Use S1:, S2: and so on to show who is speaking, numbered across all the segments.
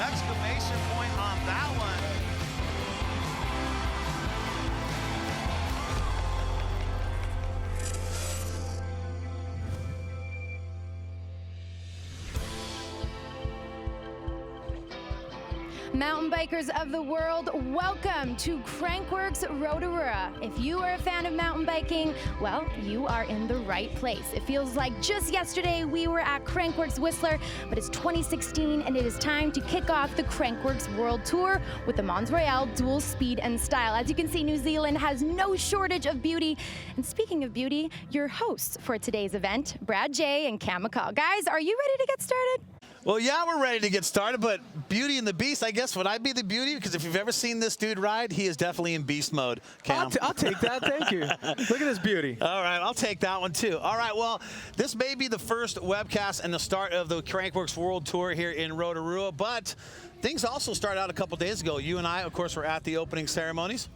S1: exclamation point on that one.
S2: Mountain bikers of the world, welcome to Crankworx Rotorua. If you are a fan of mountain biking, well, you are in the right place. It feels like just yesterday we were at Crankworx Whistler, but it's 2016 and it is time to kick off the Crankworx World Tour with the Mons Royale dual speed and style. As you can see, New Zealand has no shortage of beauty. And speaking of beauty, your hosts for today's event, Brad J. and Cam McCall. Guys, are you ready to get started?
S1: Well, yeah, we're ready to get started, but Beauty and the Beast, I guess, would I be the Beauty? Because if you've ever seen this dude ride, he is definitely in beast mode, Cam.
S3: I'll take that, thank you. Look at this beauty.
S1: All right, I'll take that one too. All right, well, this may be the first webcast and the start of the Crankworx World Tour here in Rotorua, but things also started out a couple days ago. You and I, of course, were at the opening ceremonies.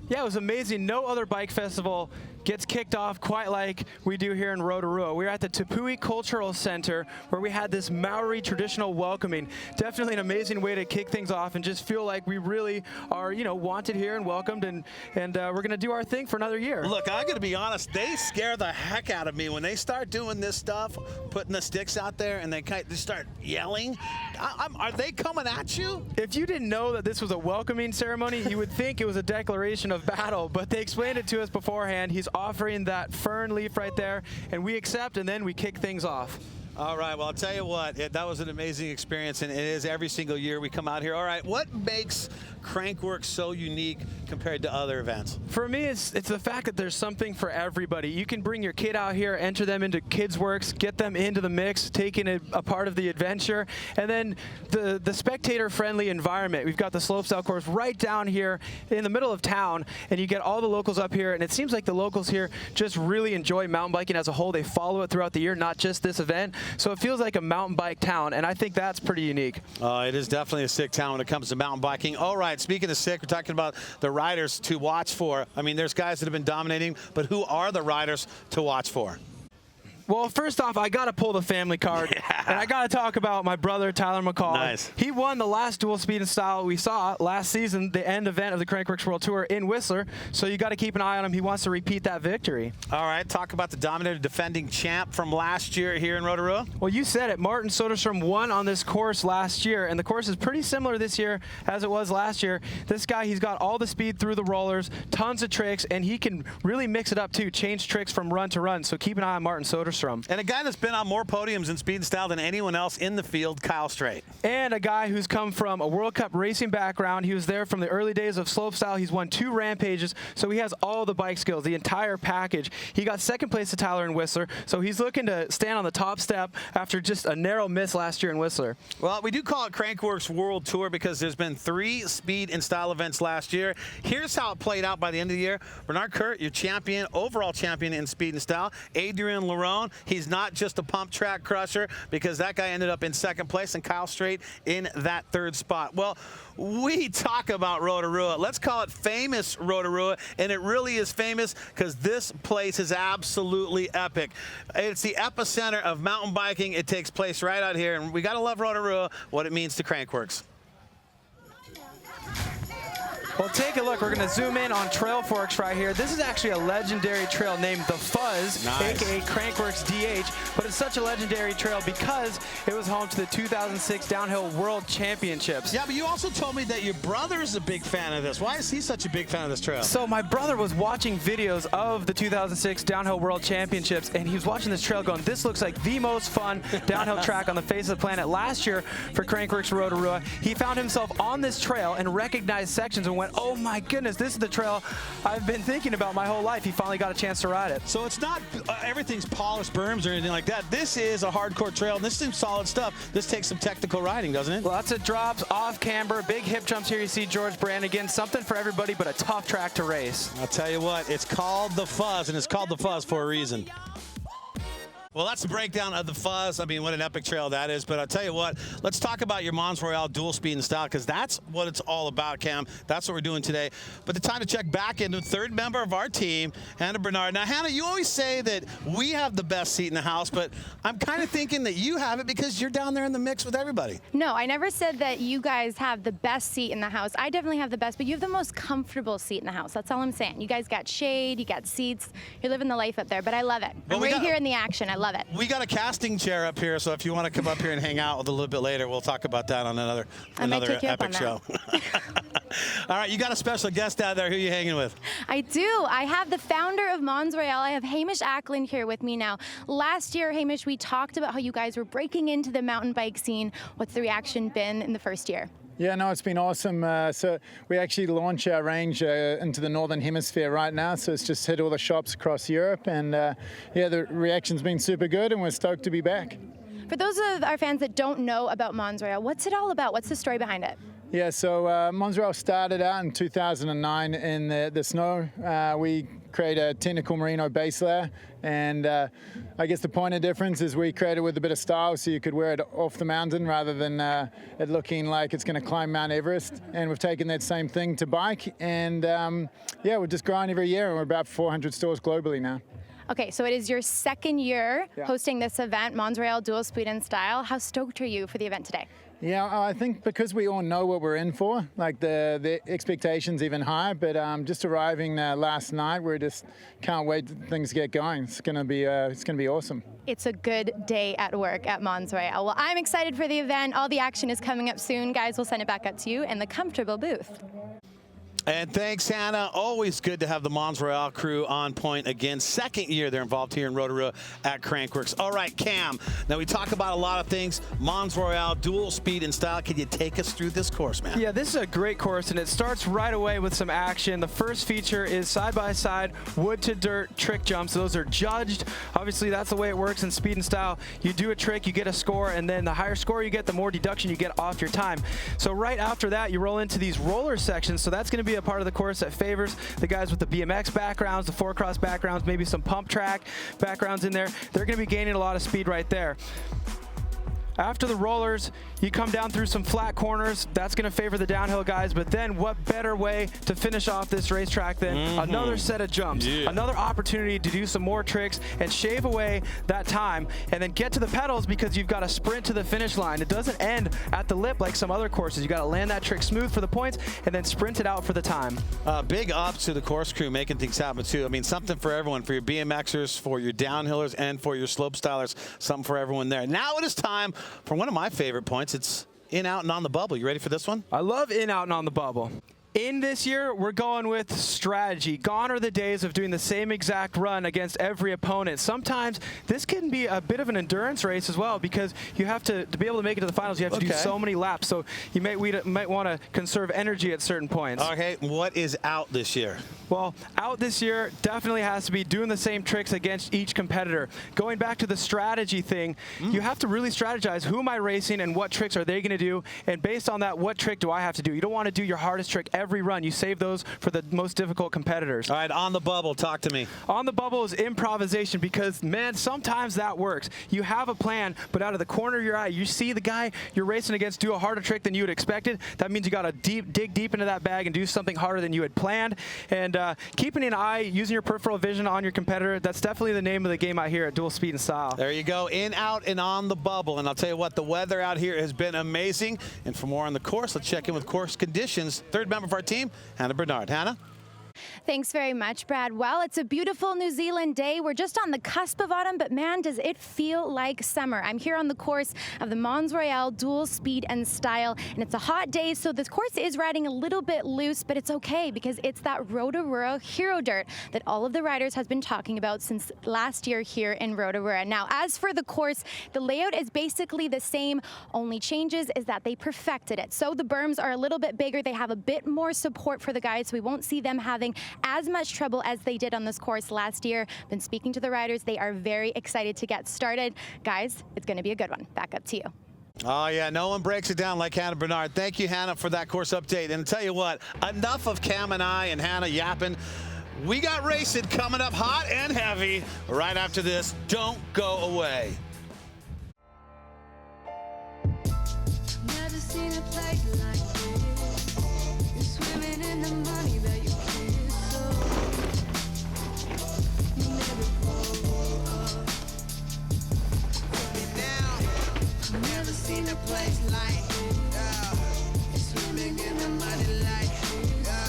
S3: Yeah, it was amazing. No other bike festival gets kicked off quite like we do here in Rotorua. We were at the Tupui Cultural Center where we had this Maori traditional welcoming. Definitely an amazing way to kick things off and just feel like we really are, you know, wanted here and welcomed, and we're going to do our thing for another year.
S1: Look, I'm going to be honest, they scare the heck out of me when they start doing this stuff, putting the sticks out there, and they start yelling. Are they coming at you?
S3: If you didn't know that this was a welcoming ceremony, you would think it was a declaration of battle, but they explained it to us beforehand. He's offering that fern leaf right there, and we accept, and then we kick things off.
S1: All right, well, I'll tell you what, that was an amazing experience, and it is every single year we come out here. All right, what makes Crankworx so unique compared to other events?
S3: For me, it's the fact that there's something for everybody. You can bring your kid out here, enter them into Kidsworks, get them into the mix, taking it a part of the adventure, and then the spectator-friendly environment. We've got the slopestyle course right down here in the middle of town, and you get all the locals up here, and it seems like the locals here just really enjoy mountain biking as a whole. They follow it throughout the year, not just this event. So it feels like a mountain bike town, and I think that's pretty unique.
S1: It is definitely a sick town when it comes to mountain biking. All right, speaking of sick, we're talking about the riders to watch for. I mean, there's guys that have been dominating, but who are the riders to watch for?
S3: Well, first off, I got to pull the family card, and I got to talk about my brother, Tyler McCall.
S1: Nice.
S3: He won the last dual speed and style we saw last season, the end event of the Crankworx World Tour in Whistler, so you got to keep an eye on him. He wants to repeat that victory.
S1: All right, talk about the dominated defending champ from last year here in Rotorua.
S3: Well, you said it. Martin Soderstrom won on this course last year, and the course is pretty similar this year as it was last year. This guy, he's got all the speed through the rollers, tons of tricks, and he can really mix it up too, change tricks from run to run, so keep an eye on Martin Soderstrom.
S1: And a guy that's been on more podiums in speed and style than anyone else in the field, Kyle Strait.
S3: And a guy who's come from a World Cup racing background. He was there from the early days of slopestyle. He's won 2 rampages, so he has all the bike skills, the entire package. He got second place to Tyler in Whistler, so he's looking to stand on the top step after just a narrow miss last year in Whistler.
S1: Well, we do call it Crankworx World Tour because there's been 3 speed and style events last year. Here's how it played out by the end of the year. Bernard Kurt, your champion, overall champion in speed and style. Adrian Larone, he's not just a pump track crusher because that guy ended up in second place, and Kyle Strait in that 3rd spot. Well, we talk about Rotorua. Let's call it famous Rotorua, and it really is famous because this place is absolutely epic. It's the epicenter of mountain biking. It takes place right out here, and we got to love Rotorua, what it means to Crankworx.
S3: Well, take a look. We're going to zoom in on Trail Forks right here. This is actually a legendary trail named The Fuzz,
S1: nice.
S3: a.k.a. Crankworx DH, but it's such a legendary trail because it was home to the 2006 Downhill World Championships.
S1: Yeah, but you also told me that your brother's a big fan of this. Why is he such a big fan of this trail?
S3: So my brother was watching videos of the 2006 Downhill World Championships, and he was watching this trail going, this looks like the most fun downhill track on the face of the planet. Last year for Crankworx Rotorua, he found himself on this trail and recognized sections and went, oh my goodness, this is the trail I've been thinking about my whole life. He finally got a chance to ride it.
S1: So it's not everything's polished berms or anything like that. This is a hardcore trail, and this is some solid stuff. This takes some technical riding, doesn't it?
S3: Lots of drops, off camber, big hip jumps here. You see George Brannigan. Something for everybody, but a tough track to race.
S1: I'll tell you what, it's called The Fuzz, and it's called The Fuzz for a reason. Well, that's the breakdown of the Fuzz. I mean, what an epic trail that is. But I'll tell you what, let's talk about your Mons Royale dual speed and style, because that's what it's all about, Cam. That's what we're doing today. But the time to check back into the third member of our team, Hannah Bernard. Now, Hannah, you always say that we have the best seat in the house, but I'm kind of thinking that you have it because you're down there in the mix with everybody.
S2: No, I never said that you guys have the best seat in the house. I definitely have the best, but you have the most comfortable seat in the house. That's all I'm saying. You guys got shade, you got seats. You're living the life up there, but I love it. I'm right here in the action. I love it.
S1: We got a casting chair up here, so if you want to come up here and hang out with a little bit later, we'll talk about that on another epic show. All right, you got a special guest out there. Who are you hanging with?
S2: I do. I have the founder of Mons Royale. I have Hamish Ackland here with me now. Last year, Hamish, we talked about how you guys were breaking into the mountain bike scene. What's the reaction been in the first year?
S4: Yeah, no, it's been awesome. So we actually launch our range into the Northern Hemisphere right now. So it's just hit all the shops across Europe. And yeah, the reaction's been super good and we're stoked to be back.
S2: For those of our fans that don't know about Mons Royale, what's it all about? What's the story behind it?
S4: Yeah, so Mons Royale started out in 2009 in the snow. We create a technical merino base layer, and I guess the point of difference is we create it with a bit of style so you could wear it off the mountain rather than it looking like it's going to climb Mount Everest. And we've taken that same thing to bike, and yeah, we're just growing every year, and we're about 400 stores globally now.
S2: Okay, so it is your second year hosting this event, Mons Royale Dual Speed and Style. How stoked are you for the event today?
S4: Yeah, I think because we all know what we're in for, like the expectations even higher. But just arriving last night, we just can't wait till things get going. It's gonna be awesome.
S2: It's a good day at work at Mons Royale. Well, I'm excited for the event. All the action is coming up soon, guys. We'll send it back up to you in the comfortable booth.
S1: And thanks, Hannah. Always good to have the Mons Royale crew on point again. Second year they're involved here in Rotorua at Crankworx. All right, Cam. Now we talk about a lot of things. Mons Royale, dual speed and style. Can you take us through this course, man?
S3: Yeah, this is a great course, and it starts right away with some action. The first feature is side-by-side wood to dirt trick jumps. Those are judged. Obviously, that's the way it works in speed and style. You do a trick, you get a score, and then the higher score you get, the more deduction you get off your time. So right after that, you roll into these roller sections. So that's going to be a part of the course that favors the guys with the BMX backgrounds, the 4-cross backgrounds, maybe some pump track backgrounds in there. They're going to be gaining a lot of speed right there. After the rollers, you come down through some flat corners. That's going to favor the downhill guys, but then what better way to finish off this racetrack than another set of jumps, another opportunity to do some more tricks and shave away that time and then get to the pedals because you've got to sprint to the finish line. It doesn't end at the lip like some other courses. You got to land that trick smooth for the points and then sprint it out for the time.
S1: Big ups to the course crew making things happen too. I mean, something for everyone, for your BMXers, for your downhillers, and for your slope stylers. Something for everyone there. Now it is time for one of my favorite points. It's in, out, and on the bubble. You ready for this one?
S3: I love in, out, and on the bubble. In this year, we're going with strategy. Gone are the days of doing the same exact run against every opponent. Sometimes this can be a bit of an endurance race as well because you have to be able to make it to the finals, you have to do so many laps. So you might want to conserve energy at certain points.
S1: Okay, what is out this year?
S3: Well, out this year definitely has to be doing the same tricks against each competitor. Going back to the strategy thing, you have to really strategize. Who am I racing and what tricks are they going to do? And based on that, what trick do I have to do? You don't want to do your hardest trick every run. You save those for the most difficult competitors.
S1: All right, on the bubble, talk to me.
S3: On the bubble is improvisation because, man, sometimes that works. You have a plan, but out of the corner of your eye, you see the guy you're racing against do a harder trick than you had expected. That means you got to dig deep into that bag and do something harder than you had planned. And keeping an eye, using your peripheral vision on your competitor, that's definitely the name of the game out here at Dual Speed and Style.
S1: There you go, in, out, and on the bubble. And I'll tell you what, the weather out here has been amazing. And for more on the course, let's check in with course conditions. Third member of our team, Hannah Bernard. Hannah?
S2: Thanks very much, Brad. Well, it's a beautiful New Zealand day. We're just on the cusp of autumn, but man, does it feel like summer. I'm here on the course of the Mons Royale Dual Speed and Style, and it's a hot day, so this course is riding a little bit loose, but it's okay because it's that Rotorua Hero Dirt that all of the riders has been talking about since last year here in Rotorua. Now, as for the course, the layout is basically the same. Only changes is that they perfected it. So the berms are a little bit bigger. They have a bit more support for the guys, so we won't see them having as much trouble as they did on this course last year. Been speaking to the riders. They are very excited to get started. Guys, it's going to be a good one. Back up to you.
S1: Oh, yeah, no one breaks it down like Hannah Bernard. Thank you, Hannah, for that course update. And I'll tell you what, enough of Cam and I and Hannah yapping. We got racing coming up hot and heavy right after this. Don't go away.
S5: Never seen a place like this. You're swimming in the money that you kiss. So you never grow up. Never seen a place like this. You're swimming in the money like this.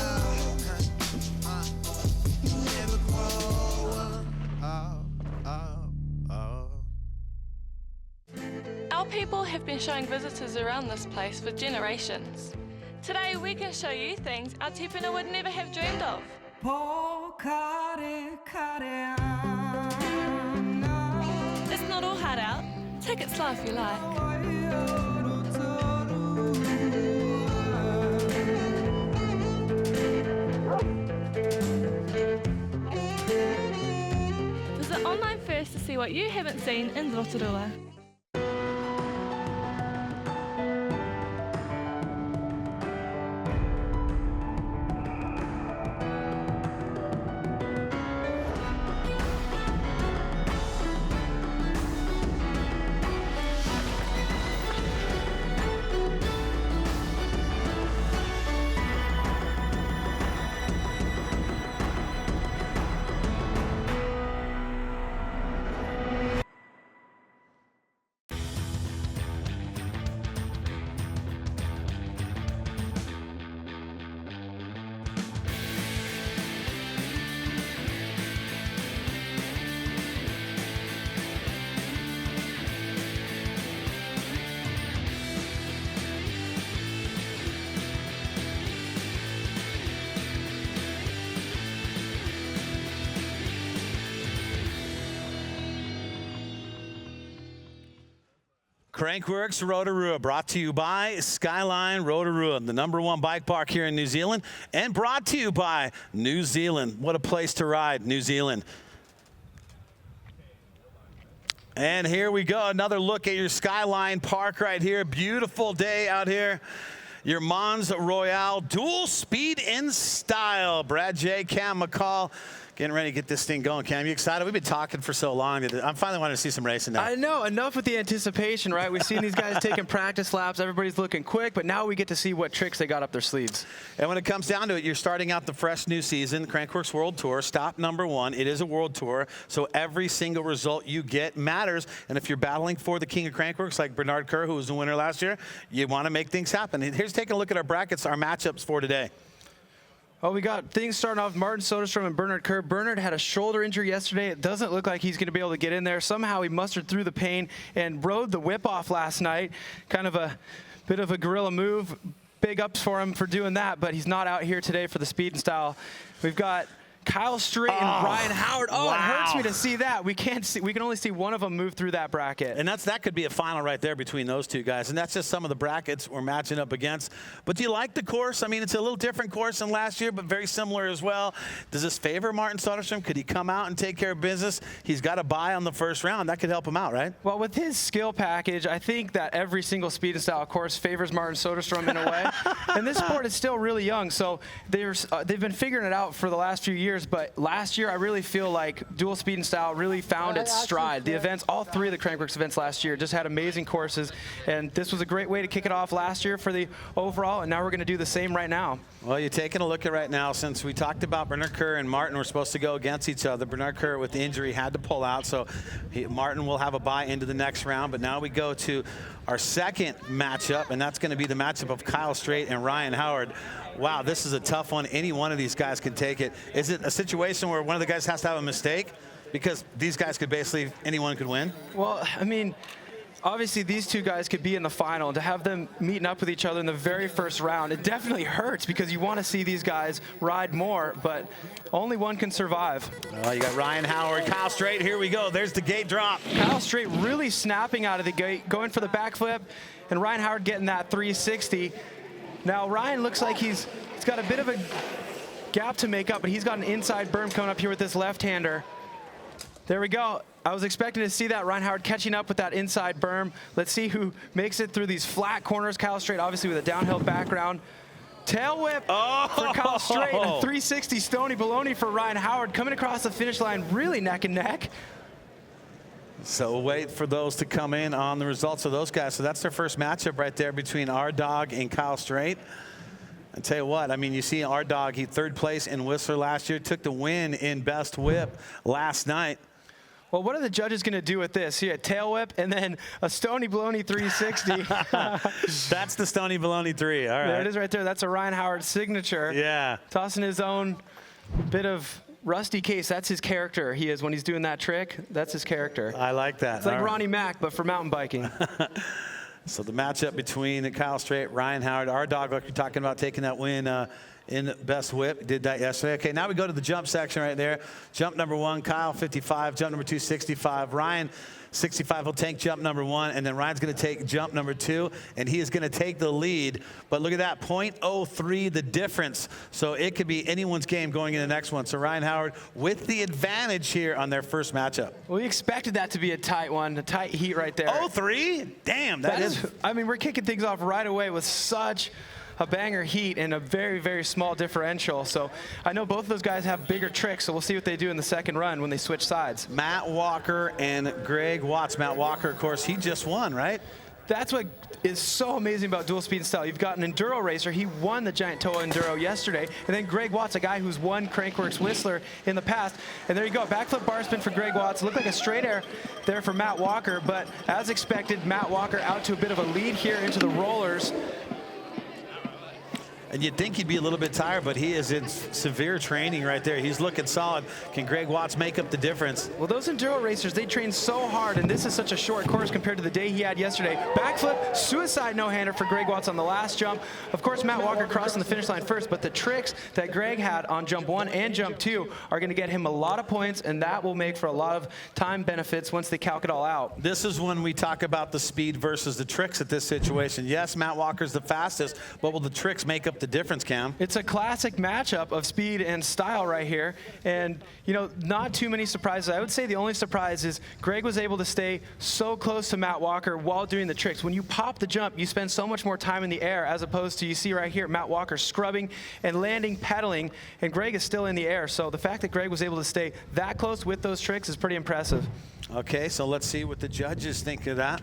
S5: You never grow up.
S6: Our people have been showing visitors around this place for generations. Today we can show you things our tipuna would never have dreamed of. It's not all hard out. Take it slow if you like. Visit online first to see what you haven't seen in Rotorua.
S1: Crankworx Rotorua, brought to you by Skyline Rotorua, the #1 bike park here in New Zealand, and brought to you by New Zealand. What a place to ride, New Zealand. And here we go, another look at your Skyline Park right here. Beautiful day out here. Your Mons Royale dual speed in style. Brad J, Cam McCall, getting ready to get this thing going. Cam, you excited? We've been talking for so long. I'm finally wanting to see some racing now.
S3: I know, enough with the anticipation, right? We've seen these guys taking practice laps. Everybody's looking quick, but now we get to see what tricks they got up their sleeves.
S1: And when it comes down to it, you're starting out the fresh new season, Crankworx World Tour, stop #1. It is a world tour, so every single result you get matters. And if you're battling for the king of Crankworx, like Bernard Kerr, who was the winner last year, you want to make things happen. And here's taking a look at our brackets, our matchups for today.
S3: Well, we got things starting off Martin Soderstrom and Bernard Kerr. Bernard had a shoulder injury yesterday. It doesn't look like he's going to be able to get in there. Somehow he mustered through the pain and rode the whip off last night. Kind of a bit of a guerrilla move. Big ups for him for doing that, but he's not out here today for the speed and style. We've got Kyle Strait and Ryan Howard. Oh, wow. It hurts me to see that. We can only see one of them move through that bracket.
S1: And that could be a final right there between those two guys. And that's just some of the brackets we're matching up against. But do you like the course? I mean, it's a little different course than last year, but very similar as well. Does this favor Martin Soderstrom? Could he come out and take care of business? He's got a bye on the first round. That could help him out, right?
S3: Well, with his skill package, I think that every single speed and style course favors Martin Soderstrom in a way. And this sport is still really young, so they've been figuring it out for the last few years. But last year, I really feel like dual speed and style really found its stride. The events, all three of the Crankworx events last year, just had amazing courses, and this was a great way to kick it off last year for the overall, and now we're going to do the same right now.
S1: Well, you're taking a look at right now, since we talked about Bernard Kerr and Martin were supposed to go against each other. Bernard Kerr with the injury had to pull out, so Martin will have a bye into the next round. But now we go to our second matchup, and that's going to be the matchup of Kyle Strait and Ryan Howard. Wow, this is a tough one. Any one of these guys can take it. Is it a situation where one of the guys has to have a mistake? Because these guys could basically, anyone could win?
S3: Well, I mean, obviously these two guys could be in the final, and to have them meeting up with each other in the very first round, it definitely hurts because you want to see these guys ride more, but only one can survive.
S1: Oh, you got Ryan Howard, Kyle Strait, here we go. There's the gate drop.
S3: Kyle Strait really snapping out of the gate, going for the backflip, and Ryan Howard getting that 360. Now Ryan looks like he's got a bit of a gap to make up, but he's got an inside berm coming up here with this left-hander. There we go. I was expecting to see that. Ryan Howard catching up with that inside berm. Let's see who makes it through these flat corners. Kyle Strait obviously with a downhill background. Tail whip for Kyle Straight, and a 360 Stony Baloney for Ryan Howard, coming across the finish line really neck and neck.
S1: So wait for those to come in on the results of those guys. So that's their first matchup right there between our dog and Kyle Straight. I tell you what, I mean, you see our dog, he third place in Whistler last year, took the win in best whip last night.
S3: Well, what are the judges going to do with this? Here, tail whip and then a Stony Baloney 360.
S1: That's the Stony Baloney 3. All right.
S3: There it is right there. That's a Ryan Howard signature.
S1: Yeah.
S3: Tossing his own bit of rusty case. That's his character. He is when he's doing that trick. That's his character.
S1: I like that.
S3: It's like Ronnie Mack, but for mountain biking.
S1: So the matchup between Kyle Straight, Ryan Howard, our dog, like you're talking about, taking that win in best whip. Did that yesterday. Okay, now we go to the jump section right there. Jump number 1, Kyle 55. Jump number 2, 65. Ryan 65 will take jump number 1, and then Ryan's going to take jump number 2, and he is going to take the lead. But look at that, 0.03 the difference. So it could be anyone's game going in the next one. So Ryan Howard with the advantage here on their first matchup.
S3: We expected that to be a tight one, a tight heat right there.
S1: 0.03? Damn, that is.
S3: I mean, we're kicking things off right away with such a banger heat and a very, very small differential. So I know both of those guys have bigger tricks, so we'll see what they do in the second run when they switch sides.
S1: Matt Walker and Greg Watts. Matt Walker, of course, he just won, right?
S3: That's what is so amazing about dual speed and style. You've got an enduro racer. He won the Giant Toa Enduro yesterday. And then Greg Watts, a guy who's won Crankworx Whistler in the past. And there you go, backflip bar spin for Greg Watts. Looked like a straight air there for Matt Walker, but as expected, Matt Walker out to a bit of a lead here into the rollers.
S1: And you'd think he'd be a little bit tired, but he is in severe training right there. He's looking solid. Can Greg Watts make up the difference?
S3: Well, those enduro racers, they train so hard, and this is such a short course compared to the day he had yesterday. Backflip, suicide no-hander for Greg Watts on the last jump. Of course, Matt Walker crossing the finish line first, but the tricks that Greg had on jump 1 and jump 2 are going to get him a lot of points, and that will make for a lot of time benefits once they calc it all out.
S1: This is when we talk about the speed versus the tricks at this situation. Yes, Matt Walker's the fastest, but will the tricks make up the difference, Cam?
S3: It's a classic matchup of speed and style right here. And, you know, not too many surprises. I would say the only surprise is Greg was able to stay so close to Matt Walker while doing the tricks. When you pop the jump, you spend so much more time in the air as opposed to, you see right here, Matt Walker scrubbing and landing, pedaling, and Greg is still in the air. So the fact that Greg was able to stay that close with those tricks is pretty impressive.
S1: Okay, so let's see what the judges think of that.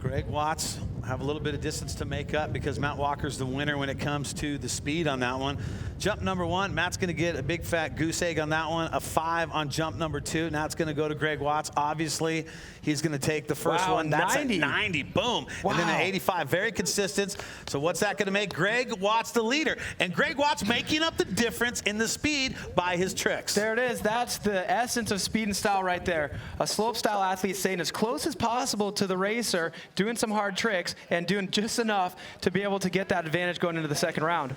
S1: Greg Watts have a little bit of distance to make up because Matt Walker's the winner when it comes to the speed on that one. Jump number 1, Matt's going to get a big fat goose egg on that one, a 5 on jump number 2. Now it's going to go to Greg Watts. Obviously, he's going to take the first one. That's
S3: 90.
S1: a 90, boom.
S3: Wow.
S1: And then an 85, very consistent. So what's that going to make? Greg Watts the leader. And Greg Watts making up the difference in the speed by his tricks.
S3: There it is. That's the essence of speed and style right there. A slope style athlete staying as close as possible to the racer, doing some hard tricks, and doing just enough to be able to get that advantage going into the second round.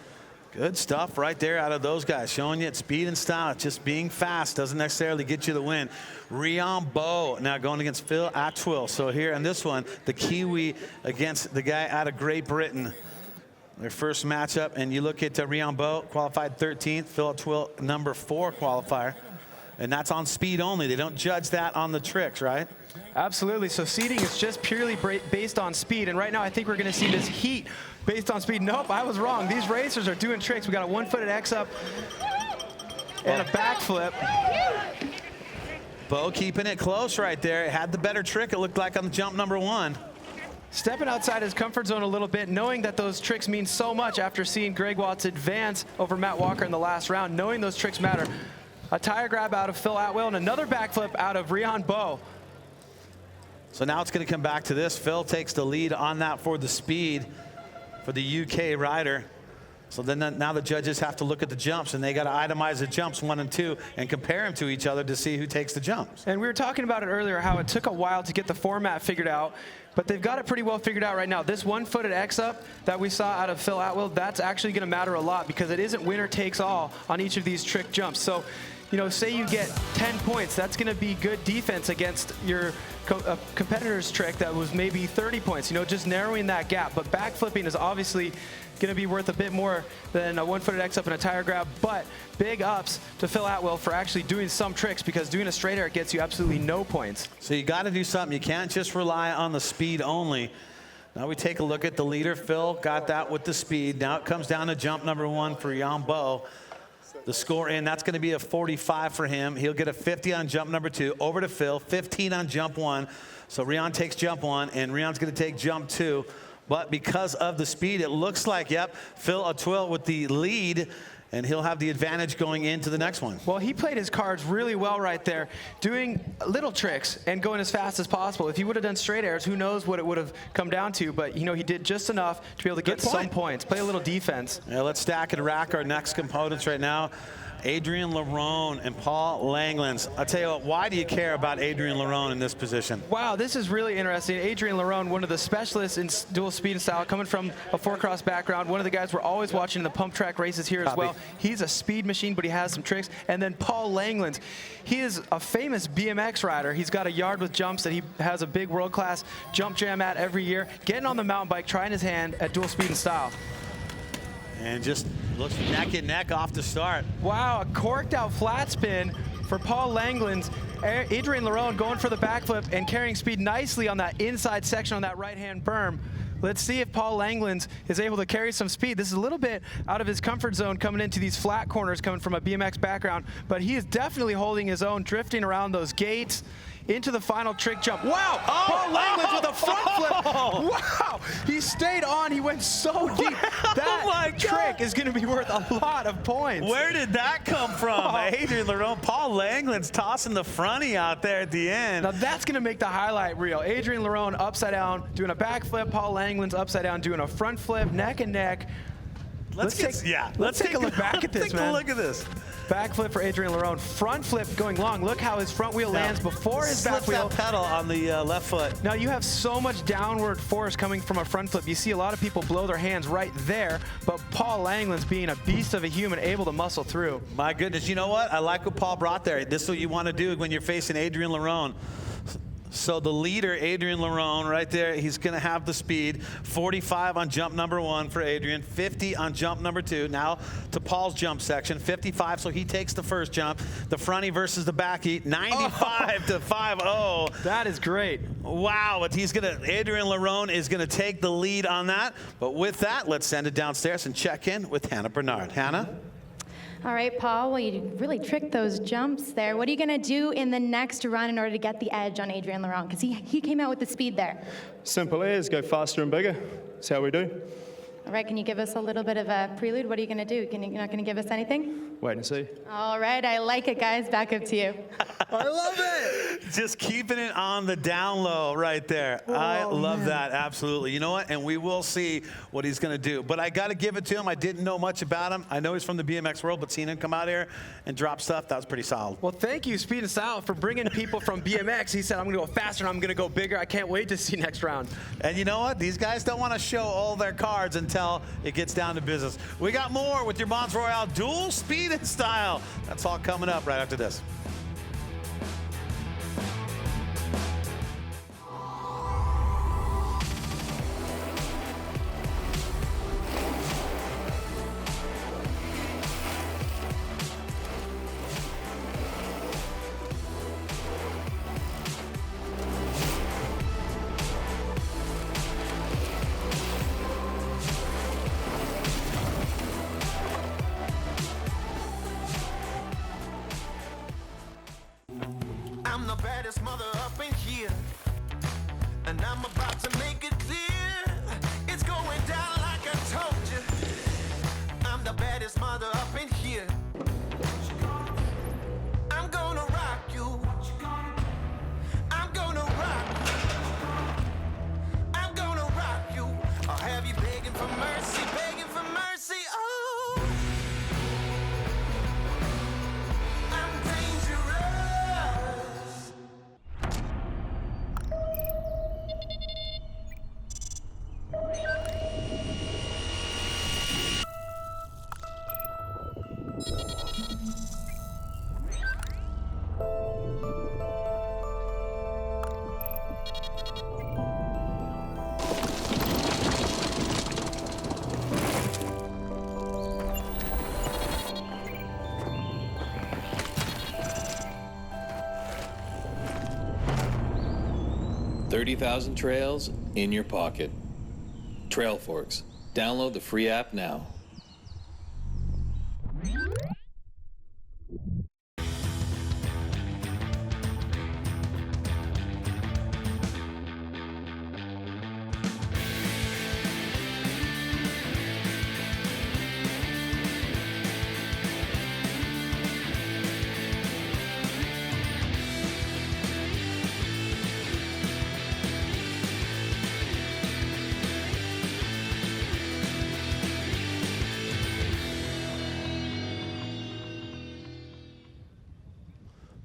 S1: Good stuff right there out of those guys, showing you it's speed and style. Just being fast doesn't necessarily get you the win. Rion Bowe now going against Phil Atwill. So here in this one, the Kiwi against the guy out of Great Britain. Their first matchup, and you look at Rion Bowe, qualified 13th, Phil Atwill, number 4 qualifier. And that's on speed only. They don't judge that on the tricks, right?
S3: Absolutely. So seeding is just purely based on speed. And right now, I think we're going to see this heat based on speed. Nope, I was wrong. These racers are doing tricks. We got a 1-footed X up and a backflip.
S1: Bowe keeping it close right there. It had the better trick, it looked like, on the jump number 1.
S3: Stepping outside his comfort zone a little bit, knowing that those tricks mean so much after seeing Greg Watts advance over Matt Walker in the last round, knowing those tricks matter. A tire grab out of Phil Atwill and another backflip out of Rion Bowe.
S1: So now it's going to come back to this. Phil takes the lead on that for the speed for the UK rider. So then now the judges have to look at the jumps, and they got to itemize the jumps 1 and 2 and compare them to each other to see who takes the jumps.
S3: And we were talking about it earlier, how it took a while to get the format figured out, but they've got it pretty well figured out right now. This 1-footed X-up that we saw out of Phil Atwill, that's actually going to matter a lot because it isn't winner takes all on each of these trick jumps. So, you know, say you get 10 points, that's going to be good defense against your competitor's trick that was maybe 30 points, you know, just narrowing that gap. But backflipping is obviously going to be worth a bit more than a 1-footed X-up and a tire grab, but big ups to Phil Atwill for actually doing some tricks because doing a straight air gets you absolutely no points.
S1: So you got to do something. You can't just rely on the speed only. Now we take a look at the leader. Phil got that with the speed. Now it comes down to jump number 1 for Yambo. The score in, that's going to be a 45 for him. He'll get a 50 on jump number 2. Over to Phil, 15 on jump 1. So Rion takes jump 1, and Rion's going to take jump 2. But because of the speed, it looks like, yep, Phil Atwill with the lead, and he'll have the advantage going into the next one.
S3: Well, he played his cards really well right there, doing little tricks and going as fast as possible. If he would have done straight airs, who knows what it would have come down to, but you know, he did just enough to be able to get some points, play a little defense.
S1: Yeah, let's stack and rack our next components right now. Adrian Larone and Paul Langlands. I'll tell you what, why do you care about Adrian Larone in this position?
S3: Wow, this is really interesting. Adrian Larone, one of the specialists in dual speed and style, coming from a 4-cross background, one of the guys we're always watching in the pump track races here as well. He's a speed machine, but he has some tricks. And then Paul Langlands, he is a famous BMX rider. He's got a yard with jumps that he has a big world-class jump jam at every year, getting on the mountain bike, trying his hand at dual speed and style.
S1: And just looks neck and neck off the start.
S3: Wow, a corked out flat spin for Paul Langlands. Adrian Larone going for the backflip and carrying speed nicely on that inside section on that right-hand berm. Let's see if Paul Langlands is able to carry some speed. This is a little bit out of his comfort zone coming into these flat corners coming from a BMX background, but he is definitely holding his own, drifting around those gates into the final trick jump. Wow, Paul Langlands with a front flip. Wow, he stayed on, he went so deep. That trick is gonna be worth a lot of points.
S1: Where did that come from? Adrian Larone, Paul Langlands tossing the fronty out there at the end.
S3: Now that's gonna make the highlight reel. Adrian Larone upside down, doing a backflip. Paul Langlands upside down, doing a front flip, neck and neck. Let's take a look back at this, man.
S1: Take a look at this.
S3: Backflip for Adrian Larone. Front flip going long. Look how his front wheel lands before his back wheel.
S1: That pedal on the left foot.
S3: Now you have so much downward force coming from a front flip. You see a lot of people blow their hands right there, but Paul Langlands, being a beast of a human, able to muscle through.
S1: My goodness, you know what? I like what Paul brought there. This is what you want to do when you're facing Adrian Larone. So the leader, Adrian Larone, right there, he's going to have the speed. 45 on jump number 1 for Adrian, 50 on jump number 2. Now to Paul's jump section, 55, so he takes the first jump. The fronty versus the backy, 95 to 5-0.
S3: That is great.
S1: Wow, but Adrian Larone is going to take the lead on that. But with that, let's send it downstairs and check in with Hannah Bernard. Hannah?
S2: All right, Paul, well, you really tricked those jumps there. What are you going to do in the next run in order to get the edge on Adrian Larone? Because he came out with the speed there.
S7: Simple as, go faster and bigger. That's how we do.
S2: All right, can you give us a little bit of a prelude? What are you going to do? You're not going to give us anything?
S7: Wait and see.
S2: All right, I like it, guys. Back up to you.
S1: I love it. Just keeping it on the down low right there. I love that, absolutely. You know what? And we will see what he's going to do. But I got to give it to him. I didn't know much about him. I know he's from the BMX world, but seeing him come out here and drop stuff, that was pretty solid.
S3: Well, thank you, Speed and Style, for bringing people from BMX. He said, I'm going to go faster and I'm going to go bigger. I can't wait to see next round.
S1: And you know what? These guys don't want to show all their cards until it gets down to business. We got more with your Mons Royale dual speed and style. That's all coming up right after this.
S8: I'm the baddest mother up in here, and I'm about to make it clear. It's going down like I told you. I'm the baddest mother up in here. I'm gonna rock you. I'm gonna rock you. I'm gonna rock you. I'll have you begging for mercy, begging for mercy. Oh, I'm dangerous.
S9: 30,000 trails in your pocket. Trailforks. Download the free app now.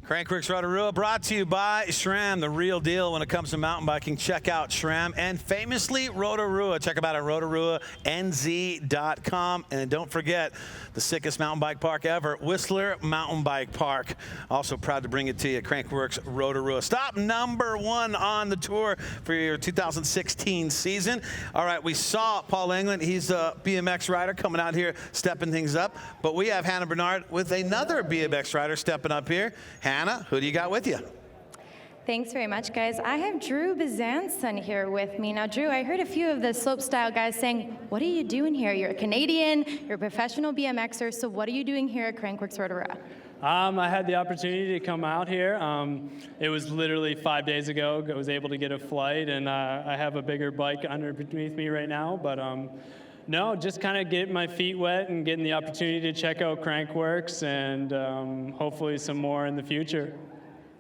S1: Crankworx Rotorua brought to you by SRAM, the real deal when it comes to mountain biking. Check out SRAM and famously Rotorua. Check them out at rotoruanz.com. And don't forget the sickest mountain bike park ever, Whistler Mountain Bike Park. Also proud to bring it to you, Crankworx Rotorua. Stop number 1 on the tour for your 2016 season. All right, we saw Paul England. He's a BMX rider coming out here, stepping things up. But we have Hannah Bernard with another BMX rider stepping up here. Hannah, who do you got with you?
S2: Thanks very much, guys. I have Drew Bezanson here with me. Now, Drew, I heard a few of the slopestyle guys saying, what are you doing here? You're a Canadian, you're a professional BMXer, so what are you doing here at Crankworx Rotorua?
S10: I had the opportunity to come out here. It was literally 5 days ago. I was able to get a flight, and I have a bigger bike underneath me right now, but no, just kind of getting my feet wet and getting the opportunity to check out Crankworx and hopefully some more in the future.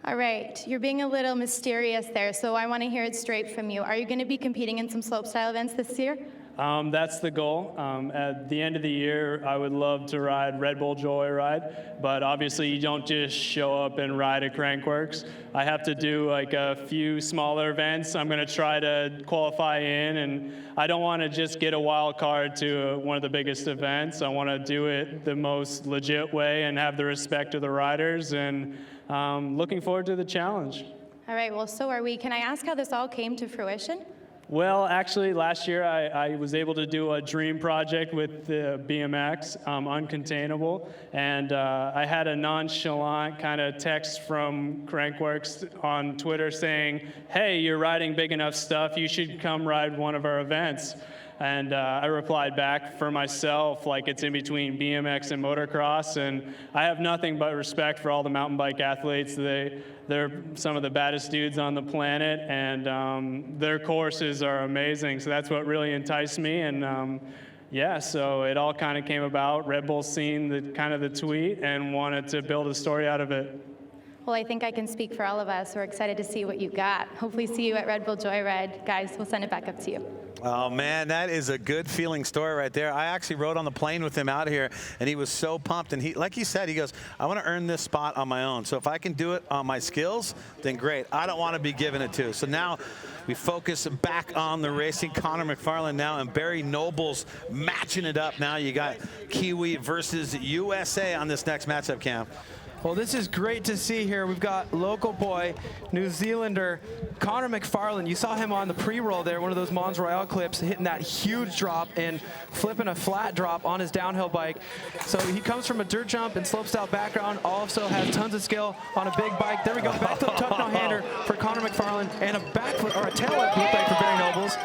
S2: All right, you're being a little mysterious there, so I want to hear it straight from you. Are you going to be competing in some slopestyle events this year?
S10: That's the goal. At the end of the year, I would love to ride Red Bull Joyride, but obviously you don't just show up and ride at Crankworx. I have to do like a few smaller events. I'm going to try to qualify in, and I don't want to just get a wild card to one of the biggest events. I want to do it the most legit way and have the respect of the riders, and looking forward to the challenge.
S2: All right, well, so are we. Can I ask how this all came to fruition?
S10: Well, actually, last year I was able to do a dream project with the BMX, Uncontainable, and I had a nonchalant kind of text from Crankworx on Twitter saying, hey, you're riding big enough stuff, you should come ride one of our events. And I replied back for myself, like it's in between BMX and motocross, and I have nothing but respect for all the mountain bike athletes. They're some of the baddest dudes on the planet, and their courses are amazing, so that's what really enticed me, and yeah, so it all kind of came about. Red Bull seen the tweet and wanted to build a story out of it.
S2: Well, I think I can speak for all of us. We're excited to see what you got. Hopefully see you at Red Bull Joyride. Guys, we'll send it back up to you.
S1: Oh, man, that is a good feeling story right there. I actually rode on the plane with him out here, and he was so pumped. And he, like he said, he goes, I want to earn this spot on my own. So if I can do it on my skills, then great. I don't want to be given it to. So now we focus back on the racing. Connor McFarland now and Barry Nobles matching it up. Now you got Kiwi versus USA on this next matchup, Cam.
S3: Well, this is great to see here. We've got local boy, New Zealander, Connor McFarland. You saw him on the pre-roll there, one of those Mons Royale clips, hitting that huge drop and flipping a flat drop on his downhill bike. So he comes from a dirt jump and slopestyle background, also has tons of skill on a big bike. There we go, backflip tuck no-hander for Connor McFarland, and a backflip, or a tail whip loop bike for Barry Nobles.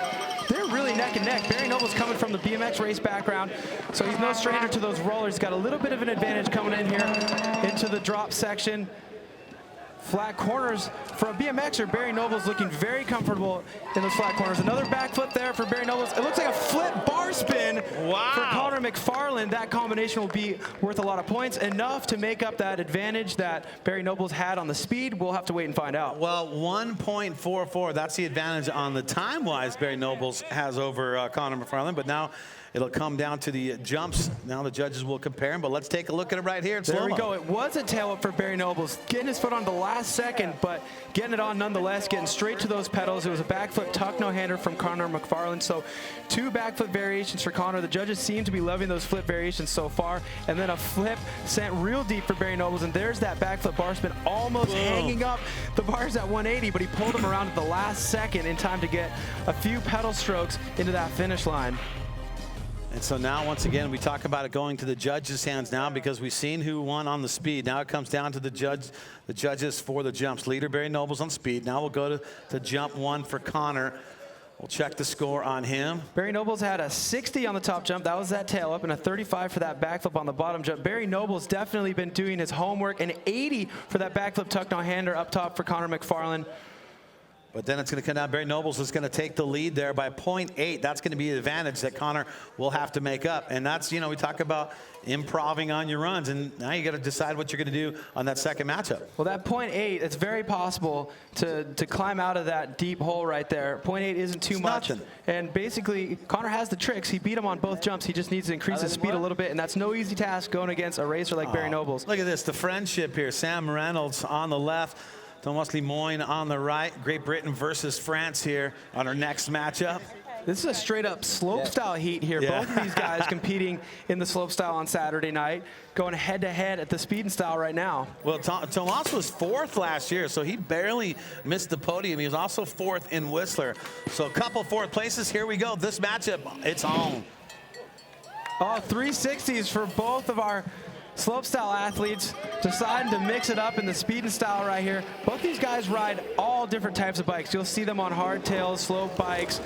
S3: They're really neck and neck. Barry Nobles coming from the BMX race background, so he's no stranger to those rollers. He's got a little bit of an advantage coming in here into the drop section. Flat corners for a BMXer. Barry Nobles looking very comfortable in those flat corners. Another backflip there for Barry Nobles. It looks like a flip bar spin for Connor McFarland. That combination will be worth a lot of points, enough to make up that advantage that Barry Nobles had on the speed. We'll have to wait and find out.
S1: Well, 1.44, that's the advantage on the time-wise Barry Nobles has over Connor McFarland, but now it'll come down to the jumps. Now the judges will compare them, but let's take a look at it right here in slow-mo.
S3: There we go. It was a tail whip for Barry Nobles, getting his foot on the last second, but getting it on nonetheless, getting straight to those pedals. It was a backflip tuck no-hander from Connor McFarland. So 2 backflip variations for Connor. The judges seem to be loving those flip variations so far. And then a flip sent real deep for Barry Nobles, and there's that backflip bar spin almost hanging up the bars at 180, but he pulled him around at the last second in time to get a few pedal strokes into that finish line.
S1: And so now, once again, we talk about it going to the judges' hands now because we've seen who won on the speed. Now it comes down to the judges for the jumps. Leader Barry Nobles on speed. Now we'll go to jump 1 for Connor. We'll check the score on him.
S3: Barry Nobles had a 60 on the top jump. That was that tail up, and a 35 for that backflip on the bottom jump. Barry Nobles definitely been doing his homework, and 80 for that backflip tuck no-hander up top for Connor McFarland.
S1: But then it's going to come down. Barry Nobles is going to take the lead there by 0.8. That's going to be the advantage that Connor will have to make up. And that's, you know, we talk about improving on your runs, and now you got to decide what you're going to do on that second matchup.
S3: Well, that 0.8, it's very possible to climb out of that deep hole right there. 0.8 isn't too much.
S1: Nothing.
S3: And basically, Connor has the tricks. He beat him on both jumps. He just needs to increase his speed a little bit, and that's no easy task going against a racer like Barry Nobles.
S1: Look at this, the friendship here. Sam Reynolds on the left, Thomas Lemoyne on the right. Great Britain versus France here on our next matchup.
S3: This is a straight-up slope-style heat here. Both of these guys competing in the slope-style on Saturday night, going head-to-head at the speed and style right now.
S1: Well, Tomas was 4th last year, so he barely missed the podium. He was also 4th in Whistler. So a couple 4th places. Here we go. This matchup, it's on.
S3: Oh, 360s for both of our slope-style athletes, deciding to mix it up in the speed and style right here. Both these guys ride all different types of bikes. You'll see them on hardtails, slope bikes,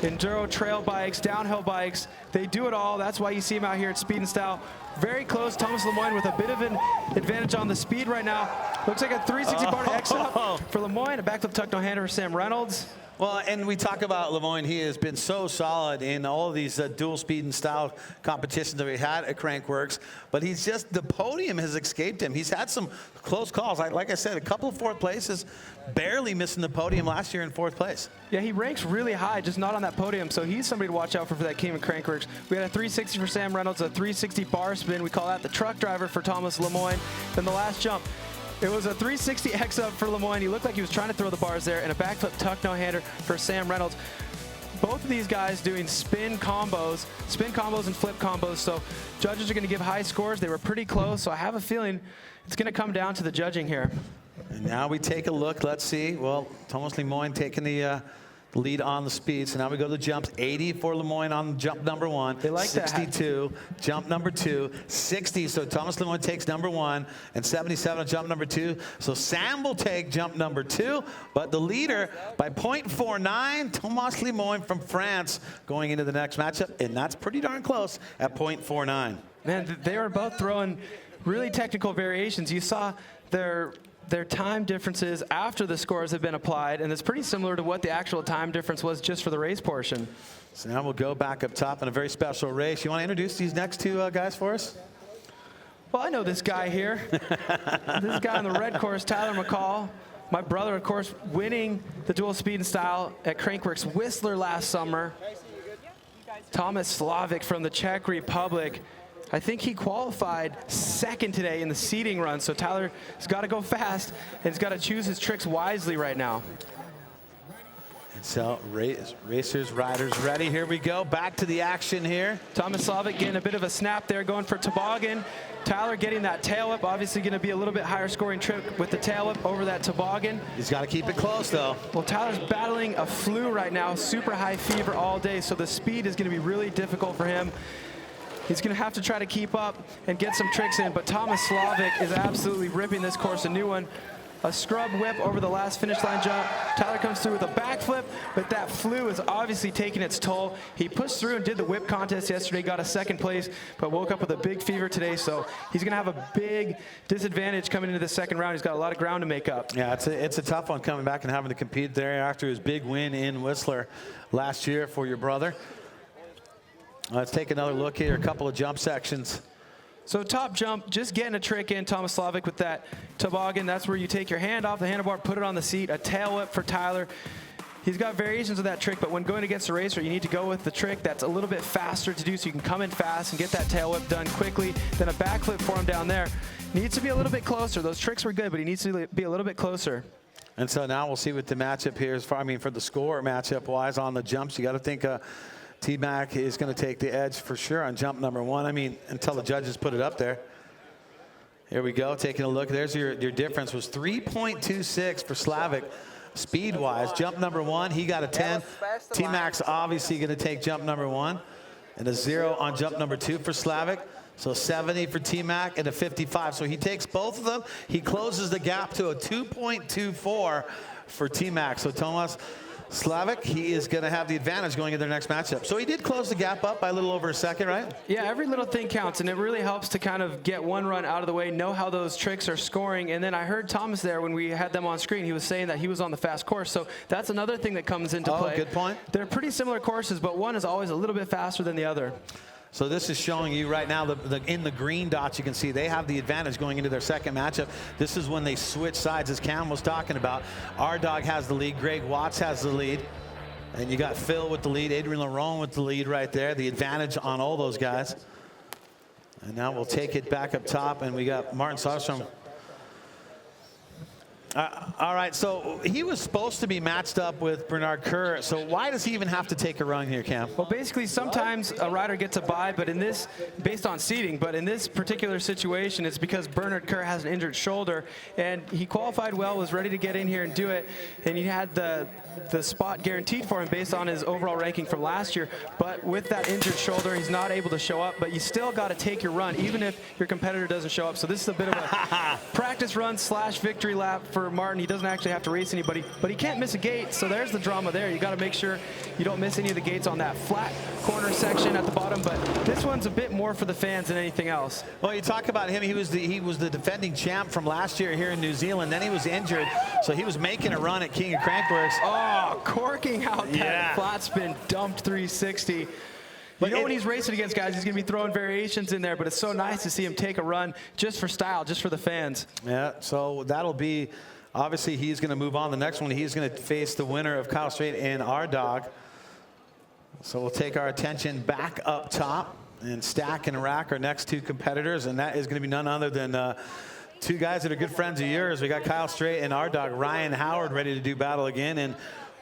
S3: enduro trail bikes, downhill bikes. They do it all. That's why you see them out here at speed and style. Very close. Thomas Lemoyne with a bit of an advantage on the speed right now. Looks like a 360 bar to X up for Lemoyne. A backflip tuck no-hander for Sam Reynolds.
S1: Well, and we talk about Lemoyne. He has been so solid in all of these dual speed and style competitions that we had at Crankworx. But he's just, the podium has escaped him. He's had some close calls. Like I said, a couple of 4th places, barely missing the podium last year in 4th place.
S3: Yeah, he ranks really high, just not on that podium. So he's somebody to watch out for that team at Crankworx. We had a 360 for Sam Reynolds, a 360 bar spin. We call that the truck driver for Thomas Lemoyne. Then the last jump, it was a 360 X up for Lemoyne. He looked like he was trying to throw the bars there, and a backflip tuck no-hander for Sam Reynolds. Both of these guys doing spin combos and flip combos, so judges are going to give high scores. They were pretty close, so I have a feeling it's going to come down to the judging here.
S1: And now we take a look. Let's see. Well, Thomas Lemoyne taking the lead on the speed. So now we go to the jumps. 80 for Lemoyne on jump number 1.
S3: They like
S1: 62, jump number 2. 60, so Thomas Lemoyne takes number 1. And 77 on jump number 2. So Sam will take jump number 2. But the leader by 0.49, Thomas Lemoyne from France going into the next matchup. And that's pretty darn close at 0.49.
S3: Man, they were both throwing really technical variations. You saw their time differences after the scores have been applied, and it's pretty similar to what the actual time difference was just for the race portion.
S1: So now we'll go back up top in a very special race. You want to introduce these next 2 guys for us?
S3: Well, I know this guy here. This guy on the red course, Tyler McCall. My brother, of course, winning the dual speed and style at Crankworx Whistler last summer. Thomas Slavic from the Czech Republic. I think he qualified 2nd today in the seeding run, so Tyler has got to go fast and he's got to choose his tricks wisely right now.
S1: And so racers, riders ready. Here we go. Back to the action here.
S3: Thomas Slavic getting a bit of a snap there, going for toboggan. Tyler getting that tail whip, obviously going to be a little bit higher scoring trick with the tail whip over that toboggan.
S1: He's got to keep it close though.
S3: Well, Tyler's battling a flu right now, super high fever all day, so the speed is going to be really difficult for him. He's going to have to try to keep up and get some tricks in, but Thomas Slavic is absolutely ripping this course a new one. A scrub whip over the last finish line jump. Tyler comes through with a backflip, but that flu is obviously taking its toll. He pushed through and did the whip contest yesterday, got a 2nd place, but woke up with a big fever today, so he's going to have a big disadvantage coming into the 2nd round. He's got a lot of ground to make up.
S1: Yeah, it's a tough one coming back and having to compete there after his big win in Whistler last year for your brother. Let's take another look here, a couple of jump sections.
S3: So top jump, just getting a trick in, Thomas Slavic with that toboggan. That's where you take your hand off the handlebar, put it on the seat. A tail whip for Tyler. He's got variations of that trick, but when going against a racer, you need to go with the trick that's a little bit faster to do so you can come in fast and get that tail whip done quickly. Then a backflip for him down there. Needs to be a little bit closer. Those tricks were good, but he needs to be a little bit closer.
S1: And so now we'll see what the matchup here is. For the score matchup-wise on the jumps, you got to think T-Mac is going to take the edge for sure on jump number 1. I mean, until the judges put it up there. Here we go, taking a look. There's your difference was 3.26 for Slavic speed-wise. Jump number 1, he got a 10. T-Mac's obviously going to take jump number 1. And a 0 on jump number 2 for Slavic. So 70 for T-Mac and a 55. So he takes both of them. He closes the gap to a 2.24 for T-Mac. So Tomas Slavic, he is going to have the advantage going into their next matchup. So he did close the gap up by a little over a second, right?
S3: Yeah, every little thing counts, and it really helps to kind of get one run out of the way, know how those tricks are scoring. And then I heard Thomas there when we had them on screen. He was saying that he was on the fast course. So that's another thing that comes into play.
S1: Good point.
S3: They're pretty similar courses, but one is always a little bit faster than the other.
S1: So this is showing you right now, in the green dots, you can see they have the advantage going into their second matchup. This is when they switch sides, as Cam was talking about. Our Dog has the lead. Greg Watts has the lead. And you got Phil with the lead, Adrian Laron with the lead right there. The advantage on all those guys. And now we'll take it back up top, and we got Martin Soderstrom. All right, so he was supposed to be matched up with Bernard Kerr. So why does he even have to take a run here, Cam?
S3: Well, basically, sometimes a rider gets a bye, but in this, based on seeding, but in this particular situation, it's because Bernard Kerr has an injured shoulder, and he qualified well, was ready to get in here and do it, and he had the spot guaranteed for him based on his overall ranking from last year. But with that injured shoulder, he's not able to show up, but you still got to take your run, even if your competitor doesn't show up. So this is a bit of a practice run / victory lap for Martin. He doesn't actually have to race anybody, but he can't miss a gate, so there's the drama there. You got to make sure you don't miss any of the gates on that flat corner section at the bottom, but this one's a bit more for the fans than anything else.
S1: Well, you talk about him, he was the defending champ from last year here in New Zealand. Then he was injured, so he was making a run at King of Crankworx.
S3: Oh, corking out that flat spin, dumped 360. But you know when he's racing against guys, he's going to be throwing variations in there, but it's so nice to see him take a run just for style, just for the fans.
S1: Yeah, so that'll be, obviously he's going to move on. The next one, he's going to face the winner of Kyle Strait and Our Dog. So we'll take our attention back up top and stack and rack our next two competitors, and that is going to be none other than two guys that are good friends of yours. We got Kyle Strait and Our Dog, Ryan Howard, ready to do battle again. And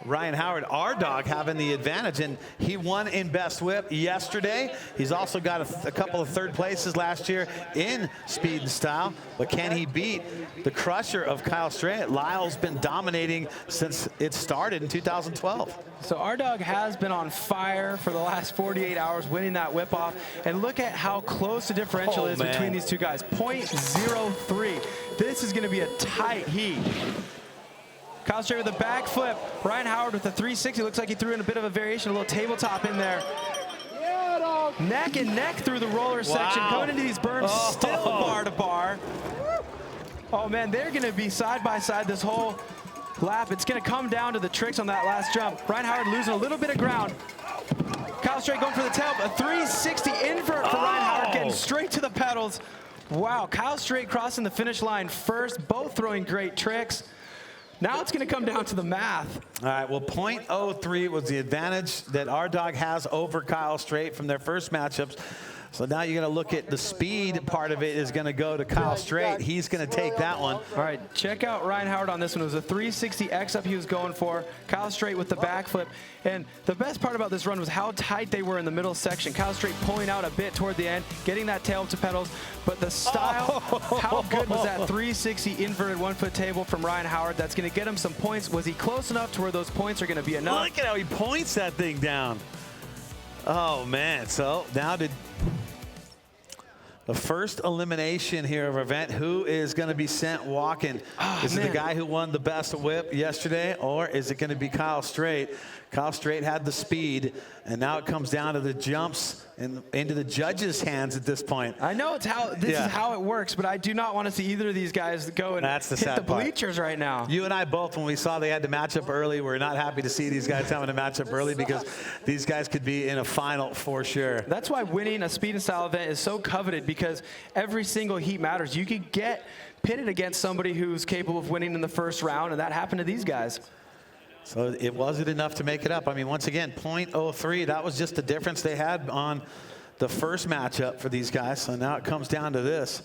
S1: Ryan Howard, Our Dog, having the advantage, and he won in Best Whip yesterday. He's also got a couple of third places last year in Speed and Style, but can he beat the crusher of Kyle Strait? Lyle's been dominating since it started in 2012.
S3: So Our Dog has been on fire for the last 48 hours, winning that whip off. And look at how close the differential is between these two guys, 0.03. This is going to be a tight heat. Kyle Strait with a back flip. Ryan Howard with a 360. Looks like he threw in a bit of a variation, a little tabletop in there. Neck and neck through the roller section. Going into these berms, still bar to bar. Oh man, they're going to be side by side this whole lap. It's going to come down to the tricks on that last jump. Ryan Howard losing a little bit of ground. Kyle Strait going for the tail. A 360 invert for Ryan Howard, getting straight to the pedals. Wow, Kyle Strait crossing the finish line first, both throwing great tricks. Now it's going to come down to the math.
S1: All right, well, 0.03 was the advantage that Our Dog has over Kyle Strait from their first matchups. So now you're going to look at the speed part of it is going to go to Kyle Strait. He's going to take that one.
S3: All right, check out Ryan Howard on this one. It was a 360 X up he was going for. Kyle Strait with the backflip. And the best part about this run was how tight they were in the middle section. Kyle Strait pulling out a bit toward the end, getting that tail to pedals. But the style, how good was that 360 inverted 1-foot table from Ryan Howard? That's going to get him some points. Was he close enough to where those points are going to be enough?
S1: Look at how he points that thing down. Oh, man. So now did the first elimination here of our event. Who is going to be sent walking? Is it the guy who won the best whip yesterday, or is it going to be Kyle Strait? Kyle Strait had the speed, and now it comes down to the jumps and into the judges' hands at this point.
S3: I know it's how this is how it works, but I do not want to see either of these guys go and hit the bleachers right now.
S1: You and I both, when we saw they had to match up early, we're not happy to see these guys having to match up early because these guys could be in a final for sure.
S3: That's why winning a speed and style event is so coveted, because every single heat matters. You could get pitted against somebody who's capable of winning in the first round, and that happened to these guys.
S1: So it wasn't enough to make it up. I mean, once again, 0.03, that was just the difference they had on the first matchup for these guys. So now it comes down to this.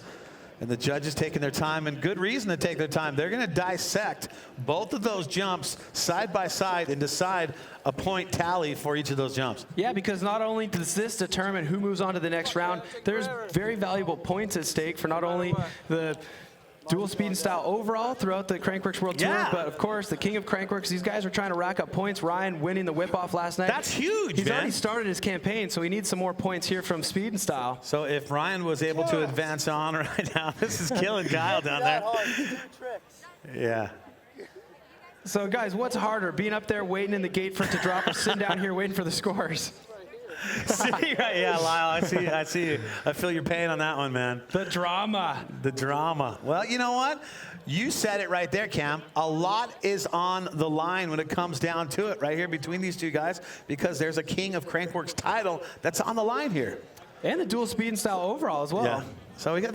S1: And the judges taking their time, and good reason to take their time. They're going to dissect both of those jumps side by side and decide a point tally for each of those jumps.
S3: Yeah, because not only does this determine who moves on to the next round, there's very valuable points at stake for not only the dual speed and style overall throughout the Crankworx World Tour, but of course the king of Crankworx. These guys are trying to rack up points. Ryan winning the whip off last night.
S1: That's huge.
S3: He's already started his campaign, so he needs some more points here from speed and style.
S1: So if Ryan was able to advance on right now, this is killing Kyle down there. Yeah.
S3: So guys, what's harder, being up there waiting in the gate for it to drop, or sitting down here waiting for the scores?
S1: See, right, yeah, Lyle, I see you. I feel your pain on that one, man.
S3: The drama.
S1: The drama. Well, you know what? You said it right there, Cam. A lot is on the line when it comes down to it right here between these two guys, because there's a King of Crankworx title that's on the line here.
S3: And the dual speed and style overall as well.
S1: Yeah. So we got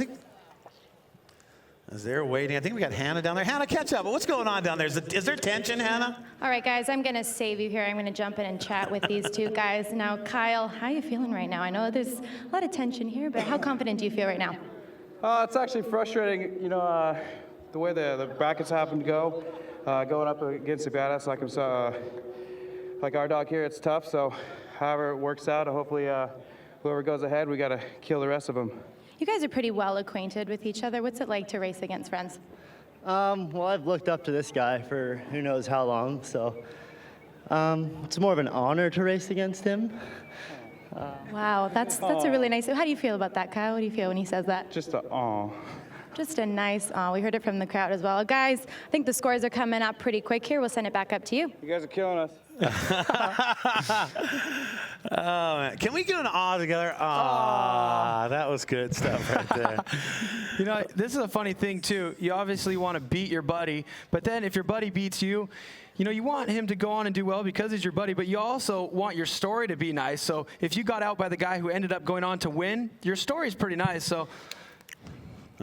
S1: as they're waiting, I think we got Hannah down there. Hannah, catch up. What's going on down there? Is there tension, Hannah?
S2: All right, guys, I'm going to save you here. I'm going to jump in and chat with these two guys. Now, Kyle, how are you feeling right now? I know there's a lot of tension here, but how confident do you feel right now?
S11: It's actually frustrating, you know, the way the brackets happen to go, going up against a badass like our dog here. It's tough. So, however it works out, hopefully whoever goes ahead, we got to kill the rest of them.
S2: You guys are pretty well acquainted with each other. What's it like to race against friends?
S12: Well, I've looked up to this guy for who knows how long, so it's more of an honor to race against him.
S2: Wow, that's a really nice. How do you feel about that, Kyle? What do you feel when he says that?
S11: Just a aw.
S2: Just a nice aw. We heard it from the crowd as well. Guys, I think the scores are coming up pretty quick here. We'll send it back up to you.
S11: You guys are killing us.
S1: Oh, man. Can we get an aw together? Aw, that was good stuff right there.
S3: You know, this is a funny thing, too. You obviously want to beat your buddy, but then if your buddy beats you, you know, you want him to go on and do well because he's your buddy, but you also want your story to be nice. So if you got out by the guy who ended up going on to win, your story's pretty nice. So.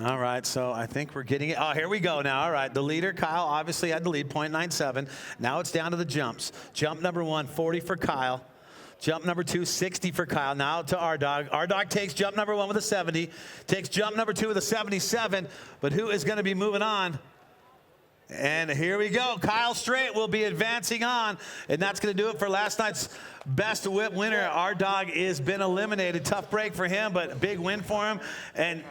S1: All right, so I think we're getting it. Oh, here we go now. All right, the leader, Kyle, obviously had the lead, 0.97. Now it's down to the jumps. Jump number 1, 40 for Kyle. Jump number 2, 60 for Kyle. Now to our dog. Our dog takes jump number 1 with a 70, takes jump number 2 with a 77, but who is going to be moving on? And here we go. Kyle Straight will be advancing on, and that's going to do it for last night's best whip winner. Our dog has been eliminated. Tough break for him, but big win for him. And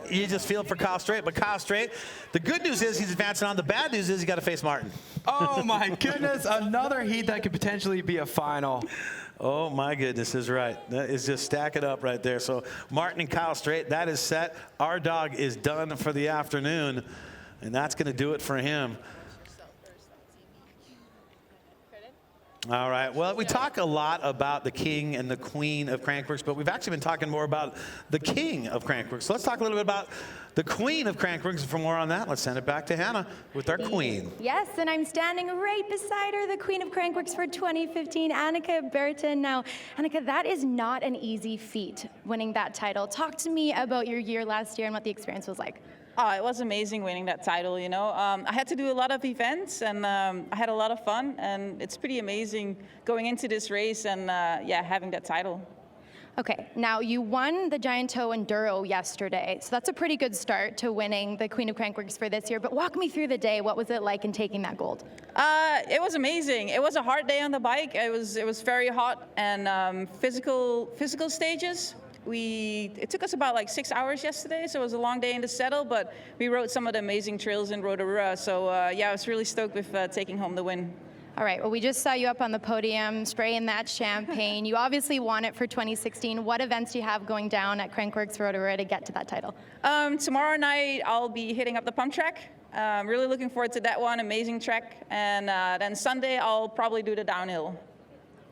S1: you just feel for Kyle Straight. But Kyle Straight, the good news is he's advancing on. The bad news is he got to face Martin.
S3: Oh, my goodness. Another heat that could potentially be a final.
S1: Oh, my goodness is right. That is just stack it up right there. So Martin and Kyle Straight, that is set. Our dog is done for the afternoon, and that's going to do it for him. All right. Well, we talk a lot about the king and the queen of Crankworx, but we've actually been talking more about the king of Crankworx. So let's talk a little bit about the queen of Crankworx. For more on that, let's send it back to Hannah with our queen.
S2: Yes, and I'm standing right beside her, the queen of Crankworx for 2015, Annika Burton. Now, Annika, that is not an easy feat, winning that title. Talk to me about your year last year and what the experience was like.
S13: Oh, it was amazing winning that title, you know. I had to do a lot of events, and I had a lot of fun, and it's pretty amazing going into this race and, yeah, having that title.
S2: Okay, now you won the Giant Toe Enduro yesterday, so that's a pretty good start to winning the Queen of Crankworx for this year, but walk me through the day. What was it like in taking that gold?
S13: It was amazing. It was a hard day on the bike. It was very hot, and physical stages. It took us about like 6 hours yesterday, so it was a long day in the saddle, but we rode some of the amazing trails in Rotorua, so yeah, I was really stoked with taking home the win.
S2: All right, well, we just saw you up on the podium spraying that champagne. You obviously won it for 2016. What events do you have going down at Crankworx Rotorua to get to that title?
S13: Tomorrow night, I'll be hitting up the pump track. Really looking forward to that one, amazing track. And then Sunday, I'll probably do the downhill.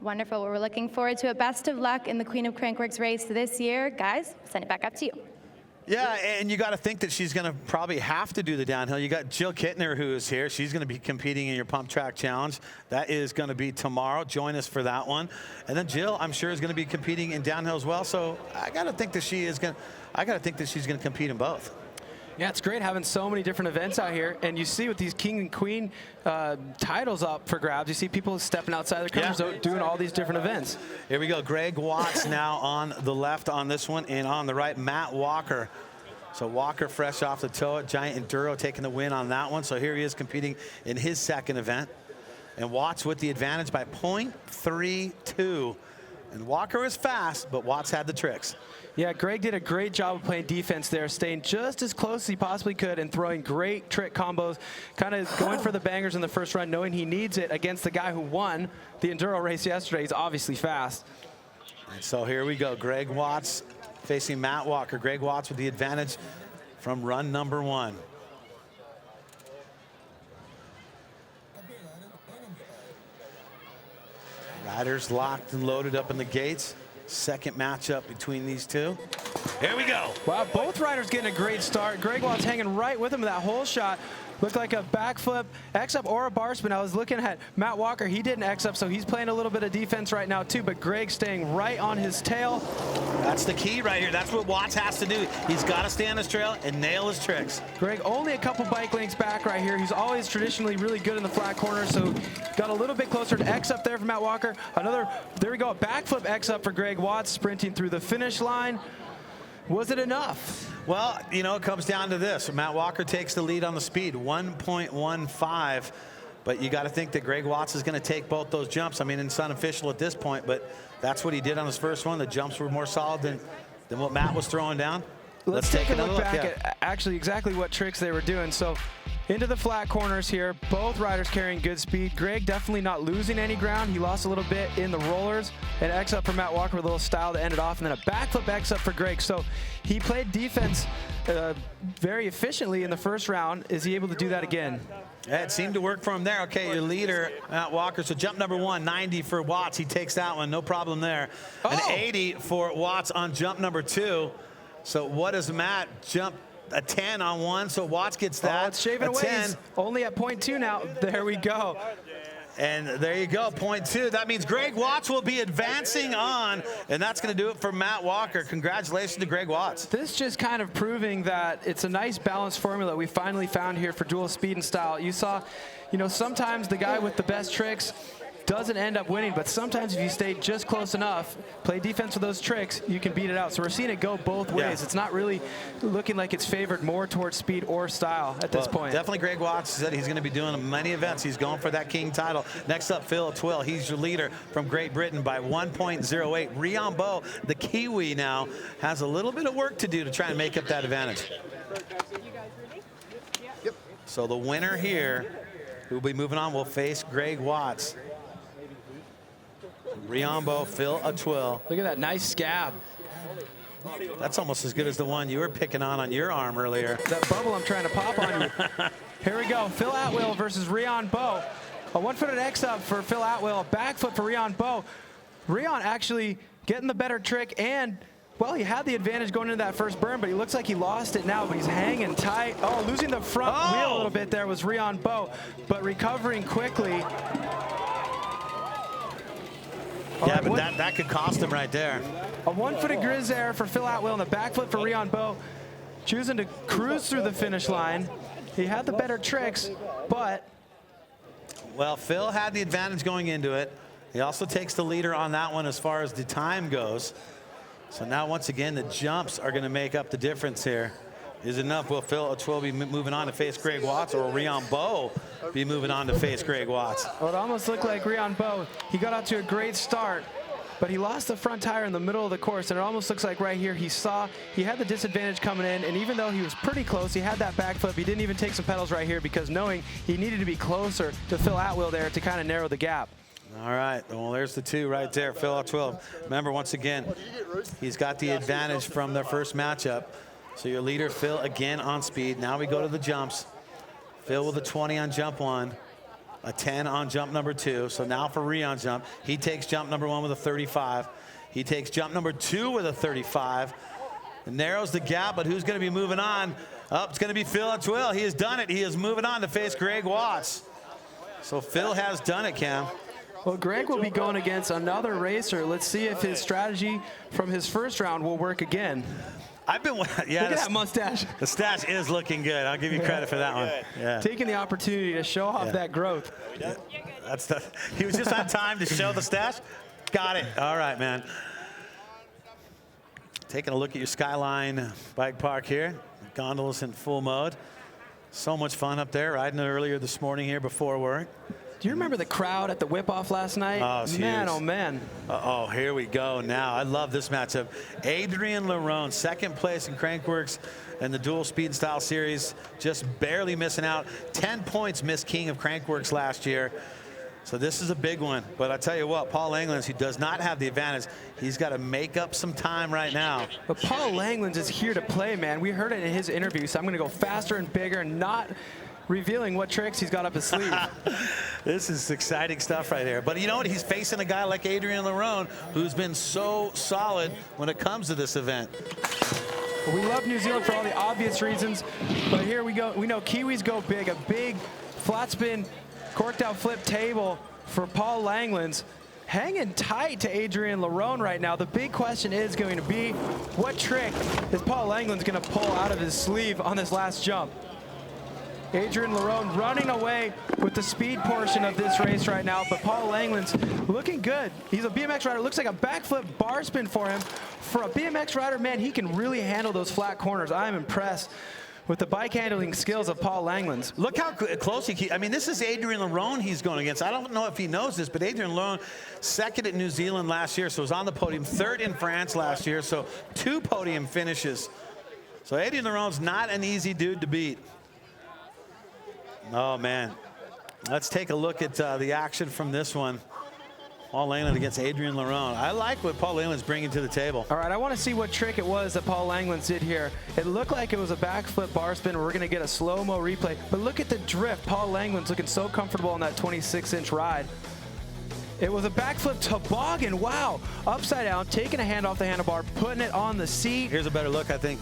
S2: Wonderful. Well, we're looking forward to it. Best of luck in the Queen of Crankworx race this year. Guys, send it back up to you.
S1: Yeah, and you got to think that she's going to probably have to do the downhill. You got Jill Kittner, who is here. She's going to be competing in your pump track challenge. That is going to be tomorrow. Join us for that one. And then Jill, I'm sure, is going to be competing in downhill as well. So I got to think that she's going to compete in both.
S3: Yeah, it's great having so many different events out here. And you see with these king and queen titles up for grabs, you see people stepping outside their comfort zone doing all these different events.
S1: Here we go. Greg Watts now on the left on this one, and on the right, Matt Walker. So Walker fresh off the toe at Giant Enduro, taking the win on that one. So here he is competing in his second event. And Watts with the advantage by 0.32. And Walker is fast, but Watts had the tricks.
S3: Yeah, Greg did a great job of playing defense there, staying just as close as he possibly could and throwing great trick combos, kind of going for the bangers in the first run, knowing he needs it against the guy who won the Enduro race yesterday. He's obviously fast.
S1: And so here we go. Greg Watts facing Matt Walker. Greg Watts with the advantage from run number 1. Riders locked and loaded up in the gates. Second matchup between these two. Here we go.
S3: Wow, both riders getting a great start. Greg Watts hanging right with him with that whole shot. Looked like a backflip, X-up, or a bar spin. I was looking at Matt Walker. He did an X-up, so he's playing a little bit of defense right now, too. But Greg staying right on his tail.
S1: That's the key right here. That's what Watts has to do. He's got to stay on his trail and nail his tricks.
S3: Greg only a couple bike lengths back right here. He's always traditionally really good in the flat corner, so got a little bit closer to X-up there for Matt Walker. Another, there we go, a backflip X-up for Greg Watts, sprinting through the finish line. Was it enough?
S1: Well, you know, it comes down to this. Matt Walker takes the lead on the speed, 1.15. But you got to think that Greg Watts is going to take both those jumps. I mean, it's unofficial at this point, but that's what he did on his first one. The jumps were more solid than what Matt was throwing down.
S3: Let's take a look back at actually exactly what tricks they were doing. So into the flat corners here, both riders carrying good speed. Greg definitely not losing any ground. He lost a little bit in the rollers. An X-up for Matt Walker with a little style to end it off, and then a backflip X-up for Greg. So he played defense very efficiently in the first round. Is he able to do that again?
S1: Yeah, it seemed to work for him there. Okay, your leader, Matt Walker. So jump number 1, 90 for Watts. He takes that one, no problem there. An 80 for Watts on jump number 2. So what does Matt jump? A 10 on 1, so Watts gets that.
S3: Oh, it's shaving away. 10. Only at 0.2 now. There we go.
S1: And there you go, 0.2. That means Greg Watts will be advancing on, and that's going to do it for Matt Walker. Congratulations to Greg Watts.
S3: This just kind of proving that it's a nice balanced formula we finally found here for dual speed and style. You saw, you know, sometimes the guy with the best tricks doesn't end up winning, but sometimes if you stay just close enough, play defense with those tricks, you can beat it out. So we're seeing it go both ways.
S1: Yeah.
S3: It's not really looking like it's favored more towards speed or style at this point.
S1: Definitely Greg Watts said he's going to be doing many events. He's going for that king title. Next up, Phil Twill. He's your leader from Great Britain by 1.08. Rion Bo, the Kiwi now, has a little bit of work to do to try and make up that advantage.
S14: Yep.
S1: So the winner here, who will be moving on, will face Greg Watts. Riombo, Phil Twill.
S3: Look at that nice scab.
S1: That's almost as good as the one you were picking on your arm earlier.
S3: That bubble I'm trying to pop on you. Here we go. Phil Atwill versus Rion Bo. A one-footed X-up for Phil Atwill. A backflip for Rion Bo. Rion actually getting the better trick, and, well, he had the advantage going into that first burn, but he looks like he lost it now, but he's hanging tight. Oh, losing the front wheel a little bit there was Rion Bo, but recovering quickly.
S1: Yeah, but that could cost him right there.
S3: A one-footed Grizz air for Phil Atwill and a backflip for Rion Bo. Choosing to cruise through the finish line. He had the better tricks, but...
S1: Well, Phil had the advantage going into it. He also takes the leader on that one as far as the time goes. So now, once again, the jumps are going to make up the difference here. Is it enough? Will Phil Twill be moving on to face Greg Watts, or will Rion Bo be moving on to face Greg Watts?
S3: Well, it almost looked like Rion Bo. He got out to a great start, but he lost the front tire in the middle of the course, and it almost looks like right here he had the disadvantage coming in, and even though he was pretty close, he had that backflip. He didn't even take some pedals right here because knowing he needed to be closer to Phil Atwill there to kind of narrow the gap.
S1: All right, well, there's the two right there, Phil 12. Remember, once again, he's got the advantage from their first matchup. So your leader, Phil, again on speed. Now we go to the jumps. Phil with a 20 on jump 1, a 10 on jump number 2. So now for Rion jump, he takes jump number 1 with a 35. He takes jump number 2 with a 35. It narrows the gap, but who's going to be moving on? Oh, it's going to be Phil Twill. He has done it. He is moving on to face Greg Watts. So Phil has done it, Cam.
S3: Well, Greg will be going against another racer. Let's see if his strategy from his first round will work again.
S1: Yeah,
S3: look at that mustache.
S1: The stash is looking good. I'll give you credit for that one. Yeah.
S3: Taking the opportunity to show off that growth.
S1: Yeah. He was just on time to show the stash. Got it. All right, man. Taking a look at your Skyline bike park here. Gondolas in full mode. So much fun up there. Riding it earlier this morning here before work.
S3: Do you remember the crowd at the whip-off last night?
S1: Oh, it's
S3: man,
S1: huge.
S3: Oh, man.
S1: Uh-oh, here we go now. I love this matchup. Adrian Lerone, second place in Crankworx in the dual speed and style series, just barely missing out. 10 points missed king of Crankworx last year. So this is a big one. But I tell you what, Paul Langlands, who does not have the advantage, he's got to make up some time right now.
S3: But Paul Langlands is here to play, man. We heard it in his interview, so I'm going to go faster and bigger and not revealing what tricks he's got up his sleeve.
S1: This is exciting stuff right here. But you know what? He's facing a guy like Adrian Lerone, who's been so solid when it comes to this event.
S3: Well, we love New Zealand for all the obvious reasons, but here we go. We know Kiwis go big. A big flat spin, corked out flip table for Paul Langlands. Hanging tight to Adrian Lerone right now. The big question is going to be, what trick is Paul Langlands going to pull out of his sleeve on this last jump? Adrian Lerone running away with the speed portion of this race right now, but Paul Langlands looking good. He's a BMX rider. Looks like a backflip bar spin for him. For a BMX rider, man, he can really handle those flat corners. I am impressed with the bike handling skills of Paul Langlands.
S1: Look how close he keeps. I mean, this is Adrian Lerone he's going against. I don't know if he knows this, but Adrian Lerone, second at New Zealand last year, so was on the podium, third in France last year, so 2 podium finishes. So Adrian Lerone's not an easy dude to beat. Oh, man. Let's take a look at the action from this one. Paul Langlands against Adrian Lerone. I like what Paul Langlands bringing to the table.
S3: All right, I want to see what trick it was that Paul Langlands did here. It looked like it was a backflip bar spin. We're going to get a slow-mo replay. But look at the drift. Paul Langlands looking so comfortable on that 26-inch ride. It was a backflip toboggan. Wow. Upside down, taking a hand off the handlebar, putting it on the seat.
S1: Here's a better look, I think.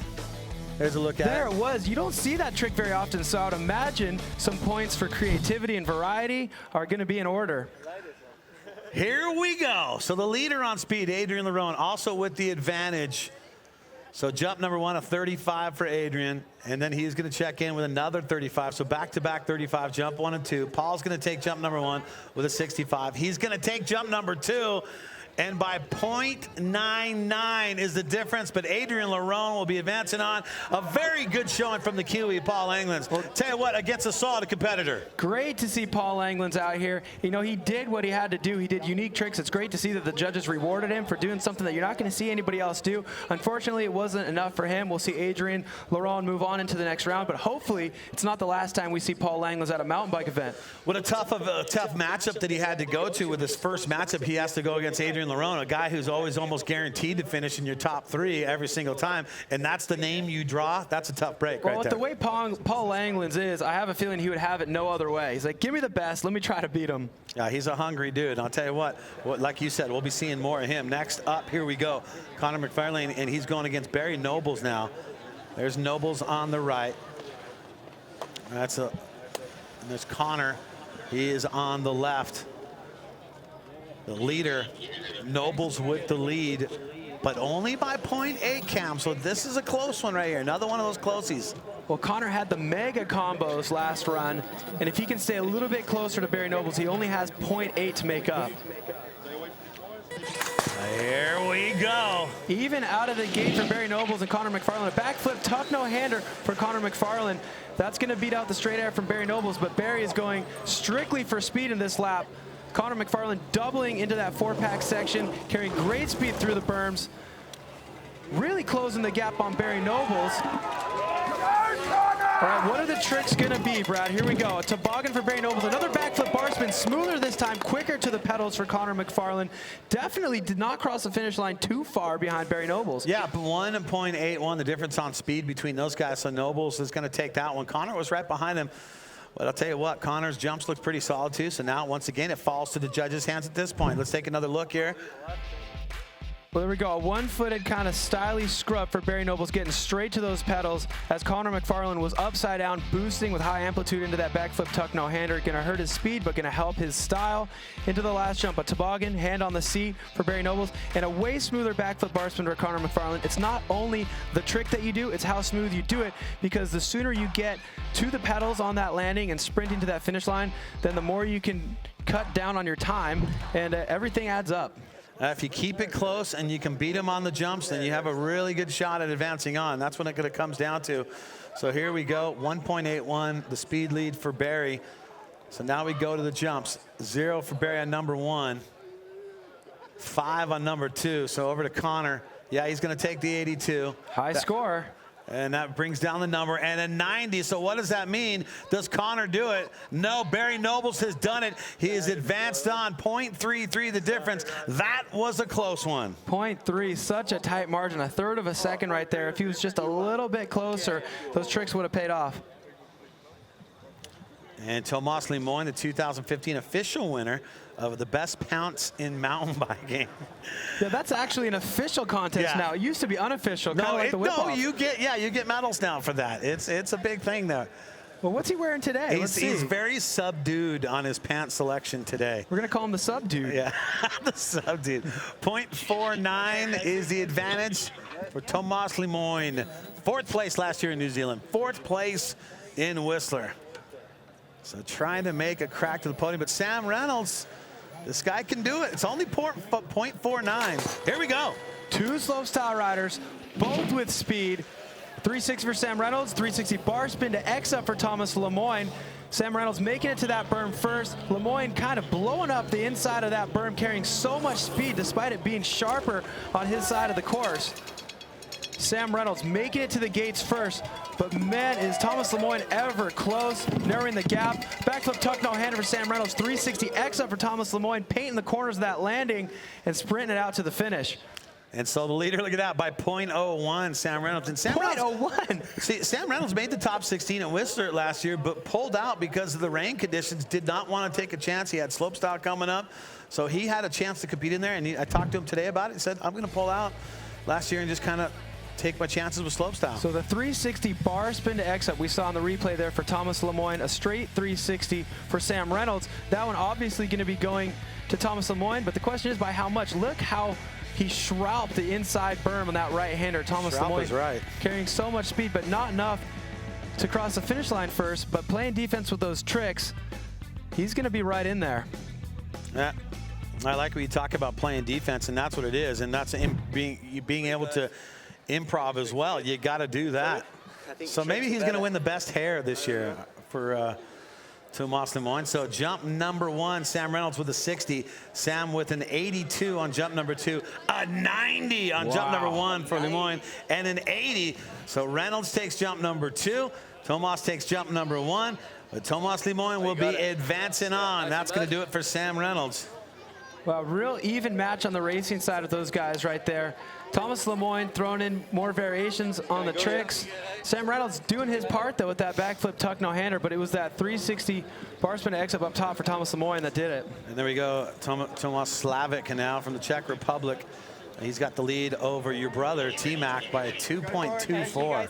S1: There's a look at it.
S3: There it was. You don't see that trick very often, so I would imagine some points for creativity and variety are going to be in order.
S1: Here we go. So the leader on speed, Adrian Lerone, also with the advantage. So jump number 1, a 35 for Adrian, and then he's going to check in with another 35. So back-to-back 35, jump 1 and 2. Paul's going to take jump number 1 with a 65. He's going to take jump number 2, and by 0.99 is the difference, but Adrian Lerone will be advancing on. A very good showing from the Kiwi, Paul Langlands. Tell you what, against a solid competitor.
S3: Great to see Paul Langlands out here. You know, he did what he had to do. He did unique tricks. It's great to see that the judges rewarded him for doing something that you're not going to see anybody else do. Unfortunately, it wasn't enough for him. We'll see Adrian Lerone move on into the next round, but hopefully it's not the last time we see Paul Langlands at a mountain bike event.
S1: What a tough matchup that he had to go to with his first matchup. He has to go against Adrian Lerone, a guy who's always almost guaranteed to finish in your top 3 every single time, and that's the name you draw. That's a tough break right there.
S3: Well, the way Paul Langlands is, I have a feeling he would have it no other way. He's like, give me the best. Let me try to beat him.
S1: Yeah, he's a hungry dude. And I'll tell you what, like you said, we'll be seeing more of him. Next up, here we go. Connor McFarlane, and he's going against Barry Nobles now. There's Nobles on the right. And there's Connor. He is on the left. The leader, Nobles with the lead, but only by 0.8, Cam. So this is a close one right here. Another one of those closies.
S3: Well, Connor had the mega combos last run, and if he can stay a little bit closer to Barry Nobles, he only has 0.8 to make up.
S1: Here we go.
S3: Even out of the gate for Barry Nobles and Connor McFarlane. A backflip tuck no-hander for Connor McFarlane. That's going to beat out the straight air from Barry Nobles, but Barry is going strictly for speed in this lap. Connor McFarlane doubling into that 4-pack section, carrying great speed through the berms. Really closing the gap on Barry Nobles. All right, what are the tricks going to be, Brad? Here we go. A toboggan for Barry Nobles. Another backflip bar spin, smoother this time, quicker to the pedals for Connor McFarlane. Definitely did not cross the finish line too far behind Barry Nobles.
S1: Yeah, 1.81, the difference on speed between those guys. So Nobles is going to take that one. Connor was right behind him. But I'll tell you what, Connor's jumps look pretty solid too. So now, once again, it falls to the judges' hands at this point. Let's take another look here.
S3: Well, there we go. A one-footed kind of stylish scrub for Barry Nobles, getting straight to those pedals as Connor McFarlane was upside down, boosting with high amplitude into that backflip tuck no-hander. Going to hurt his speed, but going to help his style into the last jump. A toboggan, hand on the seat for Barry Nobles, and a way smoother backflip bar spin for Connor McFarlane. It's not only the trick that you do, it's how smooth you do it, because the sooner you get to the pedals on that landing and sprinting to that finish line, then the more you can cut down on your time, and everything adds up.
S1: If you keep it close and you can beat him on the jumps, then you have a really good shot at advancing on. That's what it comes down to. So here we go, 1.81, the speed lead for Barry. So now we go to the jumps. 0 for Barry on number 1, 5 on number 2. So over to Connor. Yeah, he's going to take the 82.
S3: High score.
S1: And that brings down the number, and a 90. So what does that mean? Does Connor do it? No, Barry Nobles has done it. He is advanced on 0.33, the difference. That was a close one.
S3: 0.3, such a tight margin, 1/3 of a second right there. If he was just a little bit closer, those tricks would have paid off.
S1: And Tomas Lemoyne, the 2015 official winner of the best pounce in mountain biking.
S3: Yeah, that's actually an official contest now. It used to be unofficial, kind of like the whip-off.
S1: you get medals now for that. It's a big thing though.
S3: Well, what's he wearing today?
S1: He's very subdued on his pants selection today.
S3: We're going to call him the subdude.
S1: Yeah, the subdude. 0.49 is the advantage for Tomas Lemoyne. 4th place last year in New Zealand. 4th place in Whistler. So trying to make a crack to the podium, but Sam Reynolds, this guy can do it. It's only 0.49. Here we go.
S3: 2 slopestyle riders, both with speed. 360 for Sam Reynolds, 360 bar spin to X up for Thomas Lemoyne. Sam Reynolds making it to that berm first. Lemoyne kind of blowing up the inside of that berm, carrying so much speed despite it being sharper on his side of the course. Sam Reynolds making it to the gates first, but man, is Thomas Lemoyne ever close, narrowing the gap. Backflip tuck no hander for Sam Reynolds, 360 X up for Thomas Lemoyne, painting the corners of that landing and sprinting it out to the finish.
S1: And so the leader, look at that, by 0.01, Sam Reynolds. And Sam
S3: 0.01?
S1: See, Sam Reynolds made the top 16 at Whistler last year, but pulled out because of the rain conditions, did not want to take a chance. He had slopestyle coming up, so he had a chance to compete in there, and I talked to him today about it. He said, I'm going to pull out last year and just kind of take my chances with slopestyle.
S3: So the 360 bar spin to X up we saw on the replay there for Thomas Lemoyne, a straight 360 for Sam Reynolds. That one obviously going to be going to Thomas Lemoyne, but the question is by how much? Look how he shrouded the inside berm on that right-hander. Thomas Lemoyne
S1: is right.
S3: Carrying so much speed, but not enough to cross the finish line first, but playing defense with those tricks, he's going to be right in there.
S1: Yeah. I like when you talk about playing defense, and that's what it is, and that's being able to improv as well. You got to do that. So maybe he's going to win the best hair this year for Tomas Lemoyne. So jump number 1, Sam Reynolds with a 60. Sam with an 82 on jump number 2. A 90 on jump number 1 for Lemoyne. And an 80. So Reynolds takes jump number 2. Tomas takes jump number 1. But Tomas Lemoyne will be advancing on. That's going to do it for Sam Reynolds.
S3: Well, real even match on the racing side of those guys right there. Thomas Lemoyne throwing in more variations on the tricks. Sam Reynolds doing his part, though, with that backflip tuck no-hander, but it was that 360 bar spin X up top for Thomas Lemoyne that did it.
S1: And there we go, Tomas Slavic now from the Czech Republic. He's got the lead over your brother, T-Mac, by 2.24.
S3: Well,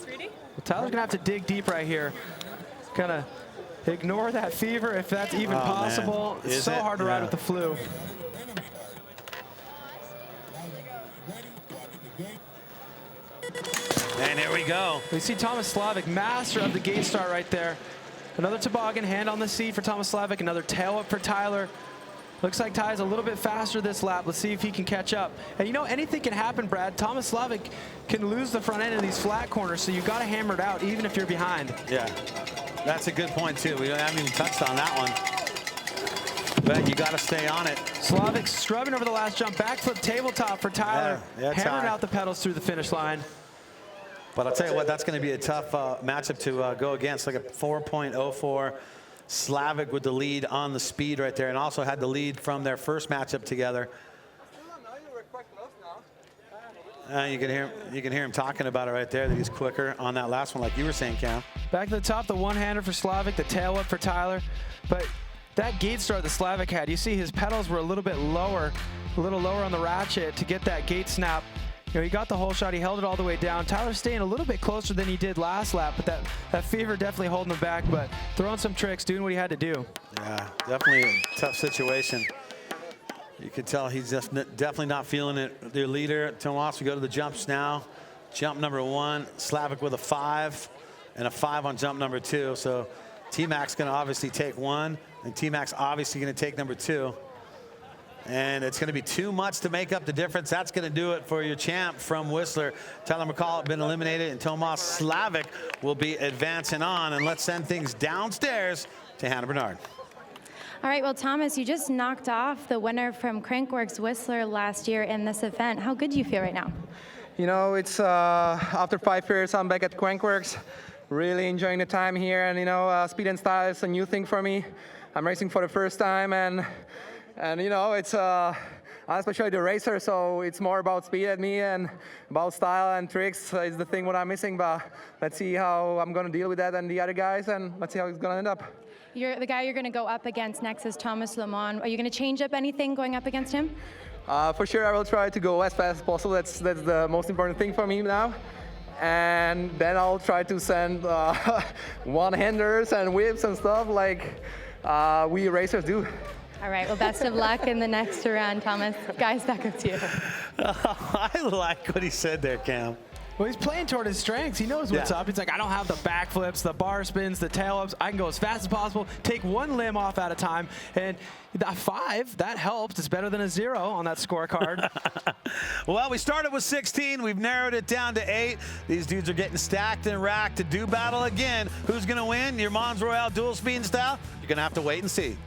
S3: Tyler's going to have to dig deep right here. Kind of ignore that fever if that's even possible. It's so hard to ride with the flu.
S1: And here we go.
S3: We see Thomas Slavic, master of the gate start right there. Another toboggan, hand on the seat for Thomas Slavic. Another tail up for Tyler. Looks like Ty's a little bit faster this lap. Let's see if he can catch up. And you know, anything can happen, Brad. Thomas Slavic can lose the front end in these flat corners, so you got to hammer it out even if you're behind.
S1: Yeah, that's a good point too. We haven't even touched on that one. But you got to stay on it.
S3: Slavic scrubbing over the last jump. Backflip tabletop for Tyler.
S1: Yeah,
S3: hammering out the pedals through the finish line.
S1: But I'll tell you what, that's going to be a tough matchup to go against. Like a 4.04. Slavic with the lead on the speed right there, and also had the lead from their first matchup together. You can hear him talking about it right there, that he's quicker on that last one, like you were saying, Cam.
S3: Back to the top, the one-hander for Slavic, the tail whip for Tyler. But that gate start that Slavic had, you see his pedals were a little lower on the ratchet to get that gate snap. You know, he got the whole shot, he held it all the way down. Tyler's staying a little bit closer than he did last lap, but that fever definitely holding him back, but throwing some tricks, doing what he had to do.
S1: Yeah, definitely a tough situation. You can tell he's just definitely not feeling it. Their leader, Tomas, we go to the jumps now. Jump number 1, Slavic with a 5, and a 5 on jump number 2. So T-Mac's gonna obviously take 1, and T-Mac's obviously gonna take number 2. And it's going to be too much to make up the difference. That's going to do it for your champ from Whistler. Tyler McCall been eliminated, and Tomas Slavic will be advancing on. And let's send things downstairs to Hannah Bernard.
S2: All right, well, Thomas, you just knocked off the winner from Crankworx Whistler last year in this event. How good do you feel right now?
S11: You know, it's after 5 years, I'm back at Crankworx. Really enjoying the time here, and you know, speed and style is a new thing for me. I'm racing for the first time, and you know, it's I'm I'm especially the racer, so it's more about speed at me and about style and tricks is the thing what I'm missing. But let's see how I'm going to deal with that and the other guys, and let's see how it's going to end up.
S2: The guy you're going to go up against next is Thomas Lemon. Are you going to change up anything going up against him?
S11: For sure, I will try to go as fast as possible. That's the most important thing for me now. And then I'll try to send one-handers and whips and stuff like we racers do.
S2: All right, well, best of luck in the next round, Thomas. Guys, back up to you.
S1: I like what he said there, Cam.
S3: Well, he's playing toward his strengths. He knows what's up. He's like, I don't have the backflips, the bar spins, the tail ups. I can go as fast as possible, take one limb off at a time. And a 5, that helps. It's better than a 0 on that scorecard.
S1: Well, we started with 16. We've narrowed it down to 8. These dudes are getting stacked and racked to do battle again. Who's going to win your Mons Royale dual speed and style? You're going to have to wait and see.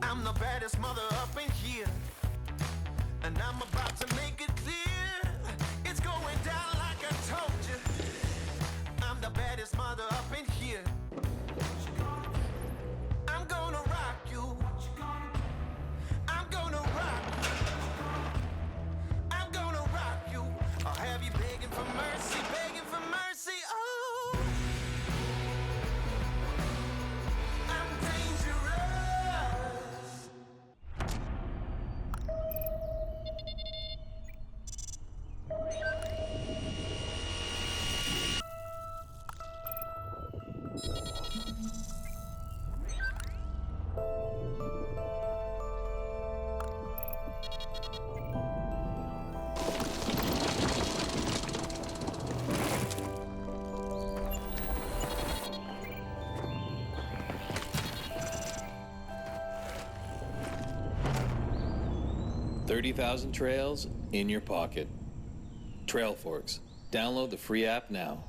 S8: I'm the baddest mother up in here, and I'm about to make it clear. It's going down like I told you. I'm the baddest mother up in here. I'm gonna rock you. I'm gonna rock you. I'm gonna rock you. I'll have you begging for mercy, begging for mercy. Oh, I'm dangerous.
S9: 30,000 trails in your pocket. Crankworx. Download the free app now.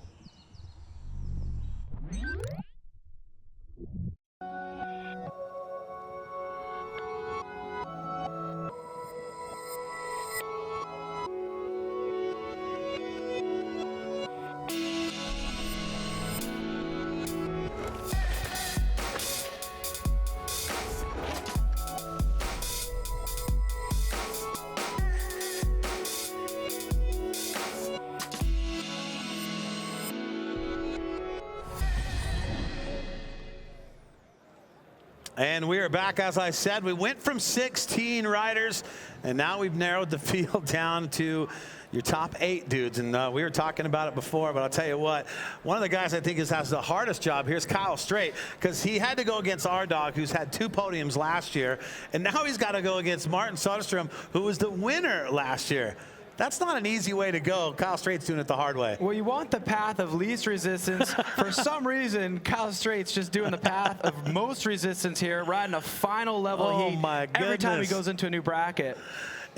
S1: And we are back. As I said, we went from 16 riders, and now we've narrowed the field down to your top 8 dudes. And we were talking about it before, but I'll tell you what, one of the guys I think has the hardest job here is Kyle Straight, because he had to go against our dog, who's had 2 podiums last year, and now he's got to go against Martin Soderstrom, who was the winner last year. That's not an easy way to go. Kyle Straight's doing it the hard way.
S3: Well, you want the path of least resistance. For some reason, Kyle Straight's just doing the path of most resistance here, riding a final level heat every time he goes into a new bracket.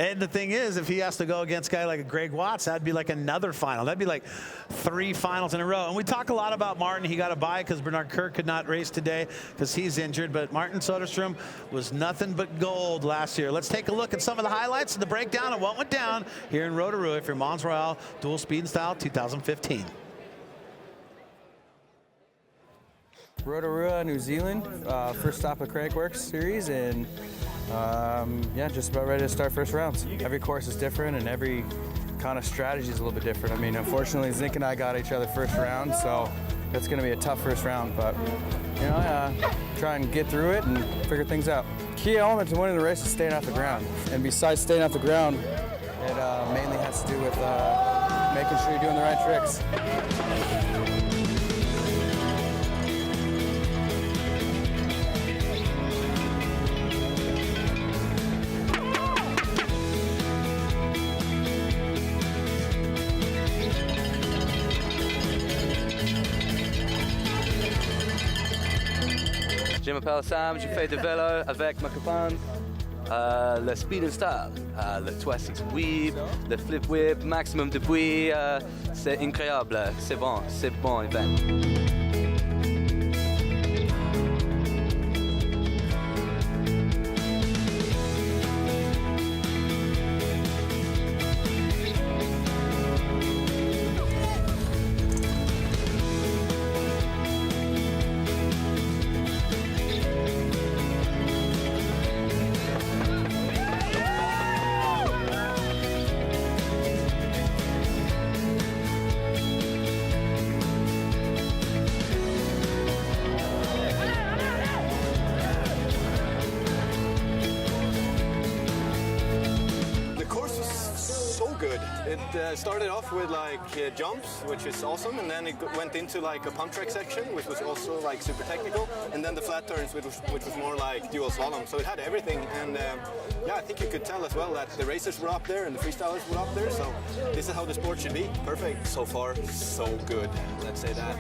S1: And the thing is, if he has to go against a guy like Greg Watts, that'd be like another final. That'd be like 3 finals in a row. And we talk a lot about Martin. He got a bye because Bernard Kerr could not race today because he's injured. But Martin Soderstrom was nothing but gold last year. Let's take a look at some of the highlights and the breakdown of what went down here in Rotorua for Mons Royale Dual Speed and Style 2015.
S11: Rotorua, New Zealand, first stop of Crankworx series, and yeah, just about ready to start first rounds. Every course is different, and every kind of strategy is a little bit different. I mean, unfortunately, Zink and I got each other first round, so it's going to be a tough first round, but you know, try and get through it and figure things out. Key element to winning the race is staying off the ground, and besides staying off the ground, it mainly has to do with making sure you're doing the right tricks.
S14: Je m'appelle Sam, je fais du vélo avec ma copine. Le speed and style, le 360 whip, le flip whip, maximum de bruit, c'est incroyable, c'est bon event.
S7: Good. It started off with like jumps, which is awesome, and then it went into like a pump track section, which was also like super technical, and then the flat turns, which was more like dual slalom. So it had everything, and yeah, I think you could tell as well that the racers were up there and the freestylers were up there. So this is how the sport should be. Perfect so far, so good. Let's say that.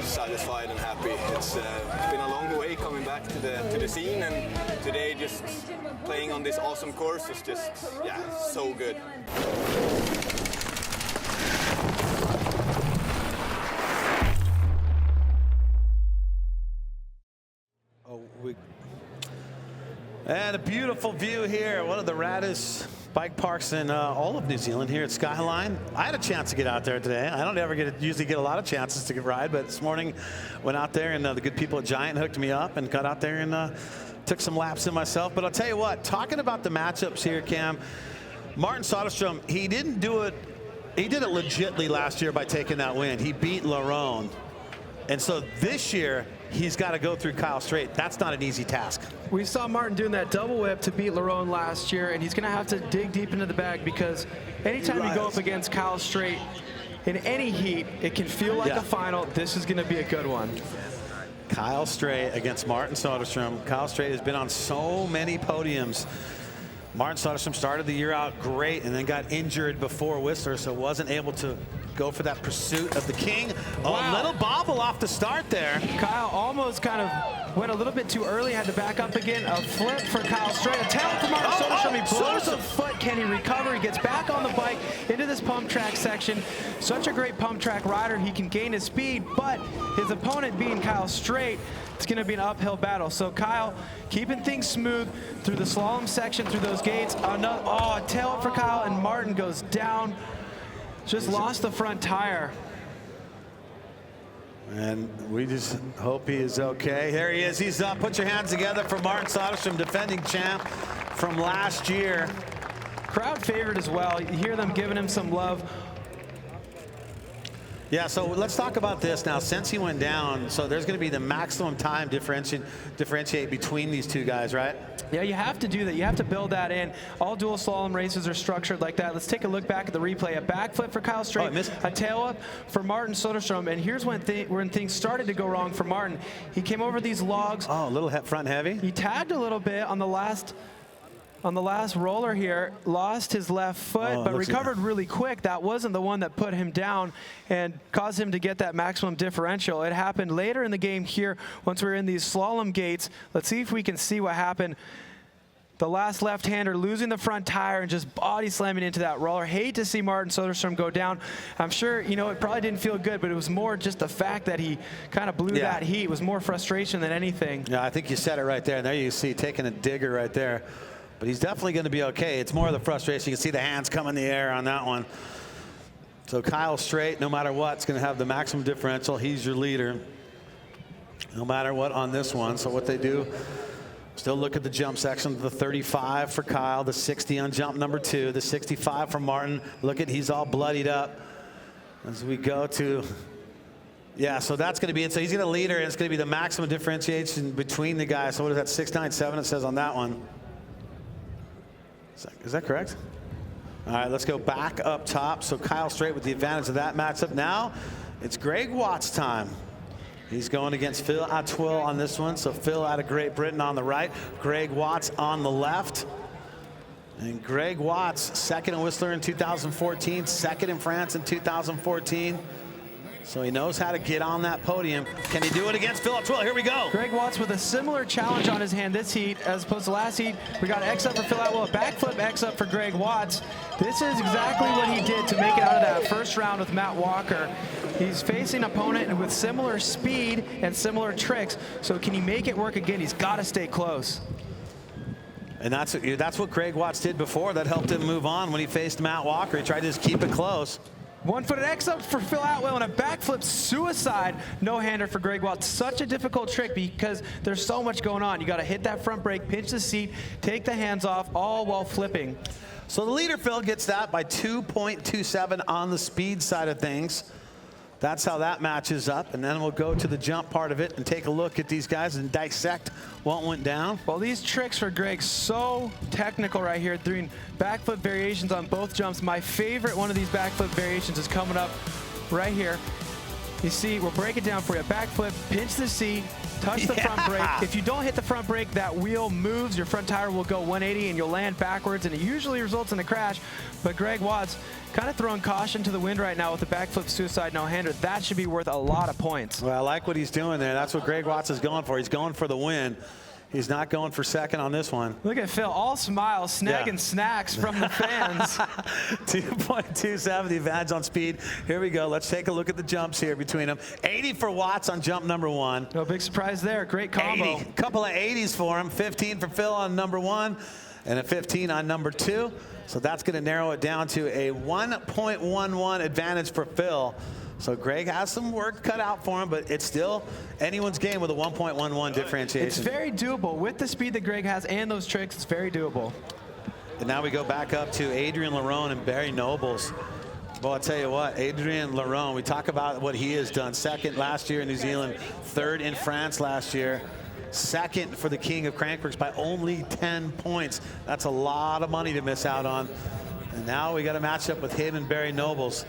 S7: Satisfied and happy. It's been a long way coming back to the scene, and today just playing on this awesome course is just, yeah, so good.
S1: And a beautiful view here. One of the raddest bike parks in all of New Zealand here at Skyline. I had a chance to get out there today. I don't ever usually get a lot of chances to ride, but this morning went out there, and the good people at Giant hooked me up and got out there and took some laps in myself. But I'll tell you what, talking about the matchups here, Cam, Martin Soderstrom, he didn't do it. He did it legitly last year by taking that win. He beat Larone. And so this year, he's got to go through Kyle Straight. That's not an easy task.
S3: We saw Martin doing that double whip to beat Larone last year, and he's going to have to dig deep into the bag, because anytime you go up against Kyle Straight in any heat, it can feel like a final. This is going to be a good one.
S1: Kyle Straight against Martin Soderstrom. Kyle Straight has been on so many podiums. Martin Soderstrom started the year out great and then got injured before Whistler, so wasn't able to go for that pursuit of the king.
S3: Wow.
S1: A little bobble off the start there.
S3: Kyle almost kind of went a little bit too early, had to back up again. A flip for Kyle Straight. A tail for Martin Soderstrom. He blows a foot. Can he recover? He gets back on the bike into this pump track section. Such a great pump track rider. He can gain his speed, but his opponent being Kyle Straight, it's going to be an uphill battle. So Kyle keeping things smooth through the slalom section, through those gates. A tail up for Kyle, and Martin goes down. Just lost the front tire.
S1: And we just hope he is okay. There he is. He's up. Put your hands together for Martin Soderstrom, defending champ from last year.
S3: Crowd favorite as well. You hear them giving him some love.
S1: Yeah, so let's talk about this now. Since he went down, so there's going to be the maximum time differentiate between these two guys, right?
S3: Yeah, you have to do that. You have to build that in. All dual slalom races are structured like that. Let's take a look back at the replay. A backflip for Kyle Straight, a tail up for Martin Soderstrom, and here's when things started to go wrong for Martin. He came over these logs.
S1: Oh, a little front heavy.
S3: He tagged a little bit on the last roller here, lost his left foot, but recovered really quick. That wasn't the one that put him down and caused him to get that maximum differential. It happened later in the game here once we were in these slalom gates. Let's see if we can see what happened. The last left-hander losing the front tire and just body slamming into that roller. Hate to see Martin Soderstrom go down. I'm sure, you know, it probably didn't feel good, but it was more just the fact that he kind of blew that heat. It was more frustration than anything.
S1: Yeah, I think you said it right there. And there you see taking a digger right there. But he's definitely going to be okay. It's more of the frustration. You can see the hands come in the air on that one. So Kyle Straight, no matter what, is going to have the maximum differential. He's your leader, no matter what on this one. So what they do, Still look at the jump section. The 35 for Kyle, the 60 on jump number 2, the 65 for Martin. Look at, he's all bloodied up as we go to, yeah, so that's going to be it. So he's going to lead her, and it's going to be the maximum differentiation between the guys. So what is that, 6.97 it says on that one? Is that correct? All right, let's go back up top. So Kyle straight with the advantage of that matchup. Now it's Greg Watts' time. He's going against Phil Atwill on this one. So Phil out of Great Britain on the right, Greg Watts on the left. And Greg Watts, second in Whistler in 2014, second in France in 2014. So he knows how to get on that podium. Can he do it against Phil Atwill? Here we go.
S3: Greg Watts with a similar challenge on his hand this heat as opposed to last heat. We got X up for Phil Atwill, a backflip X up for Greg Watts. This is exactly what he did to make it out of that first round with Matt Walker. He's facing an opponent with similar speed and similar tricks. So can he make it work again? He's got to stay close.
S1: And that's what Greg Watts did before. That helped him move on when he faced Matt Walker. He tried to just keep it close.
S3: One-footed X up for Phil Atwill and a backflip suicide no-hander for Greg Watts. Such a difficult trick because there's so much going on. You got to hit that front brake, pinch the seat, take the hands off, all while flipping.
S1: So the leader, Phil, gets that by 2.27 on the speed side of things. That's how that matches up. And then we'll go to the jump part of it and take a look at these guys and dissect what went down.
S3: Well, these tricks for Greg, so technical right here, doing backflip variations on both jumps. My favorite one of these backflip variations is coming up right here. You see, we'll break it down for you. Backflip, pinch the seat, touch the front brake. If you don't hit the front brake, that wheel moves. Your front tire will go 180 and you'll land backwards, and it usually results in a crash. But Greg Watts kind of throwing caution to the wind right now with the backflip suicide no-hander. That should be worth a lot of points.
S1: Well, I like what he's doing there. That's what Greg Watts is going for. He's going for the win. He's not going for second on this one.
S3: Look at Phil, all smiles, snagging snacks from the fans.
S1: 2.27, the advantage on speed. Here we go. Let's take a look at the jumps here between them. 80 for Watts on jump number 1.
S3: No big surprise there. Great combo.
S1: 80. Couple of 80s for him. 15 for Phil on number 1 and a 15 on number 2. So that's going to narrow it down to a 1.11 advantage for Phil. So Greg has some work cut out for him, but it's still anyone's game with a 1.11 differentiation.
S3: It's very doable. With the speed that Greg has and those tricks, it's very doable.
S1: And now we go back up to Adrian Larone and Barry Nobles. Well, I'll tell you what, Adrian Larone, we talk about what he has done. Second last year in New Zealand, third in France last year. Second for the king of Crankworx by only 10 points. That's a lot of money to miss out on. And now we got a matchup with him and Barry Nobles.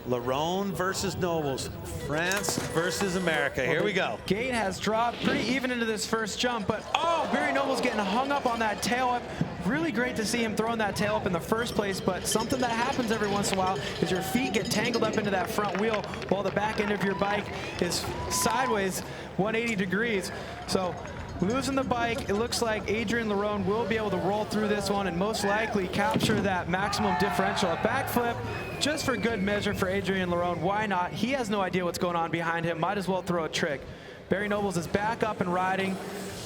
S1: Larone versus Nobles, France versus America. Here we go.
S3: Gate has dropped pretty even into this first jump, but oh, Barry Nobles getting hung up on that tail whip. Really great to see him throwing that tail up in the first place, but something that happens every once in a while is your feet get tangled up into that front wheel while the back end of your bike is sideways 180 degrees. So losing the bike, it looks like Adrian Larone will be able to roll through this one and most likely capture that maximum differential. A backflip, just for good measure for Adrian Larone. Why not? He has no idea what's going on behind him. Might as well throw a trick. Barry Nobles is back up and riding.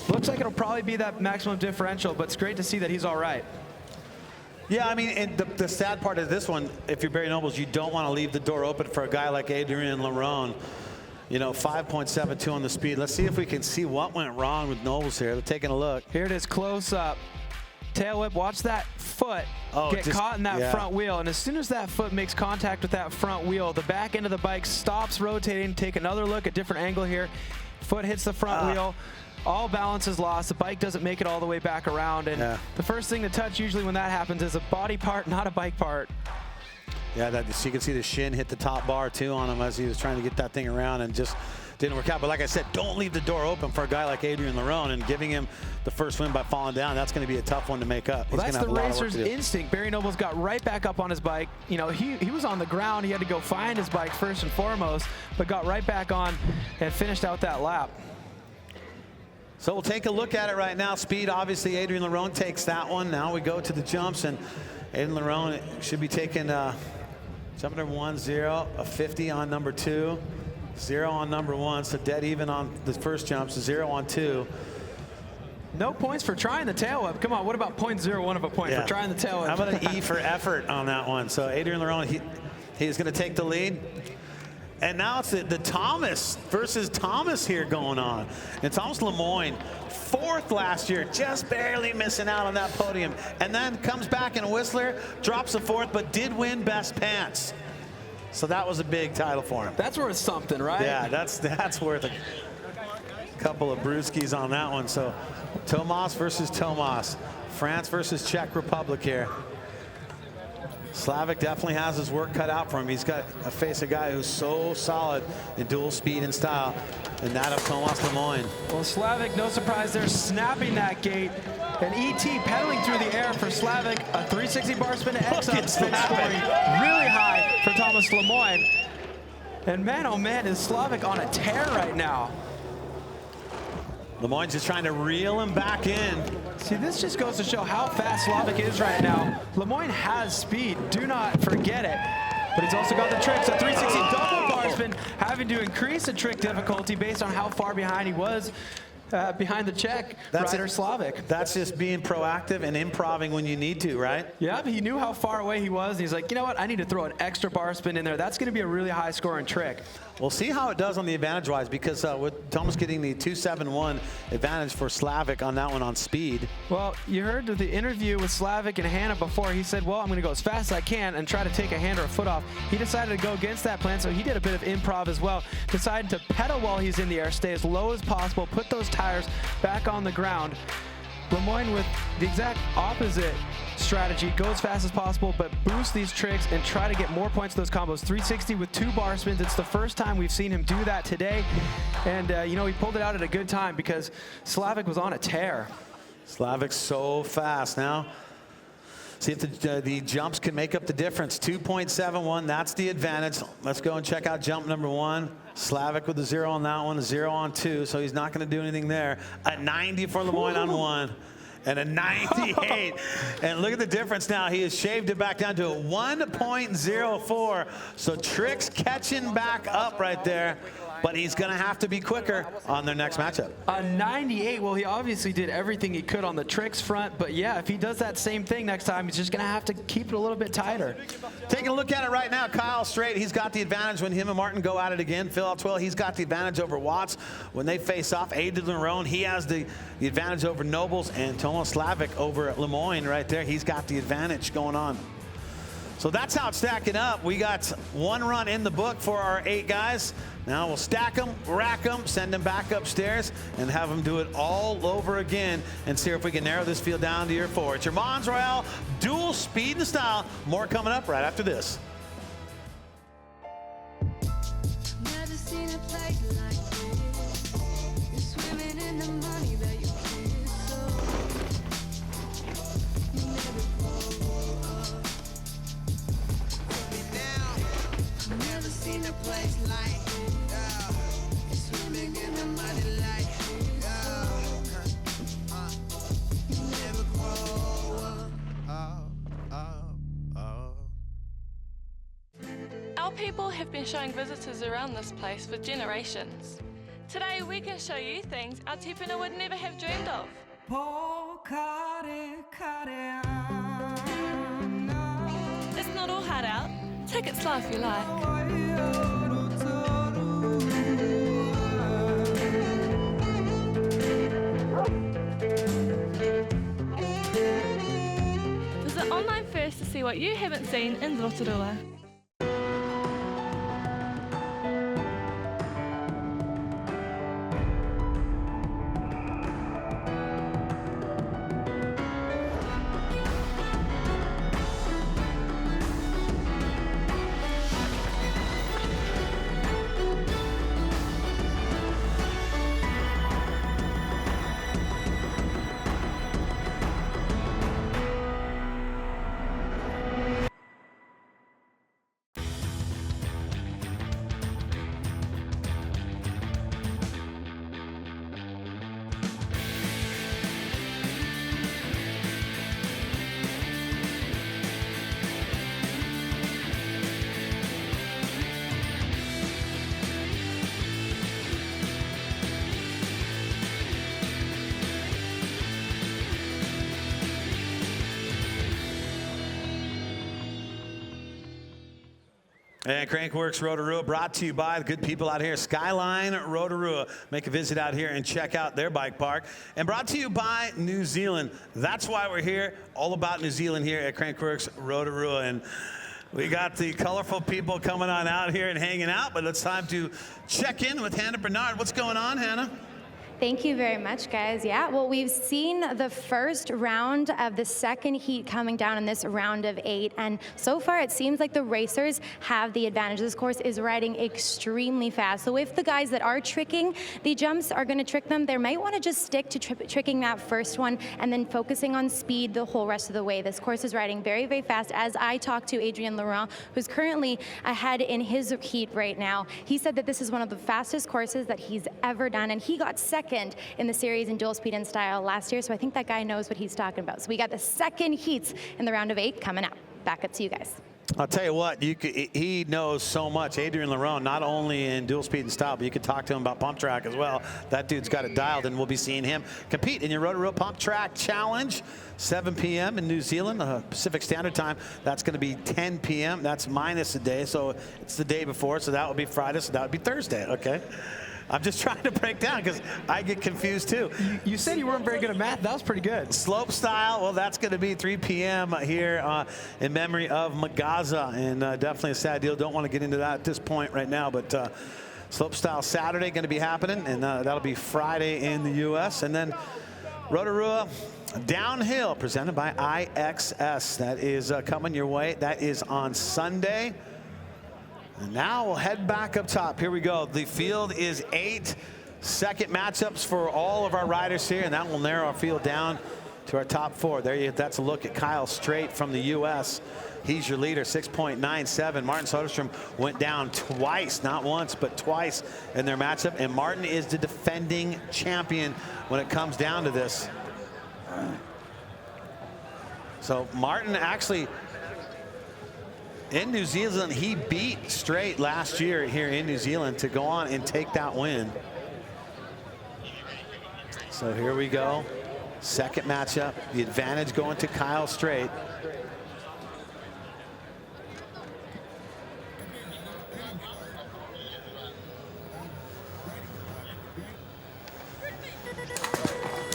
S3: Looks like it'll probably be that maximum differential, but it's great to see that he's all right.
S1: Yeah, I mean, and the sad part of this one, if you're Barry Nobles, you don't want to leave the door open for a guy like Adrian Larone. You know, 5.72 on the speed. Let's see if we can see what went wrong with Nobles here. They're taking a look.
S3: Here it is close up. Tail whip, watch that foot get caught in that front wheel. And as soon as that foot makes contact with that front wheel, the back end of the bike stops rotating. Take another look, a different angle here. Foot hits the front wheel. All balance is lost. The bike doesn't make it all the way back around. And the first thing to touch usually when that happens is a body part, not a bike part.
S1: Yeah, so you can see the shin hit the top bar too on him as he was trying to get that thing around and just didn't work out. But like I said, don't leave the door open for a guy like Adrian Larone, and giving him the first win by falling down, that's going to be a tough one to make up.
S3: Well, that's the racer's instinct. Barry Nobles got right back up on his bike. You know, he was on the ground. He had to go find his bike first and foremost, but got right back on and finished out that lap.
S1: So we'll take a look at it right now. Speed, obviously, Adrian Larone takes that one. Now we go to the jumps, and Adrian Larone should be taking jump number 1, 0, a 50 on number 2, 0 on number 1, so dead even on the first jumps, 0 on 2.
S3: No points for trying the tail whip. Come on, what about 0.01 of a point for trying the tail whip?
S1: How about an E for effort on that one? So Adrian Larone, he's going to take the lead. And now it's the Thomas versus Thomas here going on. And Thomas Lemoyne, 4th last year, just barely missing out on that podium. And then comes back in Whistler, drops a 4th, but did win Best Pants. So that was a big title for him.
S3: That's worth something, right?
S1: Yeah, that's worth a couple of brewskis on that one. So Tomas versus Tomas. France versus Czech Republic here. Slavic definitely has his work cut out for him. He's got a face a guy who's so solid in dual speed and style, and that of Tomas Lemoyne.
S3: Well, Slavic, no surprise, they're snapping that gate. An ET pedaling through the air for Slavic. A 360 bar spin to X up spin scoring really high for Tomas Lemoyne. And man, oh man, is Slavic on a tear right now.
S1: Lemoyne's just trying to reel him back in.
S3: See, this just goes to show how fast Slavic is right now. Lemoyne has speed, do not forget it. But he's also got the tricks, a 360 double bar spin, having to increase the trick difficulty based on how far behind he was. Behind the Czech rider Slavic.
S1: That's just being proactive and improving when you need to, right?
S3: Yeah, he knew how far away he was. He's like, you know what? I need to throw an extra bar spin in there. That's going to be a really high scoring trick.
S1: We'll see how it does on the advantage-wise, because with Thomas getting the 2.71 advantage for Slavic on that one on speed.
S3: Well, you heard the interview with Slavic and Hannah before. He said, well, I'm going to go as fast as I can and try to take a hand or a foot off. He decided to go against that plan, so he did a bit of improv as well. Decided to pedal while he's in the air, stay as low as possible, put those tires back on the ground. Lemoyne with the exact opposite strategy, go as fast as possible, but boost these tricks and try to get more points to those combos. 360 with 2 bar spins. It's the first time we've seen him do that today. And, you know, he pulled it out at a good time because Slavic was on a tear.
S1: Slavic's so fast now. See if the jumps can make up the difference. 2.71, that's the advantage. Let's go and check out jump number 1. Slavic with a 0 on that one, a 0 on 2, so he's not going to do anything there. A 90 for Lemoyne on 1. And a 98. And look at the difference now. He has shaved it back down to a 1.04. So Tricks catching back up right there. But he's going to have to be quicker on their next matchup.
S3: A 98. Well, he obviously did everything he could on the Tricks front. But yeah, if he does that same thing next time, he's just going to have to keep it a little bit tighter.
S1: Taking a look at it right now, Kyle Straight, he's got the advantage when him and Martin go at it again. Phil Altwell, he's got the advantage over Watts when they face off. Adrian Larone, he has the advantage over Nobles, and Tomas Slavic over Lemoyne right there. He's got the advantage going on. So that's how it's stacking up. We got 1 run in the book for our 8 guys. Now we'll stack them, rack them, send them back upstairs, and have them do it all over again and see if we can narrow this field down to your 4. It's your Mons Royale dual speed and style. More coming up right after this.
S5: Never seen a place like this. You're swimming in the money that you kiss. So you never grow up. Never seen a place like this. You're swimming in the money like this. You never grow up.
S6: Our people have been showing visitors around this place for generations. Today we can show you things our tipuna would never have dreamed of. It's not all hard out. Take it slow if you like. Visit online first to see what you haven't seen in Rotorua.
S1: And Crankworx Rotorua brought to you by the good people out here, Skyline Rotorua. Make a visit out here and check out their bike park. And brought to you by New Zealand. That's why we're here, all about New Zealand here at Crankworx Rotorua. And we got the colorful people coming on out here and hanging out, but it's time to check in with Hannah Bernard. What's going on, Hannah?
S2: Thank you very much, guys. Yeah, well, we've seen the first round of the second heat coming down in this round of 8, and so far it seems like the racers have the advantage. This course is riding extremely fast, so if the guys that are tricking the jumps are going to trick them, they might want to just stick to tricking that first one and then focusing on speed the whole rest of the way. This course is riding very, very fast. As I talked to Adrien Laurent, who's currently ahead in his heat right now, he said that this is one of the fastest courses that he's ever done, and he got second in the series in dual speed and style last year, so I think that guy knows what he's talking about. So we got the second heats in the round of 8 coming up. Back up to you guys.
S1: I'll tell you what, he knows so much. Adrien Laurent, not only in dual speed and style, but you could talk to him about pump track as well. That dude's got it dialed, and we'll be seeing him compete in your Rotorua Pump Track Challenge, 7 p.m. in New Zealand, Pacific Standard Time. That's going to be 10 p.m. That's minus a day, so it's the day before, so that would be Friday, so that would be Thursday, okay? I'm just trying to break down because I get confused too.
S3: You said you weren't very good at math. That was pretty good.
S1: Slope style, well, that's going to be 3 p.m. here in memory of Magaza, and definitely a sad deal. Don't want to get into that at this point right now, but slope style Saturday going to be happening, and that'll be Friday in the U.S. And then Rotorua Downhill presented by IXS. That is coming your way. That is on Sunday. And now we'll head back up top. Here we go. The field is 8 second matchups for all of our riders here, and that will narrow our field down to our top 4. That's a look at Kyle Straight from the U.S. He's your leader, 6.97. Martin Soderstrom went down twice, not once, but twice in their matchup, and Martin is the defending champion when it comes down to this. So Martin actually, in New Zealand, he beat Straight last year here in New Zealand to go on and take that win. So here we go. Second matchup. The advantage going to Kyle Straight.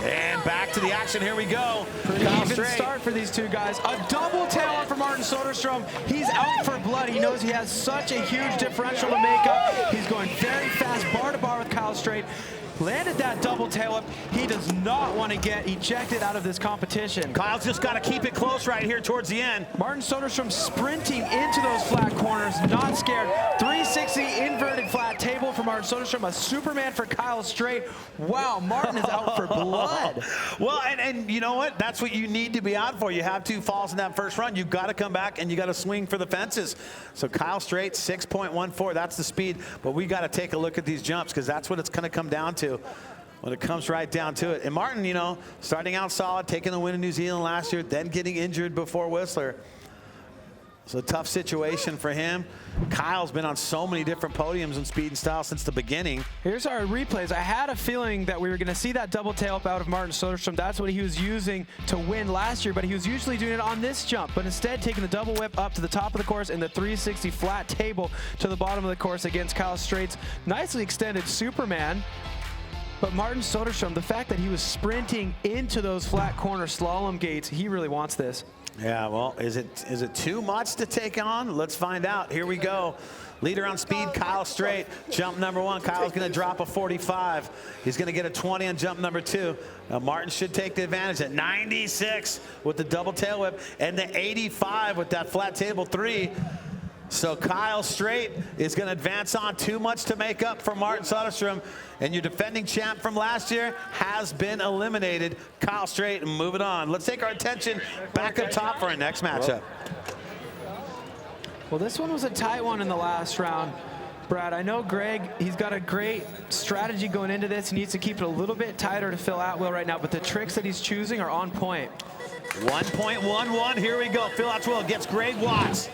S1: And back to the action. Here we go.
S3: Pretty even start for these two guys. A double tail up for Martin Soderstrom. He's out for blood. He knows he has such a huge differential to make up. He's going very fast, bar to bar with Kyle Straight. Landed that double tail up. He does not want to get ejected out of this competition.
S1: Kyle's just got to keep it close right here towards the end.
S3: Martin Soderstrom sprinting into those flat corners, not scared. 360 inverted flat table for Martin Soderstrom, a Superman for Kyle Straight. Wow, Martin is out for blood.
S1: Well, and you know what? That's what you need to be out for. You have 2 falls in that first run. You've got to come back and you got to swing for the fences. So Kyle Straight, 6.14. That's the speed. But we got to take a look at these jumps because that's what it's going to come down to when it comes right down to it. And Martin, you know, starting out solid, taking the win in New Zealand last year, then getting injured before Whistler. So a tough situation for him. Kyle's been on so many different podiums in speed and style since the beginning.
S3: Here's our replays. I had a feeling that we were going to see that double tail up out of Martin Soderstrom. That's what he was using to win last year, but he was usually doing it on this jump, but instead taking the double whip up to the top of the course and the 360 flat table to the bottom of the course against Kyle Straight's nicely extended Superman. But Martin Soderstrom, the fact that he was sprinting into those flat corner slalom gates, he really wants this.
S1: Yeah, well, is it too much to take on? Let's find out. Here we go. Leader on speed, Kyle Straight. Jump number 1, Kyle's going to drop a 45. He's going to get a 20 on jump number 2. Now Martin should take the advantage at 96 with the double tail whip and the 85 with that flat table 3. So Kyle Straight is going to advance on. Too much to make up for Martin Soderstrom. And your defending champ from last year has been eliminated. Kyle Straight, moving on. Let's take our attention back up top for our next matchup.
S3: Well, this one was a tight one in the last round. Brad, I know Greg, he's got a great strategy going into this. He needs to keep it a little bit tighter to Phil Atwill right now, but the tricks that he's choosing are on point.
S1: 1.11, here we go. Phil Atwill gets Greg Watts.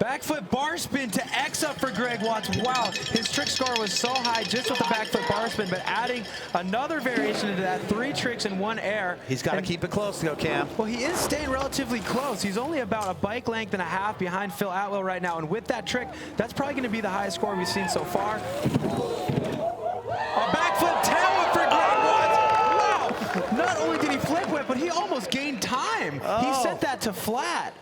S3: Back flip bar spin to X up for Greg Watts. Wow, his trick score was so high just with the back flip bar spin, but adding another variation into that, 3 tricks in 1 air.
S1: He's got to keep it close to go, Cam.
S3: Well, he is staying relatively close. He's only about a bike length and a half behind Phil Atwell right now, and with that trick, that's probably going to be the highest score we've seen so far. A backflip tail whip for Greg Watts. Wow! Not only did he flip whip, but he almost gained time. He sent that to flat.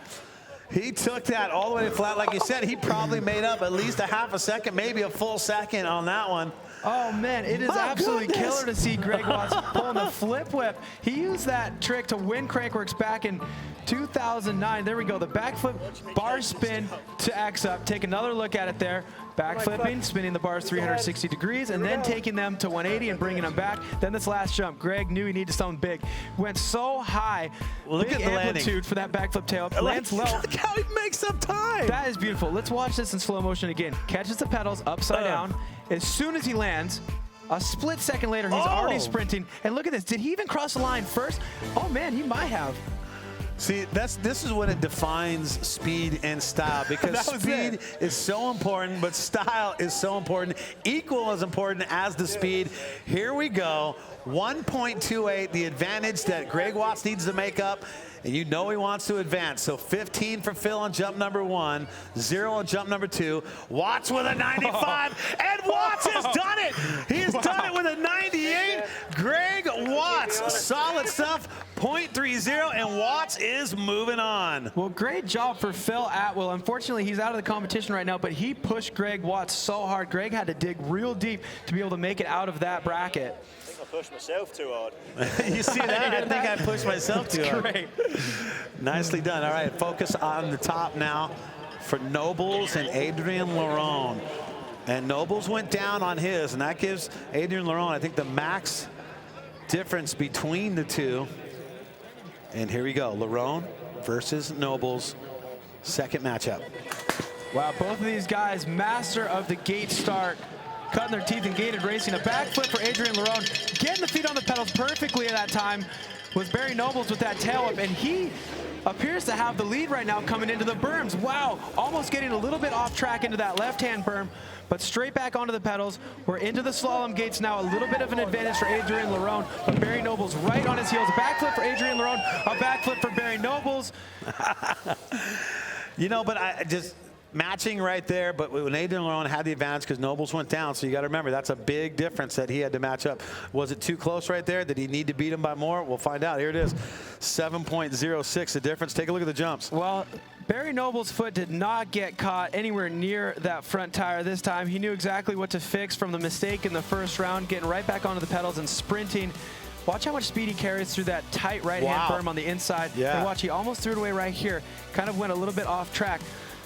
S1: He took that all the way to flat. Like you said, he probably made up at least a half a second, maybe a full second on that one.
S3: Oh, man, it is absolutely killer to see Greg Watts pulling the flip whip. He used that trick to win Crankworx back in 2009. There we go, the backflip bar spin to X up. Take another look at it there. Backflipping, spinning the bars 360 degrees, and then taking them to 180 and bringing them back. Then this last jump, Greg knew he needed something big. Went so high,
S1: look at the
S3: amplitude
S1: landing
S3: for that backflip tail. Lands low.
S1: Look how he makes up time.
S3: That is beautiful. Let's watch this in slow motion again. Catches the pedals upside down. As soon as he lands, a split second later, he's already sprinting. And look at this. Did he even cross the line first? Oh, man, he might have.
S1: See, this is when it defines speed and style, because speed is so important, but style is so important, equal as important as the speed. Here we go, 1.28, the advantage that Greg Watts needs to make up, and you know he wants to advance. So 15 for Phil on jump number 1, 0 on jump number 2. Watts with a 95, and Watts has done it. He has done it with a 98. Greg Watts, solid stuff, 0.30, and Watts is moving on.
S3: Well, great job for Phil Atwell. Unfortunately, he's out of the competition right now, but he pushed Greg Watts so hard. Greg had to dig real deep to be able to make it out of that bracket.
S15: I pushed myself too hard.
S1: You see that? I think I pushed myself too hard.
S3: Great.
S1: Nicely done. All right, focus on the top now for Nobles and Adrian Laurent. And Nobles went down on his, and that gives Adrian Laurent, I think, the max difference between the two. And here we go, Laurent versus Nobles, second matchup.
S3: Wow, both of these guys, master of the gate start, cutting their teeth in gated racing. A backflip for Adrian Laurent, getting the feet on the pedals perfectly at that time was Barry Nobles with that tail whip, and he appears to have the lead right now coming into the berms. Wow, almost getting a little bit off track into that left-hand berm, but straight back onto the pedals. We're into the slalom gates now, a little bit of an advantage for Adrian Laurent, but Barry Nobles right on his heels. A backflip for Adrian Laurent, a backflip for Barry Nobles.
S1: You know, but I just matching right there, but when Adrian Laurent had the advantage because Nobles went down, so you got to remember that's a big difference that he had to match up. Was it too close right there? Did he need to beat him by more? We'll find out. Here it is, 7.06 the difference. Take a look at the jumps.
S3: Well, Barry Noble's foot did not get caught anywhere near that front tire this time. He knew exactly what to fix from the mistake in the first round, getting right back onto the pedals and sprinting. Watch how much speed he carries through that tight right-hand berm on the inside.
S1: Yeah.
S3: And watch, he almost threw it away right here. Kind of went a little bit off track.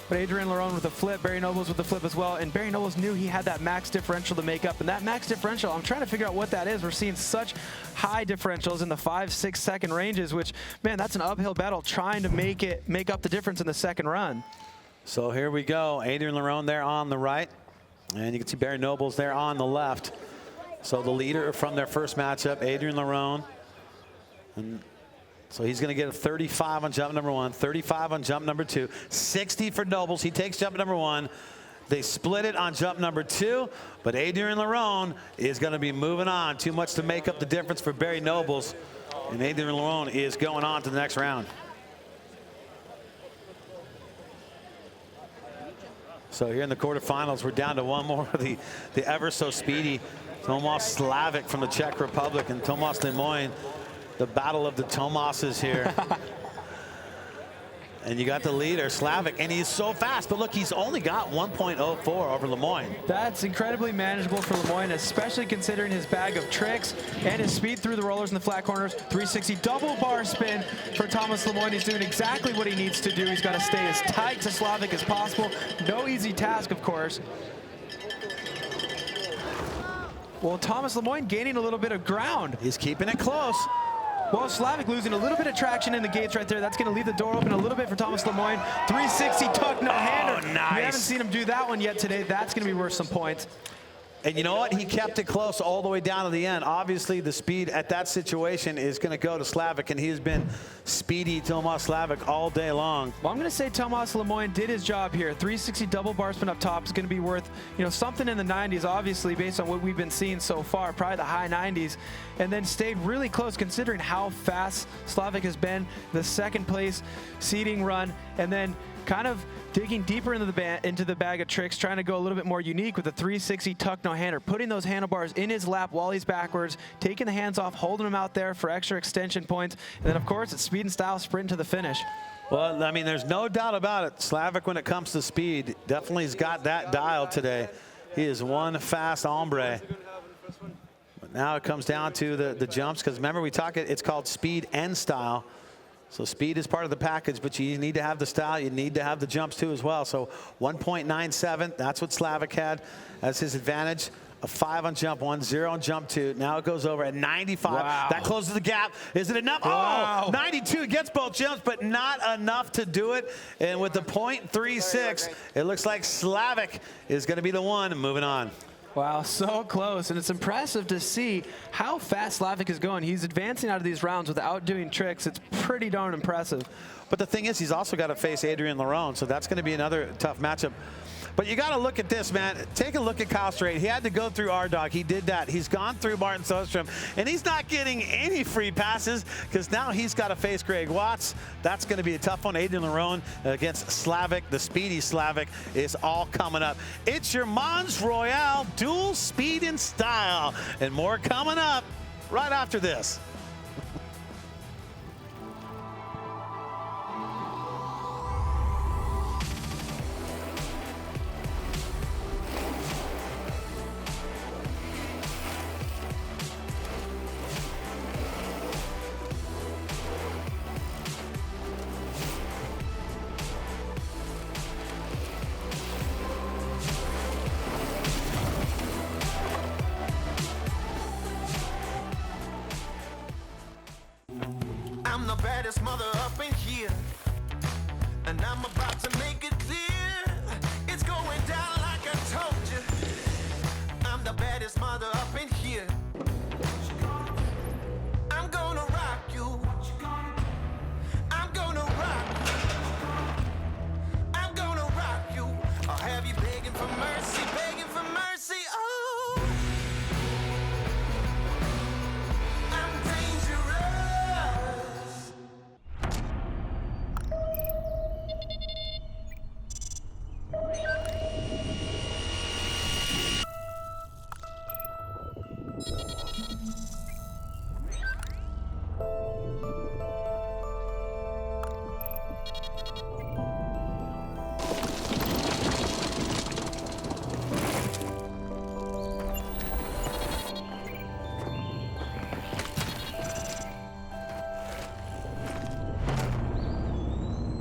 S3: But Adrian Laurent with the flip, Barry Nobles with the flip as well, and Barry Nobles knew he had that max differential to make up, and that max differential, I'm trying to figure out what that is. We're seeing such high differentials in the 5-6 second ranges, which, man, that's an uphill battle trying to make up the difference in the second run.
S1: So here we go, Adrian Laurent there on the right, and you can see Barry Nobles there on the left. So the leader from their first matchup, Adrian Laurent, and so he's going to get a 35 on jump number 1, 35 on jump number 2, 60 for Nobles. He takes jump number 1. They split it on jump number 2, but Adrian Laurent is going to be moving on. Too much to make up the difference for Barry Nobles, and Adrian Laurent is going on to the next round. So here in the quarterfinals, we're down to one more of the ever so speedy Tomas Slavic from the Czech Republic and Tomas Lemoyne. The battle of the Tomases here. And you got the leader, Slavic, and he's so fast. But look, he's only got 1.04 over Lemoyne.
S3: That's incredibly manageable for Lemoyne, especially considering his bag of tricks and his speed through the rollers in the flat corners. 360 double bar spin for Thomas Lemoyne. He's doing exactly what he needs to do. He's got to stay as tight to Slavic as possible. No easy task, of course. Well, Thomas Lemoyne gaining a little bit of ground.
S1: He's keeping it close.
S3: Well, Slavic losing a little bit of traction in the gates right there. That's going to leave the door open a little bit for Thomas Lemoyne. 360 tuck no-hander.
S1: Oh, nice.
S3: We haven't seen him do that one yet today. That's going to be worth some points.
S1: And you know what? He kept it close all the way down to the end. Obviously, the speed at that situation is going to go to Slavic, and he has been speedy Tomas Slavic all day long.
S3: Well, I'm going to say Tomas Lemoyne did his job here. 360 double bar spin up top is going to be worth, something in the 90s, obviously, based on what we've been seeing so far, probably the high 90s, and then stayed really close considering how fast Slavic has been. The second place seeding run, and then kind of digging deeper into the bag of tricks, trying to go a little bit more unique with a 360 tuck no hander, putting those handlebars in his lap while he's backwards, taking the hands off, holding them out there for extra extension points, and then of course it's speed and style sprint to the finish.
S1: Well, I mean, there's no doubt about it. Slavic, when it comes to speed, definitely has got that dialed today. He is one fast hombre. But now it comes down to the jumps, because remember we talk it's called speed and style. So speed is part of the package, but you need to have the style. You need to have the jumps too as well. So 1.97, that's what Slavic had as his advantage. A 5 on jump 1, 0 on jump 2. Now it goes over at 95.
S3: Wow.
S1: That closes the gap. Is it enough?
S3: Wow.
S1: Oh, 92 gets both jumps, but not enough to do it. And with the .36, it looks like Slavic is going to be the one moving on.
S3: Wow, so close, and it's impressive to see how fast Slavic is going. He's advancing out of these rounds without doing tricks. It's pretty darn impressive.
S1: But the thing is, he's also got to face Adrian Lerone, so that's going to be another tough matchup. But you got to look at this, man. Take a look at Kyle Straight. He had to go through R-Dog. He did that. He's gone through Martin Sostrom, and he's not getting any free passes because now he's got to face Greg Watts. That's going to be a tough one. Adrian Lerone against Slavic. The speedy Slavic is all coming up. It's your Mons Royale dual speed and style, and more coming up right after this.
S8: I'm the baddest mother up in here, and I'm about to make it clear. It's going down like I told you. I'm the baddest mother up in here. I'm gonna rock you. I'm gonna rock you. I'm gonna rock you. I'll have you begging for mercy, begging for mercy. Oh, I'm dangerous.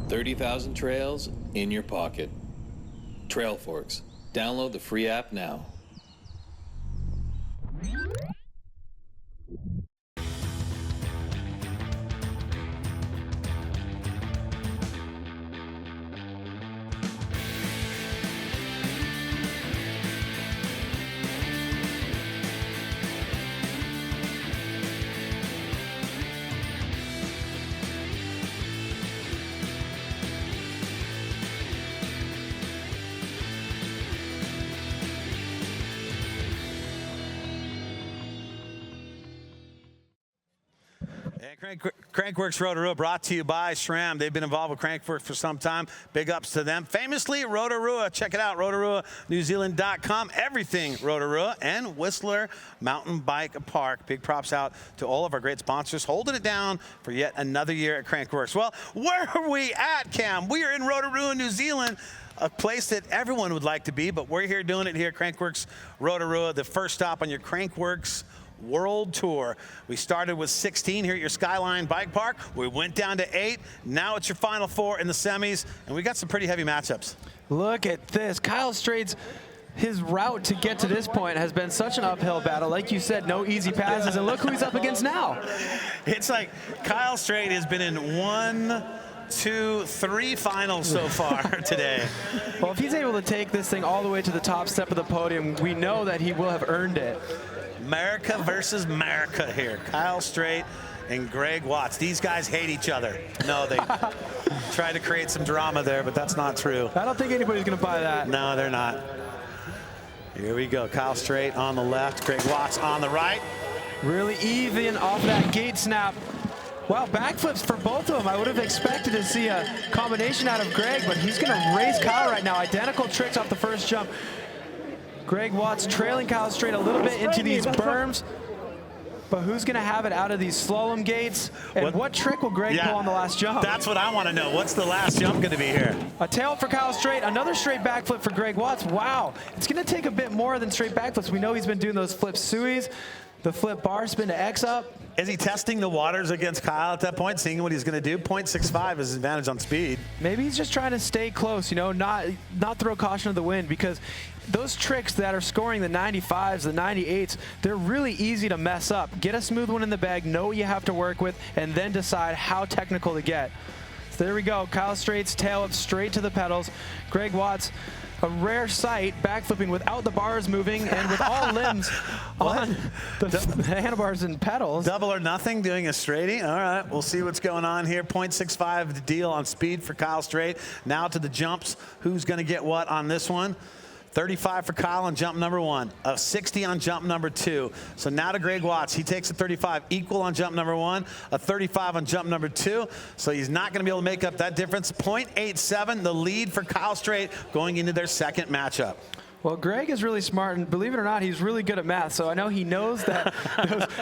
S9: 30,000 trails in your pocket. Trailforks. Download the free app now.
S1: Crankworx Rotorua brought to you by SRAM. They've been involved with Crankworx for some time. Big ups to them. Famously, Rotorua. Check it out, rotoruanewzealand.com. Everything Rotorua and Whistler Mountain Bike Park. Big props out to all of our great sponsors holding it down for yet another year at Crankworx. Well, where are we at, Cam? We are in Rotorua, New Zealand. A place that everyone would like to be, but we're here doing it here at Crankworx Rotorua, the first stop on your Crankworx World Tour. We started with 16 here at your Skyline Bike Park. We went down to 8. Now it's your final 4 in the semis, and we got some pretty heavy matchups.
S3: Look at this. Kyle Straight's his route to get to this point has been such an uphill battle. Like you said, no easy passes, and look who he's up against now.
S1: It's like Kyle Straight has been in one 2, 3 finals so far today.
S3: Well, if he's able to take this thing all the way to the top step of the podium, we know that he will have earned it.
S1: America versus America here. Kyle Straight and Greg Watts. These guys hate each other. No, they try to create some drama there, but that's not true.
S3: I don't think anybody's going to buy that.
S1: No, they're not. Here we go. Kyle Straight on the left, Greg Watts on the right.
S3: Really even off that gate snap. Wow, backflips for both of them. I would have expected to see a combination out of Greg, but he's going to race Kyle right now. Identical tricks off the first jump. Greg Watts trailing Kyle Straight a little bit into these berms. But who's going to have it out of these slalom gates? And what trick will Greg pull on the last jump?
S1: That's what I want to know. What's the last jump going to be here?
S3: A tail for Kyle Straight. Another straight backflip for Greg Watts. Wow. It's going to take a bit more than straight backflips. We know he's been doing those flip suis, the flip bar spin to X up.
S1: Is he testing the waters against Kyle at that point, seeing what he's going to do? 0.65 is his advantage on speed.
S3: Maybe he's just trying to stay close, you know, not throw caution to the wind, because those tricks that are scoring the 95s, the 98s, they're really easy to mess up. Get a smooth one in the bag, know what you have to work with, and then decide how technical to get. So there we go. Kyle Straight's tail up straight to the pedals. Greg Watts, a rare sight, backflipping without the bars moving and with all limbs on the handlebars and pedals.
S1: Double or nothing, doing a straightie. All right, we'll see what's going on here. 0.65 the deal on speed for Kyle Straight. Now to the jumps. Who's going to get what on this one? 35 for Kyle on jump number 1, a 60 on jump number 2. So now to Greg Watts. He takes a 35, equal on jump number 1, a 35 on jump number 2. So he's not going to be able to make up that difference. 0.87, the lead for Kyle Straight going into their second matchup.
S3: Well, Greg is really smart, and believe it or not, he's really good at math. So I know he knows that,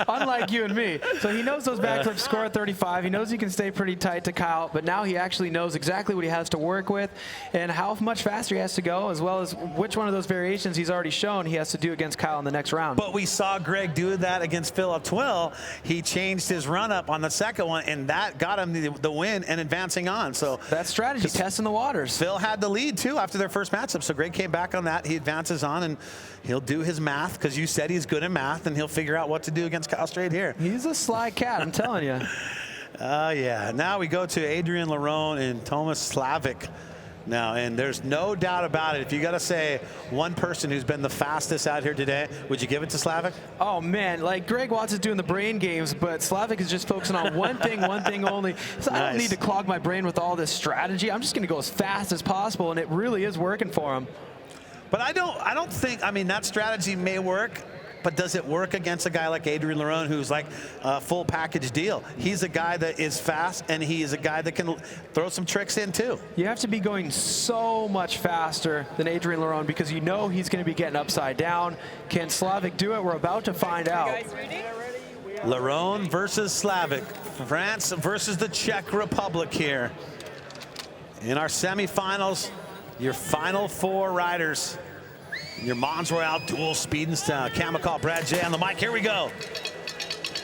S3: unlike you and me. So he knows those backflips score at 35. He knows he can stay pretty tight to Kyle, but now he actually knows exactly what he has to work with and how much faster he has to go, as well as which one of those variations he's already shown he has to do against Kyle in the next round.
S1: But we saw Greg do that against Phil Twill. He changed his run-up on the second one, and that got him the win and advancing on. So
S3: that strategy, testing the waters.
S1: Phil had the lead, too, after their first matchup. So Greg came back on that. He advances on, and he'll do his math, because you said he's good at math, and he'll figure out what to do against Kyle Straight here.
S3: He's a sly cat, I'm telling you.
S1: Yeah. Now we go to Adrian Lerone and Thomas Slavik. Now, and there's no doubt about it. If you got to say one person who's been the fastest out here today, would you give it to Slavik?
S3: Oh, man. Like, Greg Watts is doing the brain games, but Slavik is just focusing on one thing only. So I don't need to clog my brain with all this strategy. I'm just going to go as fast as possible, and it really is working for him.
S1: But I don't think, I mean, that strategy may work, but does it work against a guy like Adrian Lerone, who's like a full package deal? He's a guy that is fast, and he is a guy that can throw some tricks in too.
S3: You have to be going so much faster than Adrian Lerone, because you know he's going to be getting upside down. Can Slavik do it? We're about to find out.
S1: Lerone versus Slavik. France versus the Czech Republic here. In our semifinals, your final 4 riders. Your Mons Royale dual speed and style. Camera call Brad J on the mic. Here we go.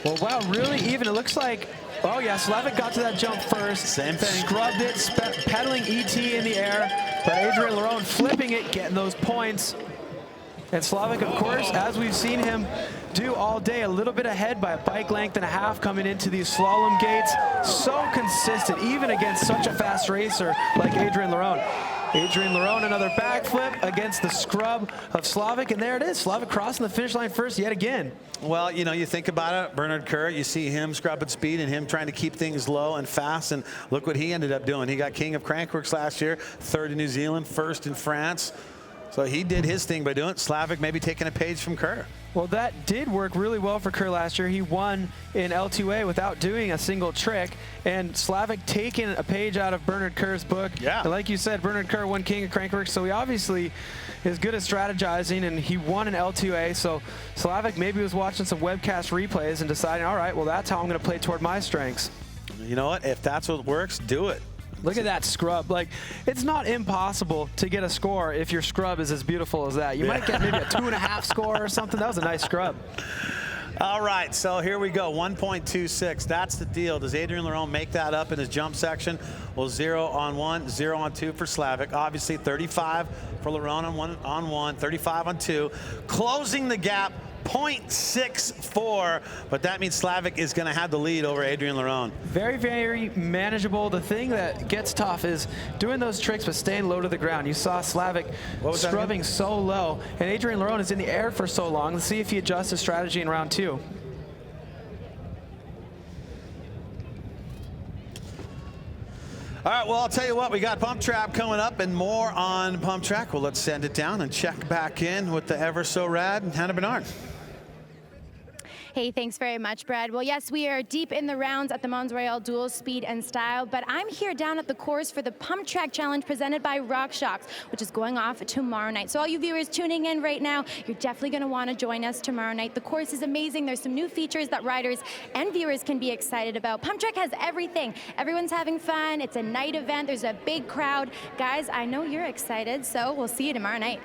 S3: Well, wow, really even. It looks like, oh yeah, Slavik got to that jump first.
S1: Same thing.
S3: Scrubbed it, pedaling ET in the air. But Adrian Lerone flipping it, getting those points. And Slavik, of course, as we've seen him do all day, a little bit ahead by a bike length and a half coming into these slalom gates. So consistent, even against such a fast racer like Adrian Lerone. Adrian Lerone, another backflip against the scrub of Slavik, and there it is. Slavik crossing the finish line first yet again.
S1: Well, you know, you think about it, Bernard Kerr, you see him scrubbing speed and him trying to keep things low and fast, and look what he ended up doing. He got King of Crankworx last year, 3rd in New Zealand, 1st in France. So he did his thing by doing it. Slavik maybe taking a page from Kerr.
S3: Well, that did work really well for Kerr last year. He won in L2A without doing a single trick, and Slavik taking a page out of Bernard Kerr's book.
S1: Yeah.
S3: And like you said, Bernard Kerr won King of Crankworx, so he obviously is good at strategizing, and he won in L2A. So Slavik maybe was watching some webcast replays and deciding, all right, well, that's how I'm going to play toward my strengths.
S1: You know what? If that's what works, do it.
S3: Look at that scrub. Like, it's not impossible to get a score if your scrub is as beautiful as that. You might get maybe a 2.5 score or something. That was a nice scrub.
S1: All right, so here we go, 1.26. That's the deal. Does Adrian Lerone make that up in his jump section? Well, 0 on 1, 0 on 2 for Slavik. Obviously, 35 for Lerone on 1, 35 on 2. Closing the gap 0.64, but that means Slavic is going to have the lead over Adrian Lerone.
S3: Very, very manageable. The thing that gets tough is doing those tricks but staying low to the ground. You saw Slavic scrubbing so low, and Adrian Lerone is in the air for so long. Let's see if he adjusts his strategy in round 2.
S1: All right, well, I'll tell you what, we got Pump Trap coming up and more on Pump Track. Well, let's send it down and check back in with the ever so rad Hannah Bernard.
S2: Hey, thanks very much, Brad. Well, yes, we are deep in the rounds at the Mons Royal Dual Speed and Style, but I'm here down at the course for the Pump Track Challenge presented by RockShox, which is going off tomorrow night. So all you viewers tuning in right now, you're definitely going to want to join us tomorrow night. The course is amazing. There's some new features that riders and viewers can be excited about. Pump Track has everything. Everyone's having fun. It's a night event. There's a big crowd. Guys, I know you're excited, so we'll see you tomorrow night.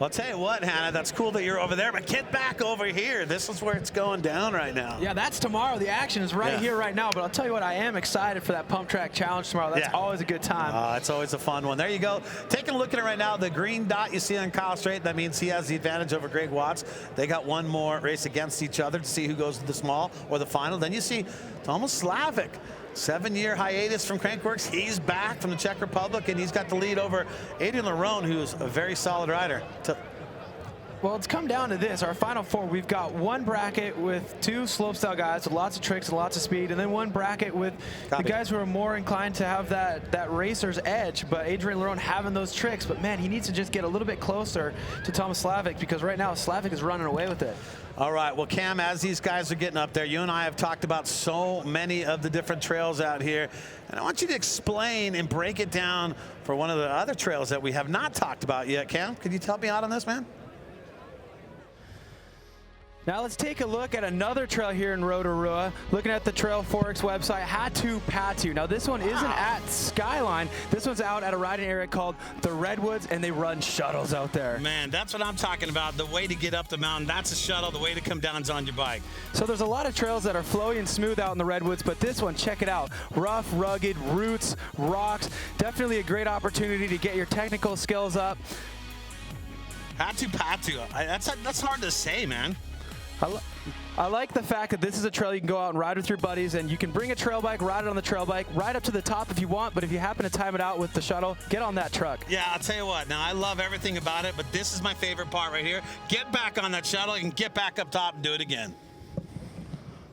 S1: Well, I'll tell you what, Hannah, that's cool that you're over there, but get back over here. This is where it's going down right now.
S3: Yeah, that's tomorrow. The action is right here, right now. But I'll tell you what, I am excited for that Pump Track Challenge tomorrow. That's always a good time.
S1: It's always a fun one. There you go. Taking a look at it right now, the green dot you see on Kyle Strait, that means he has the advantage over Greg Watts. They got one more race against each other to see who goes to the small or the final. Then you see Tomas Slavic. 7-year hiatus from Crankworx. He's back from the Czech Republic, and he's got the lead over Adrian Lerone, who's a very solid rider.
S3: Well, it's come down to this. Our final 4, we've got one bracket with 2 slopestyle guys with lots of tricks and lots of speed, and then one bracket with the guys who are more inclined to have that racer's edge, but Adrian Lerone having those tricks. But, man, he needs to just get a little bit closer to Tomas Slavic, because right now Slavic is running away with it.
S1: All right, well, Cam, as these guys are getting up there, you and I have talked about so many of the different trails out here, and I want you to explain and break it down for one of the other trails that we have not talked about yet. Cam, could you help me out on this, man?
S3: Now let's take a look at another trail here in Rotorua. Looking at the Crankworx website, Hatu Patu. Now this one isn't at Skyline. This one's out at a riding area called the Redwoods, and they run shuttles out there.
S1: Man, that's what I'm talking about. The way to get up the mountain, that's a shuttle. The way to come down is on your bike.
S3: So there's a lot of trails that are flowy and smooth out in the Redwoods, but this one, check it out. Rough, rugged, roots, rocks. Definitely a great opportunity to get your technical skills up.
S1: Hatu Patu. That's hard to say, man.
S3: I like the fact that this is a trail you can go out and ride with your buddies, and you can bring a trail bike, ride it on the trail bike, ride up to the top if you want, but if you happen to time it out with the shuttle, get on that truck.
S1: Yeah, I'll tell you what, now I love everything about it, but this is my favorite part right here. Get back on that shuttle and get back up top and do it again.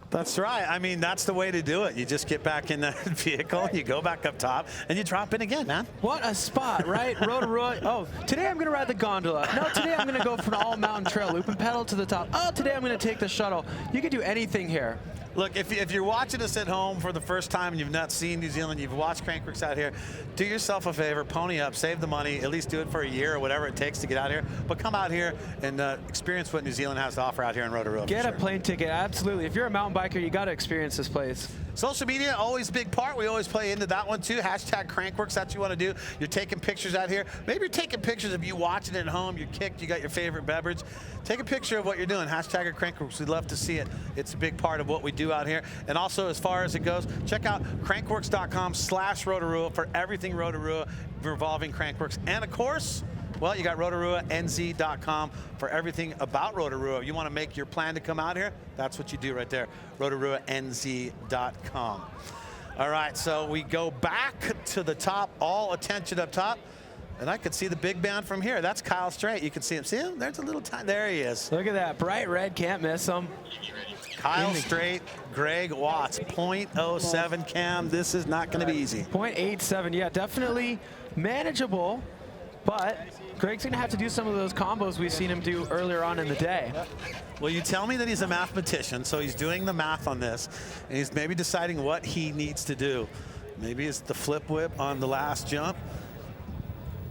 S1: That's right. I mean, that's the way to do it. You just get back in that vehicle, you go back up top, and you drop in again, man.
S3: What a spot, right? Rotorua. Oh, today I'm going to ride the gondola. No, today I'm going to go for an all-mountain trail loop and pedal to the top. Oh, today I'm going to take the shuttle. You can do anything here.
S1: Look, if you're watching us at home for the first time and you've not seen New Zealand, you've watched Crankworx out here, do yourself a favor, pony up, save the money, at least do it for a year or whatever it takes to get out here. But come out here and experience what New Zealand has to offer out here in Rotorua.
S3: Get a plane ticket, absolutely. If you're a mountain biker, you got to experience this place.
S1: Social media, always a big part. We always play into that one too. Hashtag Crankworx, that's what you want to do. You're taking pictures out here. Maybe you're taking pictures of you watching it at home. You're kicked, you got your favorite beverage. Take a picture of what you're doing. Hashtag it Crankworx. We'd love to see it. It's a big part of what we do out here. And also, as far as it goes, check out crankworx.com/Rotorua for everything Rotorua revolving Crankworx. And of course, well, you got RotoruaNZ.com for everything about Rotorua. You want to make your plan to come out here? That's what you do right there, RotoruaNZ.com. All right, so we go back to the top, all attention up top. And I could see the big man from here. That's Kyle Strait. You can see him. See him? There's a little time. There he is.
S3: Look at that. Bright red. Can't miss him.
S1: Kyle Strait, Greg Watts, 0.07 Cam. This is not going to be easy.
S3: 0.87. Yeah, definitely manageable. But Greg's going to have to do some of those combos we've seen him do earlier on in the day.
S1: Well, you tell me that he's a mathematician, so he's doing the math on this, and he's maybe deciding what he needs to do. Maybe it's the flip whip on the last jump.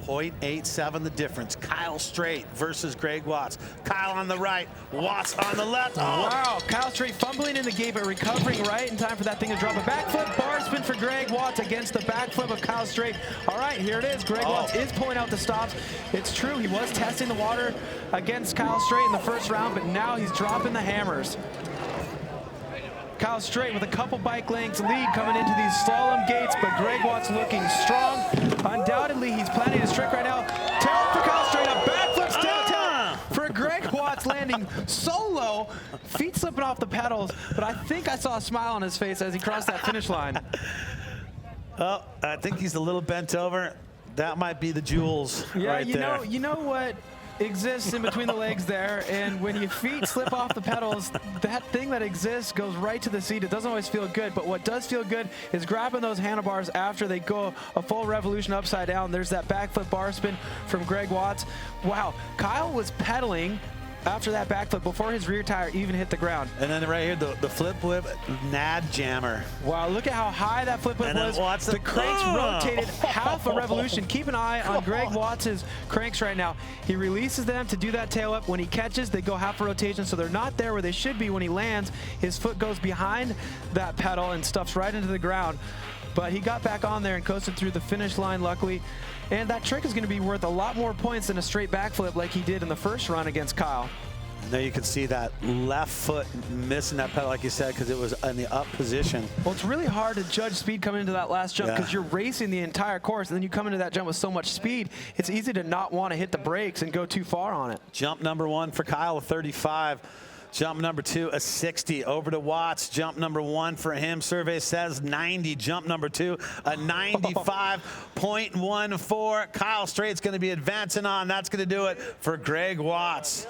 S1: 0.87 the difference. Kyle Strait versus Greg Watts. Kyle on the right, Watts on the left. Oh.
S3: Wow, Kyle Strait fumbling in the gate, but recovering right in time for that thing to drop. A backflip bar spin for Greg Watts against the backflip of Kyle Strait. All right, here it is. Greg Watts is pulling out the stops. It's true, he was testing the water against Kyle Strait in the first round, but now he's dropping the hammers. Kyle Strait with a couple bike lengths lead coming into these slalom gates, but Greg Watts looking strong. Undoubtedly, he's planning his trick right now. Tail for Kyle Strait, a backflip downtown for Greg Watts landing landing so low, feet slipping off the pedals, but I think I saw a smile on his face as he crossed that finish line.
S1: Oh, I think he's a little bent over. That might be the jewels right there.
S3: You know what exists in between the legs there, and when your feet slip off the pedals, that thing that exists goes right to the seat. It doesn't always feel good, but what does feel good is grabbing those handlebars after they go a full revolution upside down. There's that backflip bar spin from Greg Watts. Wow, Kyle was pedaling after that backflip before his rear tire even hit the ground.
S1: And then right here, the flip whip, nad jammer.
S3: Wow, look at how high that flip whip was. The cranks rotated half a revolution. Keep an eye on Greg Watts' cranks right now. He releases them to do that tail up. When he catches, they go half a rotation, so they're not there where they should be. When he lands, his foot goes behind that pedal and stuffs right into the ground. But he got back on there and coasted through the finish line, luckily. And that trick is going to be worth a lot more points than a straight backflip like he did in the first run against Kyle.
S1: There you can see that left foot missing that pedal, like you said, because it was in the up position.
S3: Well, it's really hard to judge speed coming into that last jump because you're racing the entire course, and then you come into that jump with so much speed, it's easy to not want to hit the brakes and go too far on it.
S1: Jump number 1 for Kyle, a 35. Jump number 2, a 60. Over to Watts. Jump number 1 for him. Survey says 90. Jump number 2, a 95.14. Kyle Straight's going to be advancing on. That's going to do it for Greg Watts.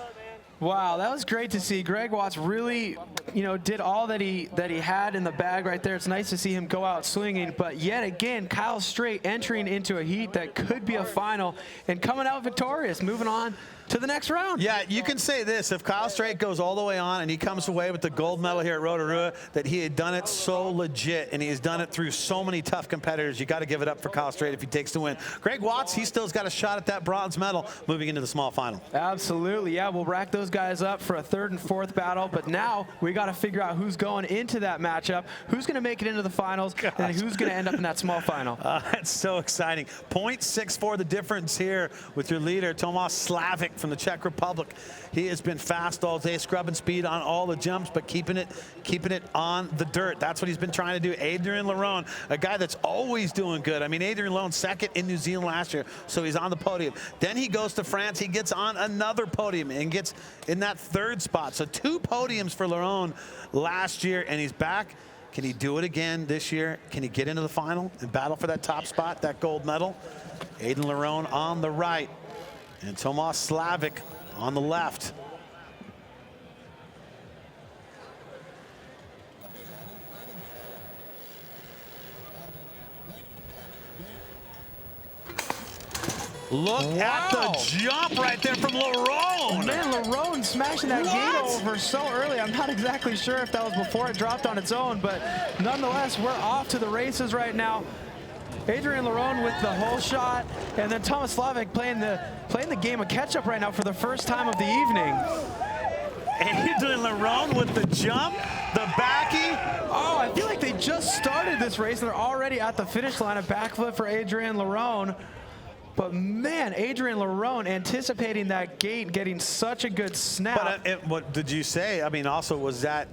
S3: Wow, that was great to see. Greg Watts really, did all that he had in the bag right there. It's nice to see him go out swinging, but yet again, Kyle Straight entering into a heat that could be a final and coming out victorious, moving on to the next round.
S1: Yeah, you can say this. If Kyle Straight goes all the way on and he comes away with the gold medal here at Rotorua, that he had done it so legit and he has done it through so many tough competitors, you got to give it up for Kyle Straight if he takes the win. Greg Watts, he still's got a shot at that bronze medal moving into the small final.
S3: Absolutely, yeah, we'll rack those guys up for a 3rd and 4th battle, but now we got to figure out who's going into that matchup, who's going to make it into the finals, and who's going to end up in that small final.
S1: That's so exciting. 0.64 the difference here with your leader, Tomas Slavic from the Czech Republic. He has been fast all day, scrubbing speed on all the jumps, but keeping it on the dirt. That's what he's been trying to do. Adrian Lerone, a guy that's always doing good. I mean, Adrian Lerone 2nd in New Zealand last year, so he's on the podium. Then he goes to France. He gets on another podium and gets in that 3rd spot. So 2 podiums for Lerone last year, and he's back. Can he do it again this year? Can he get into the final and battle for that top spot, that gold medal? Adrian Lerone on the right, and Tomas Slavic on the left. Look at the jump right there from Lerone.
S3: Man, Lerone smashing that gate over so early. I'm not exactly sure if that was before it dropped on its own, but nonetheless, we're off to the races right now. Adrian Lerone with the hole shot, and then Tomas Slavic playing the game of catch-up right now for the first time of the evening.
S1: Adrian Lerone with the jump, the backy.
S3: Oh, I feel like they just started this race, and they're already at the finish line. A backflip for Adrian Lerone. But man, Adrian Lerone anticipating that gate, getting such a good snap.
S1: But what did you say? I mean, also,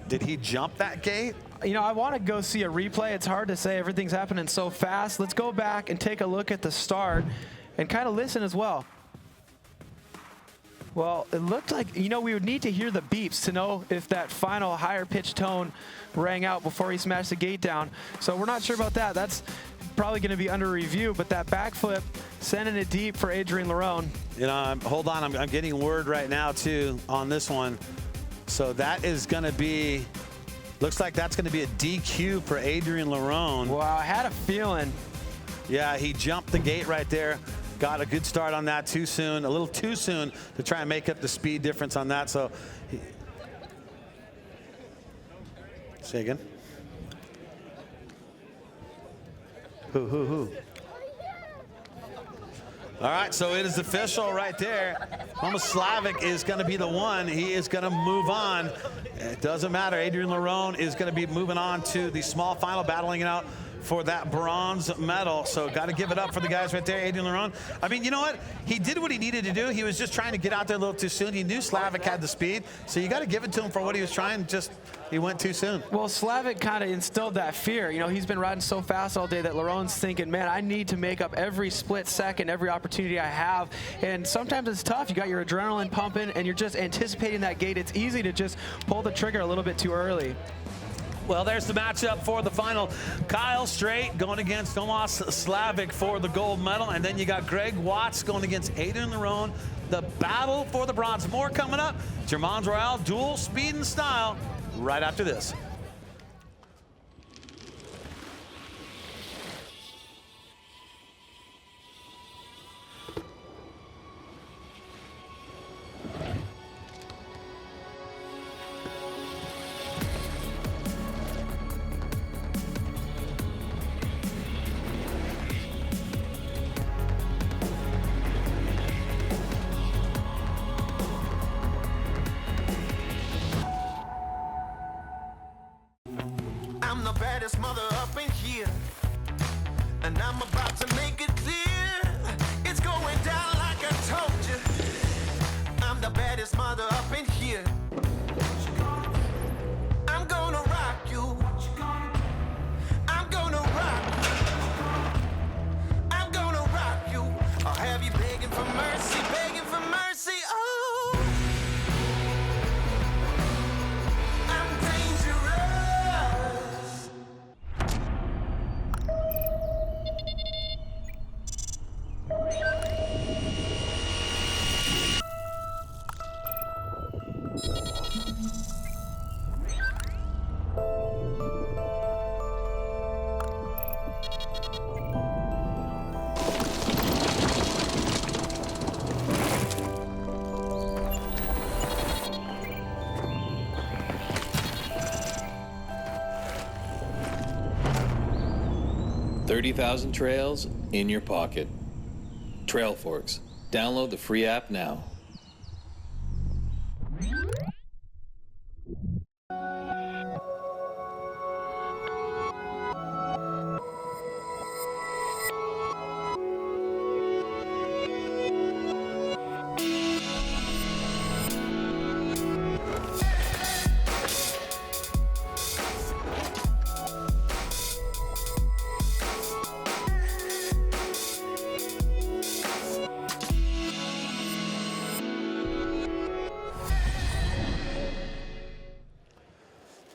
S1: did he jump that gate?
S3: I want to go see a replay. It's hard to say. Everything's happening so fast. Let's go back and take a look at the start and kind of listen as well. Well, it looked like, we would need to hear the beeps to know if that final higher pitched tone rang out before he smashed the gate down. So we're not sure about that. That's probably going to be under review, but that backflip sending it deep for Adrian Lerone.
S1: Hold on, I'm getting word right now too on this one. So that is going to be, looks like that's going to be a DQ for Adrian Lerone.
S3: Wow, I had a feeling.
S1: Yeah, he jumped the gate right there. Got a good start on that too soon, a little too soon to try and make up the speed difference on that. So, say again. Who? All right, so it is official right there. Tomas Slavic is going to be the one. He is going to move on. It doesn't matter. Adrian Lerone is going to be moving on to the small final, battling it out for that bronze medal. So got to give it up for the guys right there, Adrian Lerone. I mean, you know what? He did what he needed to do. He was just trying to get out there a little too soon. He knew Slavic had the speed, so you got to give it to him for what he was trying. Just he went too soon.
S3: Well, Slavic kind of instilled that fear. You know, he's been riding so fast all day that Lerone's thinking, man, I need to make up every split second, every opportunity I have. And sometimes it's tough. You got your adrenaline pumping, and you're just anticipating that gate. It's easy to just pull the trigger a little bit too early.
S1: Well, there's the matchup for the final. Kyle Straight going against Tomas Slavic for the gold medal. And then you got Greg Watts going against Adrian Lerone. The battle for the bronze. More coming up. Germans Royale, dual speed and style, right after this.
S8: I'm the baddest mother up in here, and I'm about to make it clear. It's going down like I told you. I'm the baddest mother up in here. I'm gonna rock you. I'm gonna rock you. I'm gonna rock you. I'll have you begging for mercy, begging for mercy. Oh, I'm dangerous.
S9: 30,000 trails in your pocket. Trailforks. Download the free app now.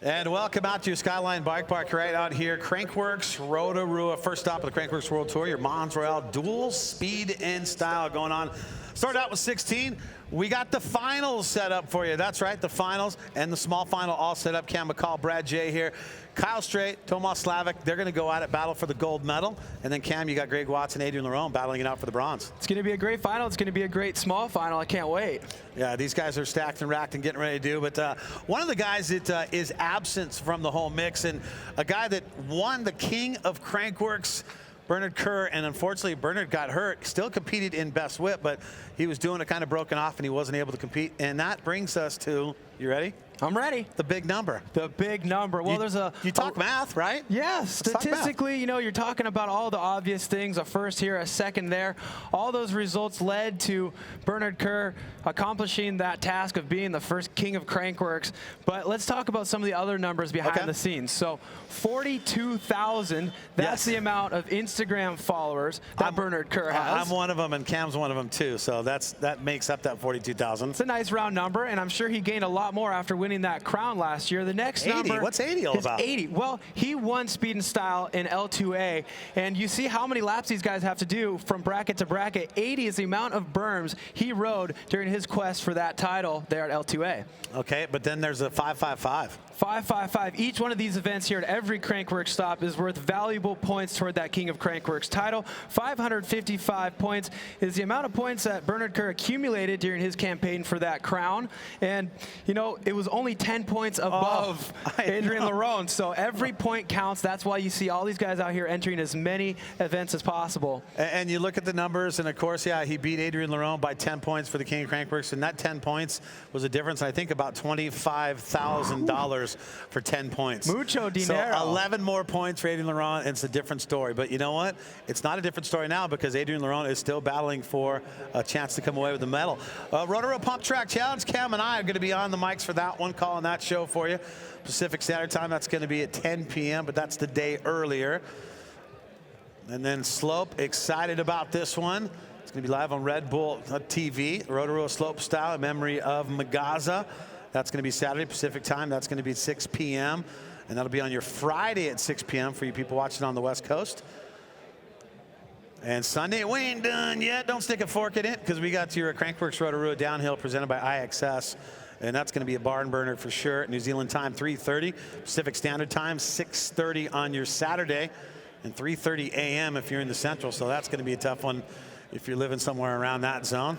S1: And welcome out to Skyline Bike Park right out here. Crankworx, Rotorua, first stop of the Crankworx World Tour, your Mons Royale dual speed and style going on. Started out with 16. We got the finals set up for you. That's right, the finals and the small final all set up. Cam McCall, Brad J here. Kyle Straight, Tomas Slavic, they're going to go at it, battle for the gold medal. And then Cam, you got Greg Watts and Adrian Lerone battling it out for the bronze.
S3: It's going to be a great final. It's going to be a great small final. I can't wait.
S1: Yeah, these guys are stacked and racked and getting ready to do. But one of the guys that is absent from the whole mix, and a guy that won the King of Crankworx, Bernard Kerr, and unfortunately Bernard got hurt, still competed in best whip, but he was doing it kind of broken off and he wasn't able to compete. And that brings us to, you ready?
S3: I'm ready.
S1: The big number.
S3: The big number. Well,
S1: you talk math, right?
S3: Yeah, statistically, you know, you're talking about all the obvious things, a first here, a second there. All those results led to Bernard Kerr accomplishing that task of being the first King of Crankworx. But let's talk about some of the other numbers behind the scenes. So 42,000, that's the amount of Instagram followers that Bernard Kerr has.
S1: I'm one of them, and Cam's one of them too. So that makes up that 42,000.
S3: It's a nice round number, and I'm sure he gained a lot more after winning that crown last year. The next
S1: 80.
S3: number,
S1: What's 80 all about?
S3: 80. Well, he won speed and style in L2A, and you see how many laps these guys have to do from bracket to bracket. 80 is the amount of berms he rode during his quest for that title there at L2A.
S1: Okay, but then there's a 555.
S3: 555. Each one of these events here at every Crankworx stop is worth valuable points toward that King of Crankworx title. 555 points is the amount of points that Bernard Kerr accumulated during his campaign for that crown. And, you know, it was only only 10 points above Adrian Lerone. So every point counts. That's why you see all these guys out here entering as many events as possible.
S1: And you look at the numbers, and of course, yeah, he beat Adrian Lerone by 10 points for the King of Crankworx, and that 10 points was a difference, I think, about $25,000 for 10 points.
S3: Mucho dinero.
S1: So 11 more points for Adrian Lerone, and it's a different story. But you know what? It's not a different story now because Adrian Lerone is still battling for a chance to come away with the medal. Rotorua Pump Track Challenge, Cam and I are going to be on the mics for that one, calling that show for you. Pacific Standard Time, that's going to be at 10 p.m., but that's the day earlier. And then Slope, excited about this one. It's going to be live on Red Bull TV, Rotorua Slope Style in memory of Magaza. That's going to be Saturday Pacific Time. That's going to be 6 p.m. And that'll be on your Friday at 6 p.m. for you people watching on the West Coast. And Sunday, we ain't done yet. Don't stick a fork in it because we got your Crankworx Rotorua Downhill presented by IXS. And that's going to be a barn burner for sure. New Zealand time, 3:30. Pacific Standard Time, 6:30 on your Saturday. And 3:30 a.m. if you're in the Central. So that's going to be a tough one if you're living somewhere around that zone.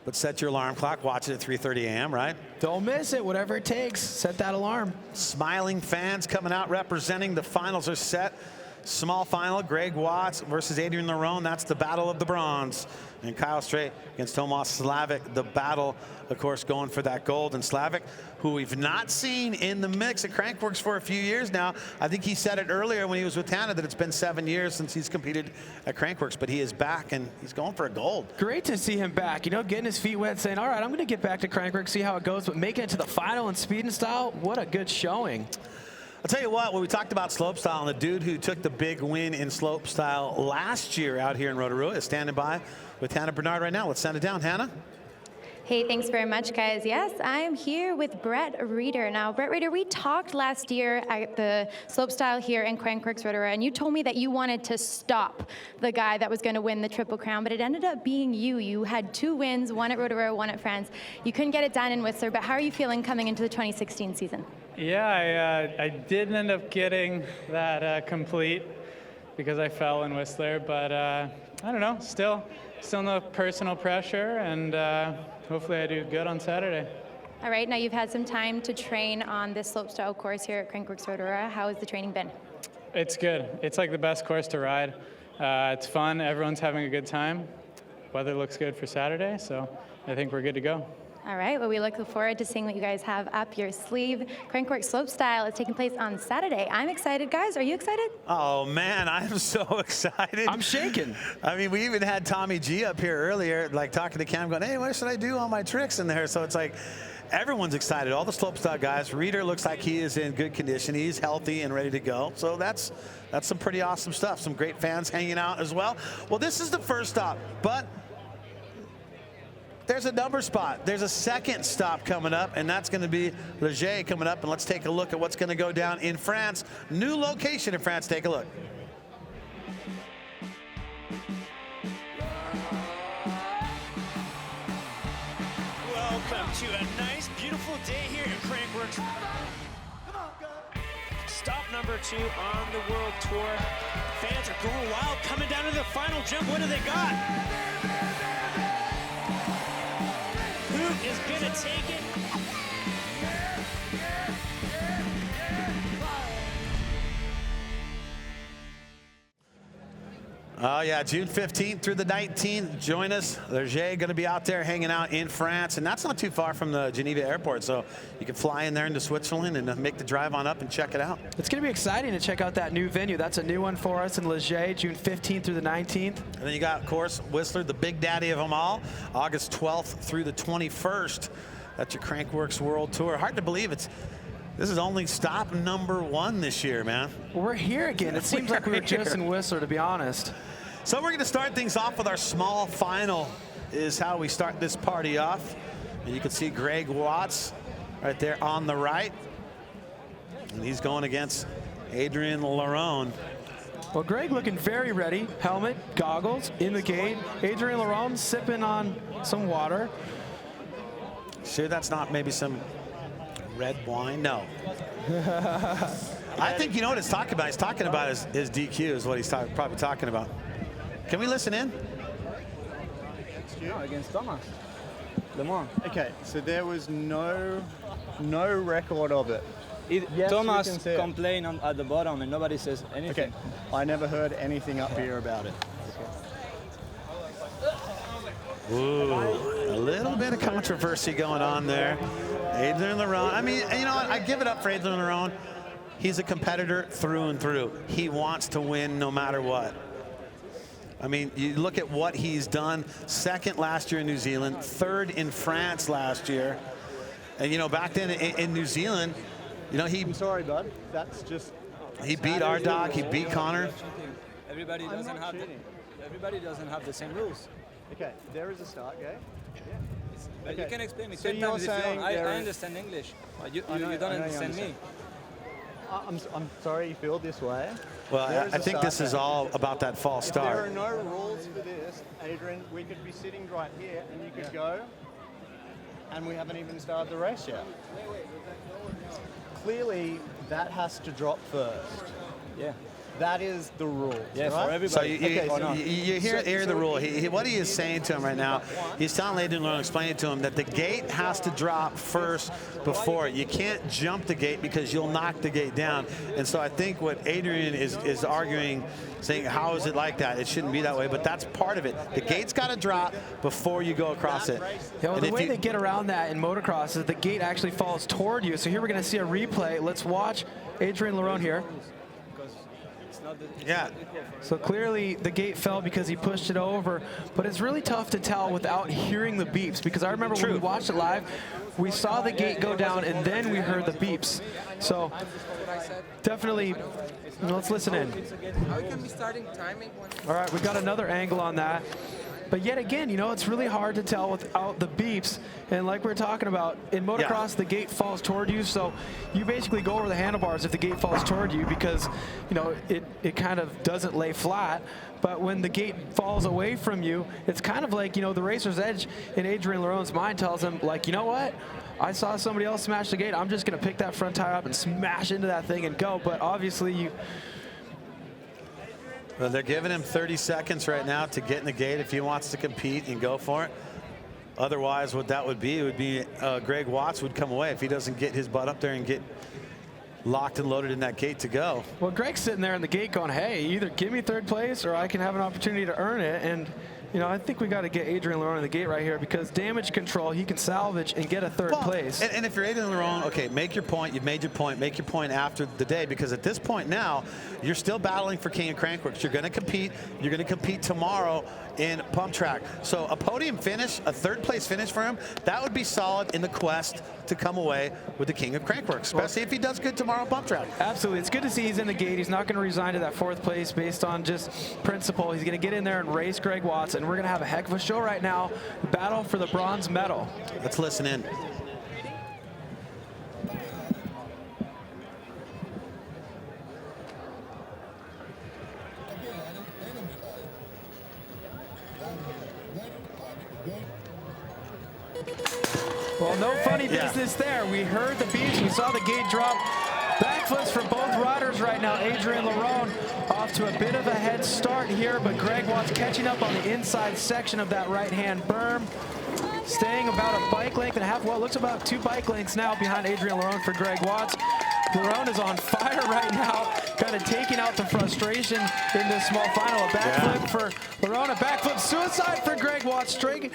S1: But set your alarm clock. Watch it at 3:30 a.m., right?
S3: Don't miss it. Whatever it takes. Set that alarm.
S1: Smiling fans coming out representing. The finals are set. Small final, Greg Watts versus Adrian Lerone. That's the battle of the bronze. And Kyle Strait against Tomas Slavic. The battle, of course, going for that gold. And Slavic, who we've not seen in the mix at Crankworx for a few years now. I think he said it earlier when he was with Tana that it's been 7 years since he's competed at Crankworx, but he is back and he's going for a gold.
S3: Great to see him back. You know, getting his feet wet, saying, all right, I'm going to get back to Crankworx, see how it goes. But making it to the final in speed and style, what a good showing.
S1: I'll tell you what, when we talked about slopestyle, and the dude who took the big win in slopestyle last year out here in Rotorua is standing by with Hannah Bernard right now. Let's send it down, Hannah.
S2: Hey, thanks very much, guys. Yes, I'm here with Brett Reeder. Now, Brett Reeder, we talked last year at the slopestyle here in Crankworx Rotorua, and you told me that you wanted to stop the guy that was going to win the Triple Crown, but it ended up being you. You had 2 wins, one at Rotorua, one at France. You couldn't get it done in Whistler, but how are you feeling coming into the 2016 season?
S10: Yeah, I didn't end up getting that complete because I fell in Whistler, but I don't know, still no personal pressure, and hopefully I do good on Saturday.
S2: All right, now you've had some time to train on this slopestyle course here at Crankworx Rotorua. How has the training been?
S10: It's good. It's like the best course to ride. It's fun. Everyone's having a good time. Weather looks good for Saturday, so I think we're good to go.
S2: All right, well, we look forward to seeing what you guys have up your sleeve. Crankworx Slopestyle is taking place on Saturday. I'm excited, guys. Are you excited?
S1: Oh, man, I'm so excited.
S3: I'm shaking.
S1: I mean, we even had Tommy G up here earlier, like talking to Cam, going, hey, what should I do on my tricks in there? So it's like everyone's excited. All the slopestyle guys. Reeder looks like he is in good condition. He's healthy and ready to go. So that's some pretty awesome stuff. Some great fans hanging out as well. Well, this is the first stop, but there's a number spot. There's a second stop coming up, and that's going to be Leger coming up. And let's take a look at what's going to go down in France. New location in France. Take a look.
S16: Welcome to a nice, beautiful day here at Crankworx. Stop number 2 on the World Tour. Fans are going wild, coming down to the final jump. What do they got? Who is gonna take it?
S1: Oh, yeah, June 15th through the 19th. Join us. Leger going to be out there hanging out in France, and that's not too far from the Geneva airport, so you can fly in there into Switzerland and make the drive on up and check it out.
S3: It's going to be exciting to check out that new venue. That's a new one for us in Leger, June 15th through the 19th.
S1: And then you got, of course, Whistler, the big daddy of them all, August 12th through the 21st. That's your Crankworx World Tour. Hard to believe this is only stop number 1 this year, man.
S3: We're here again. It seems like we were just in Whistler, to be honest.
S1: So we're going to start things off with our small final is how we start this party off. And you can see Greg Watts right there on the right. And he's going against Adrian Lerone.
S3: Well, Greg looking very ready. Helmet, goggles, in the gate. Adrian Lerone sipping on some water.
S1: Sure that's not maybe some red wine? No. I think you know what he's talking about. He's talking about his DQ is what he's probably talking about. Can we listen in?
S17: Against you? No, against Thomas. Le Mans. Okay, so there was no no record of it. Yes, we can
S18: Thomas
S17: see it.
S18: complained at the bottom and nobody says anything.
S17: Okay, I never heard anything up here about it.
S1: Ooh, a little bit of controversy going on there. Adrian Lerone. I mean, you know what? I give it up for Adrian Lerone. He's a competitor through and through. He wants to win no matter what. I mean, you look at what he's done. Second last year in New Zealand, third in France last year. And, you know, back then in New Zealand, you know,
S17: I'm sorry, bud. That's just...
S1: He beat our dog. He beat Connor.
S18: Everybody doesn't have the same rules.
S17: Okay, there is a start gate.
S18: But you can explain me
S17: So
S18: 10
S17: you're
S18: times if you
S17: saying
S18: want. I
S17: there is-
S18: understand English. But you
S17: I know
S18: don't
S17: you
S18: understand me.
S17: understand. I'm sorry you feel this way.
S1: Well,
S17: There is
S1: I
S17: a
S1: think
S17: start
S1: this is
S17: gate.
S1: all about that false
S17: If there
S1: start.
S17: are no rules for this, Adrian, we could be sitting right here and you could go, and we haven't even started the race yet. Clearly, that has to drop first.
S18: Yeah.
S17: That is the rule.
S18: Yeah, for
S17: right?
S18: everybody.
S1: So you
S18: Okay,
S1: hear the rule. What he is saying to him right now, he's telling Adrian Lerone, explaining to him that the gate has to drop first before. You can't jump the gate because you'll knock the gate down. And so I think what Adrian is arguing, saying, how is it like that? It shouldn't be that way, but that's part of it. The gate's got to drop before you go across it.
S3: Yeah, well,
S1: And
S3: the
S1: if
S3: way
S1: you-
S3: they get around that in motocross is the gate actually falls toward you. So here we're going to see a replay. Let's watch Adrian Lerone here.
S1: Yeah.
S3: So clearly the gate fell because he pushed it over, but it's really tough to tell without hearing the beeps, because I remember when we watched it live, we saw the gate go down and then we heard the beeps. So definitely, let's listen in.
S19: How can we starting timing?
S3: All right, we got another angle on that. But yet again, you know, it's really hard to tell without the beeps. And like we were talking about, in motocross, the gate falls toward you. So you basically go over the handlebars if the gate falls toward you, because, you know, it kind of doesn't lay flat. But when the gate falls away from you, it's kind of like, you know, the racer's edge in Adrian Lerone's mind tells him, like, you know what? I saw somebody else smash the gate. I'm just going to pick that front tire up and smash into that thing and go. But obviously
S1: Well, they're giving him 30 seconds right now to get in the gate if he wants to compete and go for it. Otherwise, what that would be, Greg Watts would come away if he doesn't get his butt up there and get locked and loaded in that gate to go.
S3: Well, Greg's sitting there in the gate going, hey, either give me third place or I can have an opportunity to earn it. And, you know, I think we got to get Adrian Lerone in the gate right here, because damage control, he can salvage and get a third place.
S1: And if you're Adrian Lerone, okay, make your point. You've made your point. Make your point after the day, because at this point now, you're still battling for King of Crankworx. You're going to compete. You're going to compete tomorrow in pump track. So a podium finish, a third place finish for him, that would be solid in the quest to come away with the King of Crankworx, especially if he does good tomorrow in pump track.
S3: Absolutely. It's good to see he's in the gate. He's not going to resign to that fourth place based on just principle. He's going to get in there and race Greg Watts, and we're going to have a heck of a show right now. Battle for the bronze medal.
S1: Let's listen in.
S3: Well, no funny business there. We heard the beeps. We saw the gate drop. Backflips for both riders right now. Adrian Lerone off to a bit of a head start here, but Greg Watts catching up on the inside section of that right-hand berm. Staying about a bike length and a half. Well, it looks about 2 bike lengths now behind Adrian Lerone for Greg Watts. Lerone is on fire right now, kind of taking out the frustration in this small final. A backflip for Lerone, a backflip suicide for Greg Watts. Straight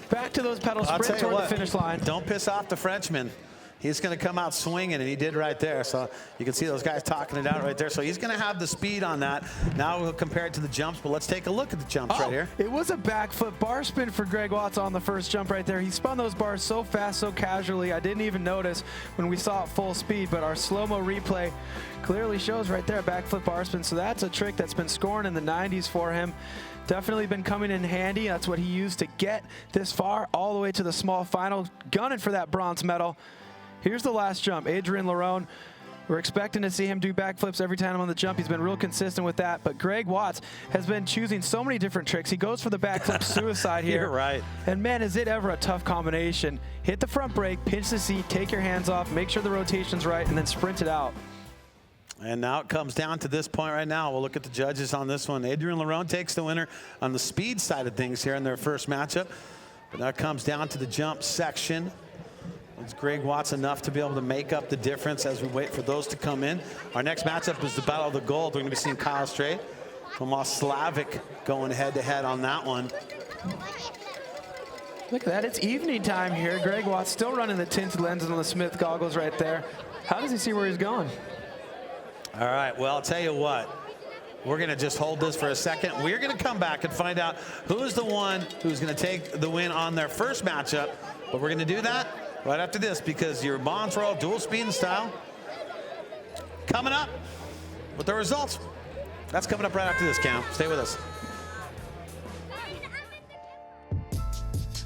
S3: back to those pedals,
S1: I'll
S3: sprint
S1: tell you
S3: toward
S1: what,
S3: the finish line.
S1: Don't piss off the Frenchman. He's going to come out swinging, and he did right there. So you can see those guys talking it out right there. So he's going to have the speed on that. Now we'll compare it to the jumps, but let's take a look at the jumps right here.
S3: It was a backflip bar spin for Greg Watts on the first jump right there. He spun those bars so fast, so casually. I didn't even notice when we saw it full speed, but our slow-mo replay clearly shows right there a backflip bar spin. So that's a trick that's been scoring in the 90s for him. Definitely been coming in handy. That's what he used to get this far, all the way to the small final, gunning for that bronze medal. Here's the last jump. Adrian Lerone, we're expecting to see him do backflips every time on the jump. He's been real consistent with that. But Greg Watts has been choosing so many different tricks. He goes for the backflip suicide here.
S1: You're right.
S3: And man, is it ever a tough combination. Hit the front brake, pinch the seat, take your hands off, make sure the rotation's right, and then sprint it out.
S1: And now it comes down to this point right now. We'll look at the judges on this one. Adrian Lerone takes the winner on the speed side of things here in their first matchup. But now it comes down to the jump section. It's Greg Watts enough to be able to make up the difference as we wait for those to come in. Our next matchup is the Battle of the Gold. We're going to be seeing Kyle Strait, Tomas Slavic going head-to-head on that one.
S3: Look at that, it's evening time here. Greg Watts still running the tinted lenses on the Smith goggles right there. How does he see where he's going?
S1: All right, well, I'll tell you what. We're going to just hold this for a second. We're going to come back and find out who is the one who's going to take the win on their first matchup. But we're going to do that right after this, because your Montreal dual speed and style coming up with the results. That's coming up right after this, Cam. Stay with us.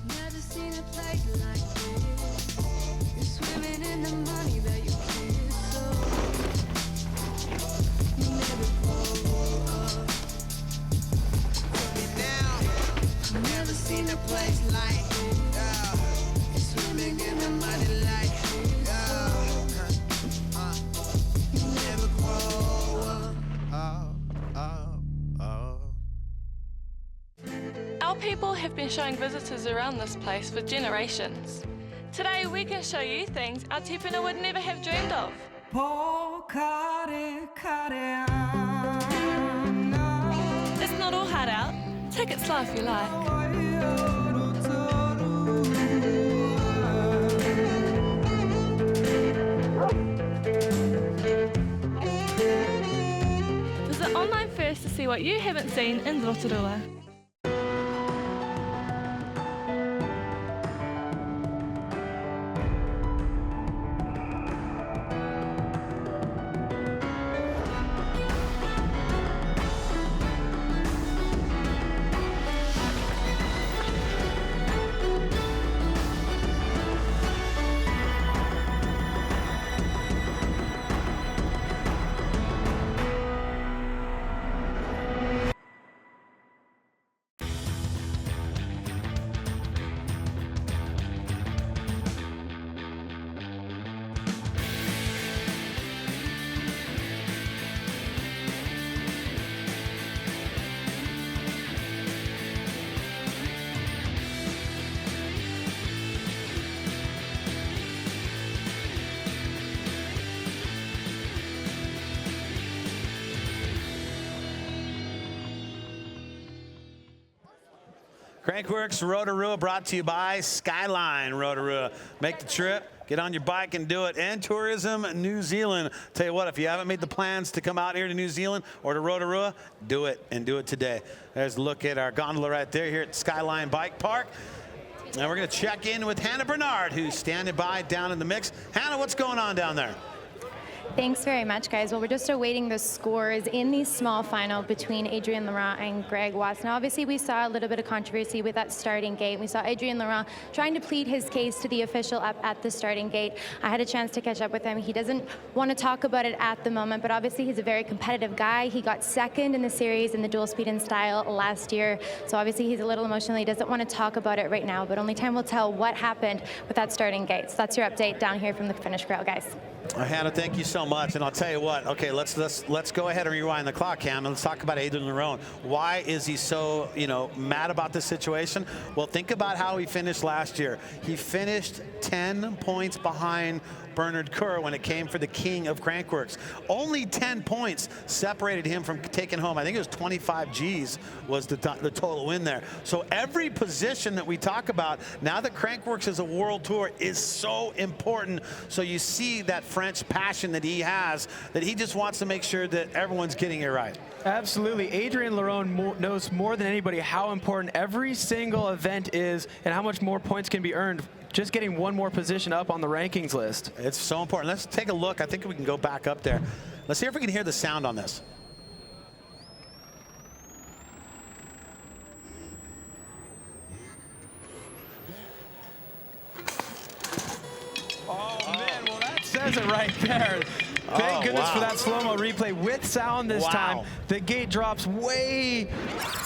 S5: Never seen a place like this. You're swimming in the money that you kiss. So you never grow up. Never seen a place like you're swimming in the money like you never grow up.
S6: Our people have been showing visitors around this place for generations. Today we can show you things our tipuna would never have dreamed of. It's not all hard out. Take it slow if you like. Visit online first to see what you haven't seen in Rotorua.
S1: Crankworx Rotorua brought to you by Skyline Rotorua. Make the trip, get on your bike and do it. And Tourism New Zealand. Tell you what, if you haven't made the plans to come out here to New Zealand or to Rotorua, do it, and do it today. There's a look at our gondola right there here at Skyline Bike Park. And we're going to check in with Hannah Bernard, who's standing by down in the mix. Hannah, what's going on down there?
S2: Thanks very much, guys. Well, we're just awaiting the scores in the small final between Adrien Laurent and Greg Watts. Now, obviously, we saw a little bit of controversy with that starting gate. We saw Adrien Laurent trying to plead his case to the official up at the starting gate. I had a chance to catch up with him. He doesn't want to talk about it at the moment, but obviously he's a very competitive guy. He got second in the series in the dual speed and style last year, so obviously he's a little emotional. He doesn't want to talk about it right now, but only time will tell what happened with that starting gate. So that's your update down here from the finish grill, guys.
S1: Hannah, thank you so much. And I'll tell you what, okay, let's go ahead and rewind the clock, Cam, and let's talk about Adrien Laurent. Why is he so, mad about this situation? Well, think about how he finished last year. He finished 10 points behind Bernard Kerr when it came for the king of Crankworx. Only 10 points separated him from taking home, I think it was 25 G's was the total win there. So every position that we talk about, now that Crankworx is a world tour, is so important. So you see that French passion that he has, that he just wants to make sure that everyone's getting it right.
S3: Absolutely. Adrien Laurent knows more than anybody how important every single event is and how much more points can be earned just getting one more position up on the rankings list.
S1: It's so important. Let's take a look. I think we can go back up there. Let's see if we can hear the sound on this.
S3: Oh, man, well, that says it right there. Thank goodness for that slow-mo replay with sound this time. The gate drops way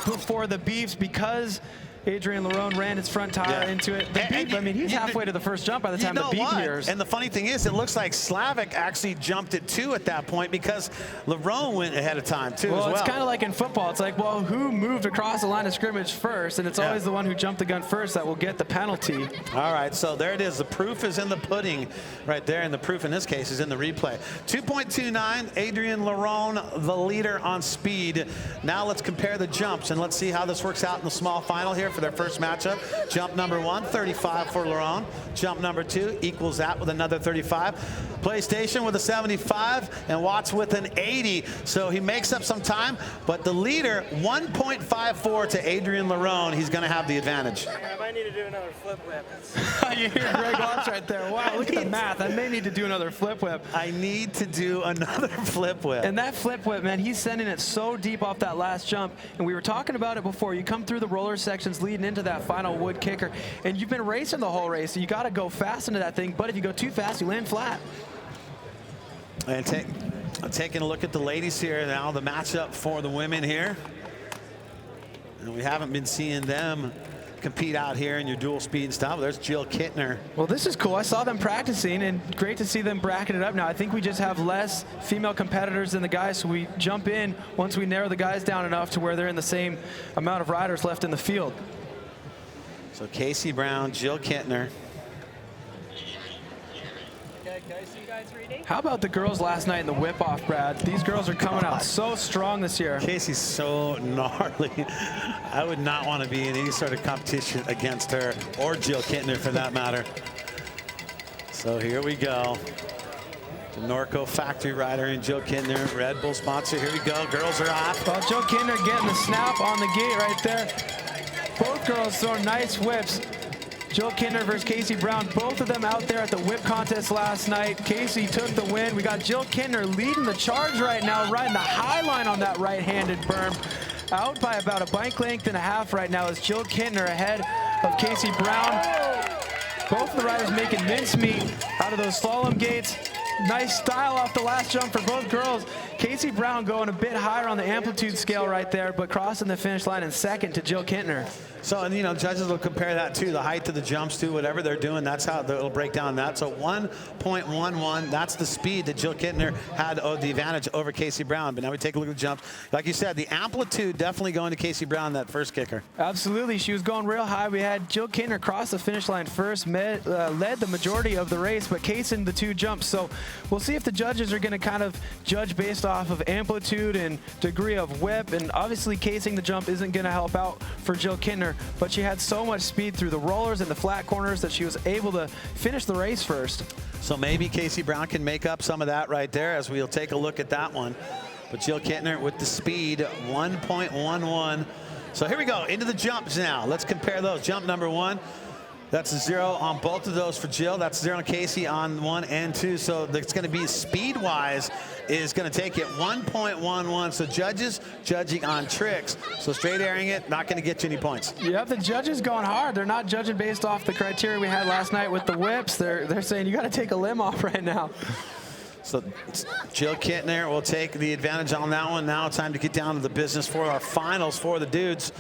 S3: before the beefs because Adrian Lerone ran his front tire into it. The beep, I mean, he's halfway to the first jump by the time the beep hears.
S1: And the funny thing is, it looks like Slavic actually jumped it too at that point because Lerone went ahead of time too as well.
S3: It's kind of like in football. It's like, well, who moved across the line of scrimmage first? And it's always the one who jumped the gun first that will get the penalty.
S1: All right, so there it is. The proof is in the pudding right there, and the proof in this case is in the replay. 2.29, Adrian Lerone, the leader on speed. Now let's compare the jumps, and let's see how this works out in the small final here for their first matchup. Jump number 1, 35 for Lerone. Jump number 2 equals that with another 35. PlayStation with a 75, and Watts with an 80. So he makes up some time, but the leader, 1.54 to Adrian Lerone. He's going to have the advantage.
S16: I might need to do another flip whip.
S3: You hear Greg Watts right there. Wow, look at the math. I may need to do another flip whip.
S1: I need to do another flip whip.
S3: And that flip whip, man, he's sending it so deep off that last jump. And we were talking about it before. You come through the roller sections leading into that final wood kicker, and you've been racing the whole race, so you got to go fast into that thing. But if you go too fast, you land flat.
S1: And taking a look at the ladies here now, the matchup for the women here. And we haven't been seeing them compete out here in your dual speed and style. There's Jill Kittner.
S3: Well, this is cool. I saw them practicing, and great to see them bracket it up now. I think we just have less female competitors than the guys, so we jump in once we narrow the guys down enough to where they're in the same amount of riders left in the field.
S1: So Casey Brown, Jill Kittner.
S3: How about the girls last night in the whip-off, Brad? These girls are coming out so strong this year.
S1: Casey's so gnarly. I would not want to be in any sort of competition against her, or Jill Kittner for that matter. So here we go. The Norco factory rider and Jill Kittner, Red Bull sponsor. Here we go. Girls are off.
S3: Well, Jill Kittner getting the snap on the gate right there. Both girls throwing nice whips. Jill Kittner versus Casey Brown, both of them out there at the whip contest last night. Casey took the win. We got Jill Kittner leading the charge right now, riding the high line on that right-handed berm. Out by about a bike length and a half right now is Jill Kittner ahead of Casey Brown. Both of the riders making mincemeat out of those slalom gates. Nice style off the last jump for both girls. Casey Brown going a bit higher on the amplitude scale right there, but crossing the finish line in second to Jill Kittner.
S1: So, and you know, judges will compare that to the height of the jumps to whatever they're doing. That's how they'll break down that. So 1.11, that's the speed that Jill Kittner had the advantage over Casey Brown. But now we take a look at the jumps. Like you said, the amplitude definitely going to Casey Brown, that first kicker.
S3: Absolutely. She was going real high. We had Jill Kittner cross the finish line first, led the majority of the race, but casing the two jumps. So we'll see if the judges are going to kind of judge based off of amplitude and degree of whip. And obviously casing the jump isn't going to help out for Jill Kittner, but she had so much speed through the rollers and the flat corners that she was able to finish the race first.
S1: So maybe Casey Brown can make up some of that right there as we'll take a look at that one. But Jill Kittner with the speed, 1.11. So here we go, into the jumps now. Let's compare those. Jump number 1. That's a 0 on both of those for Jill. That's 0 on Casey on 1 and 2. So it's going to be speed-wise is going to take it 1.11. So judges judging on tricks. So straight airing it, not going to get you any points.
S3: Yep, the judges going hard. They're not judging based off the criteria we had last night with the whips. They're saying you got to take a limb off right now.
S1: So Jill Kittner will take the advantage on that one. Now time to get down to the business for our finals for the dudes.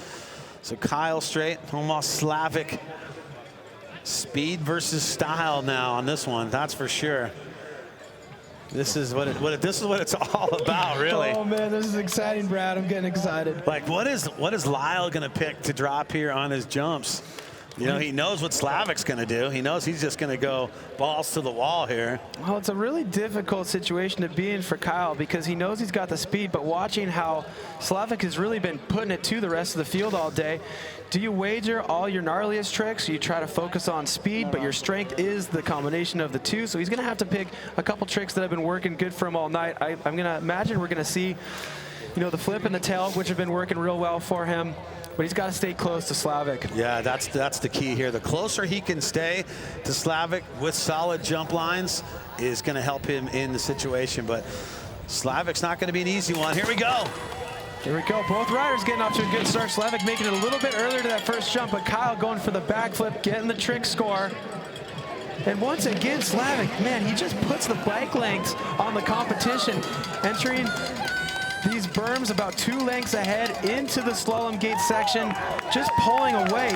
S1: So Kyle Straight, Tomas Slavic. Speed versus style now on this one, that's for sure. This is what it's all about, really.
S3: Oh man, this is exciting, Brad. I'm getting excited.
S1: Like, what is Lyle gonna pick to drop here on his jumps? You know, he knows what Slavic's going to do. He knows he's just going to go balls to the wall here.
S3: Well, it's a really difficult situation to be in for Kyle because he knows he's got the speed, but watching how Slavic has really been putting it to the rest of the field all day, do you wager all your gnarliest tricks? You try to focus on speed, but your strength is the combination of the two. So he's going to have to pick a couple tricks that have been working good for him all night. I'm going to imagine we're going to see, you know, the flip and the tail, which have been working real well for him. But he's got to stay close to Slavic.
S1: Yeah, that's the key here. The closer he can stay to Slavic with solid jump lines is going to help him in the situation. But Slavic's not going to be an easy one. Here we go.
S3: Here we go. Both riders getting off to a good start. Slavic making it a little bit earlier to that first jump, but Kyle going for the backflip, getting the trick score. And once again, Slavic, man, he just puts the bike lengths on the competition, entering these berms about 2 lengths ahead into the slalom gate section, just pulling away.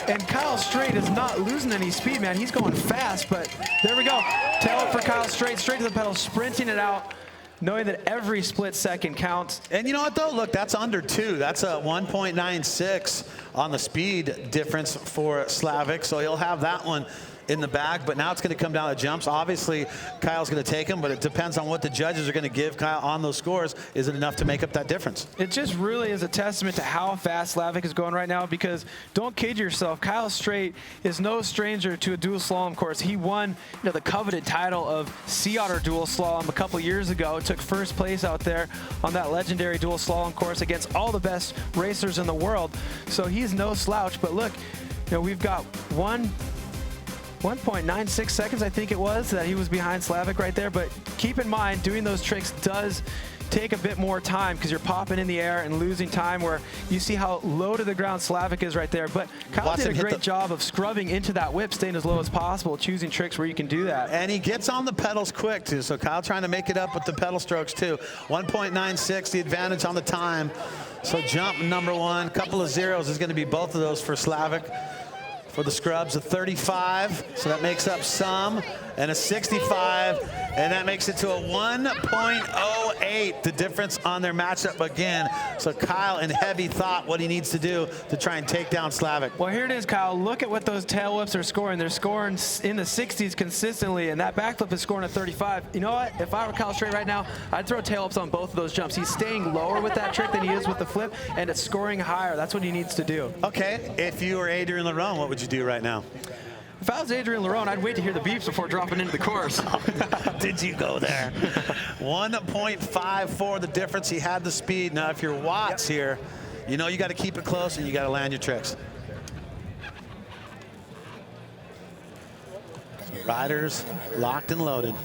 S3: And Kyle Straight is not losing any speed, man. He's going fast, but there we go. Tail up for Kyle Straight, straight to the pedal, sprinting it out, knowing that every split second counts.
S1: And you know what, though? Look, that's under 2. That's a 1.96 on the speed difference for Slavic, so he'll have that one in the bag, but now it's going to come down to jumps. Obviously, Kyle's going to take him, but it depends on what the judges are going to give Kyle on those scores. Is it enough to make up that difference?
S3: It just really is a testament to how fast Slavic is going right now, because don't kid yourself, Kyle Straight is no stranger to a dual slalom course. He won the coveted title of Sea Otter dual slalom a couple years ago, took first place out there on that legendary dual slalom course against all the best racers in the world. So he's no slouch, but look, we've got 1.96 seconds, I think it was, that he was behind Slavic right there. But keep in mind, doing those tricks does take a bit more time because you're popping in the air and losing time, where you see how low to the ground Slavic is right there. But Kyle did a great job of scrubbing into that whip, staying as low as possible, choosing tricks where you can do that.
S1: And he gets on the pedals quick, too. So Kyle trying to make it up with the pedal strokes, too. 1.96, the advantage on the time. So jump number 1, couple of zeros is going to be both of those for Slavic. For the scrubs, a 35, so that makes up some, and a 65, and that makes it to a 1.08, the difference on their matchup again. So Kyle in heavy thought what he needs to do to try and take down Slavic.
S3: Well, here it is, Kyle. Look at what those tail whips are scoring. They're scoring in the 60s consistently, and that backflip is scoring a 35. You know what? If I were Kyle Straight right now, I'd throw tail whips on both of those jumps. He's staying lower with that trick than he is with the flip, and it's scoring higher. That's what he needs to do.
S1: Okay, if you were Adrian Lerone, what would you do right now?
S3: If I was Adrian Lerone, I'd wait to hear the beeps before dropping into the course.
S1: Did you go there? 1.54 the difference. He had the speed. Now, if you're Watts here, you know you got to keep it close and you got to land your tricks. So riders locked and loaded.